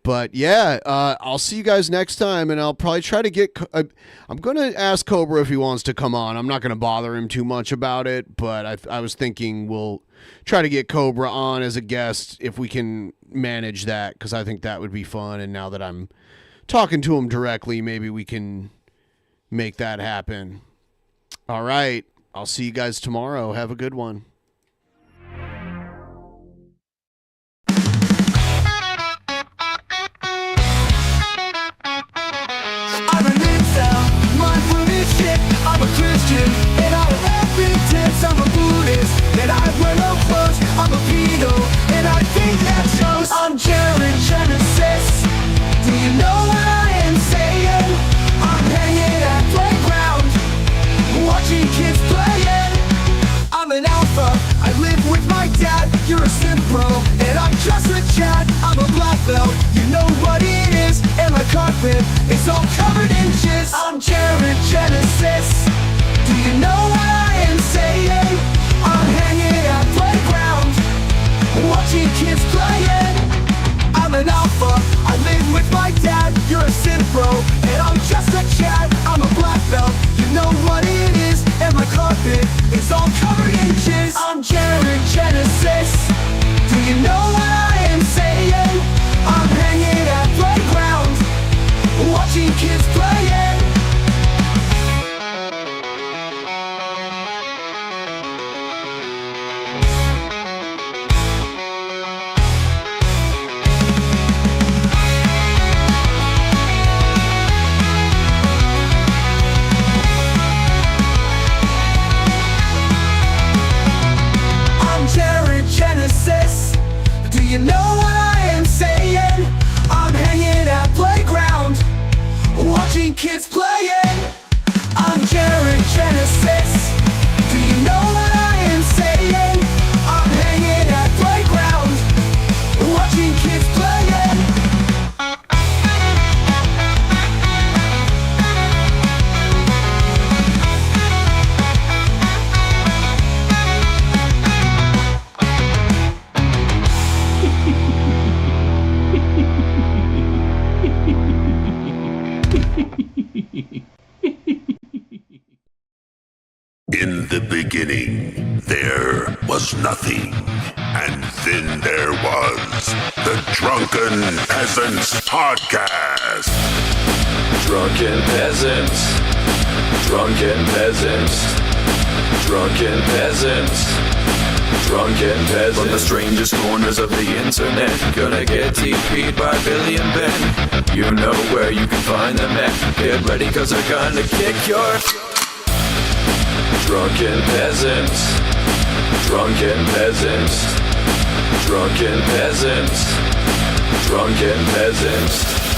But yeah, I'll see you guys next time, and I'll probably try to get... I'm going to ask Cobra if he wants to come on. I'm not going to bother him too much about it, but I was thinking we'll try to get Cobra on as a guest if we can manage that, because I think that would be fun, and now that I'm talking to him directly, maybe we can make that happen. All right, I'll see you guys tomorrow. Have a good one.
I'm a Christian, and I have big tits. I'm a Buddhist, and I wear no clothes. I'm a pedo, and I think that shows. I'm Jared Genesis. Do you know what I am saying? I'm hanging at playground, watching kids playing. I'm an alpha, I live with my dad. You're a simp bro, and I'm just a Chad. I'm a black belt, you know what it is. And my carpet is all covered in jizz. I'm Jared Genesis. Do you know what I am saying? I'm hanging at playground, watching kids playing. I'm an alpha, I live with my dad. You're a simp bro, and I'm just a Chad. I'm a black belt, you know what it is. And my carpet is all covered in jizz. I'm Jared Genesis. Do you know what I am saying? I'm hanging at playground, watching kids playing. I'm Jared Genesis. Do you know what I am saying? I'm hanging at playground, watching kids playing. I'm Jared Genesis. Do you know what I am saying? I'm hanging at playground, watching kids playing.
In the beginning, there was nothing. And then there was the Drunken Peasants Podcast.
Drunken Peasants. Drunken Peasants. Drunken Peasants. Drunken peasants from the strangest corners of the internet, gonna get TP'd by Billy and Ben. You know where you can find them at. Get ready, cause they're gonna kick your drunken peasants. Drunken peasants. Drunken peasants. Drunken peasants.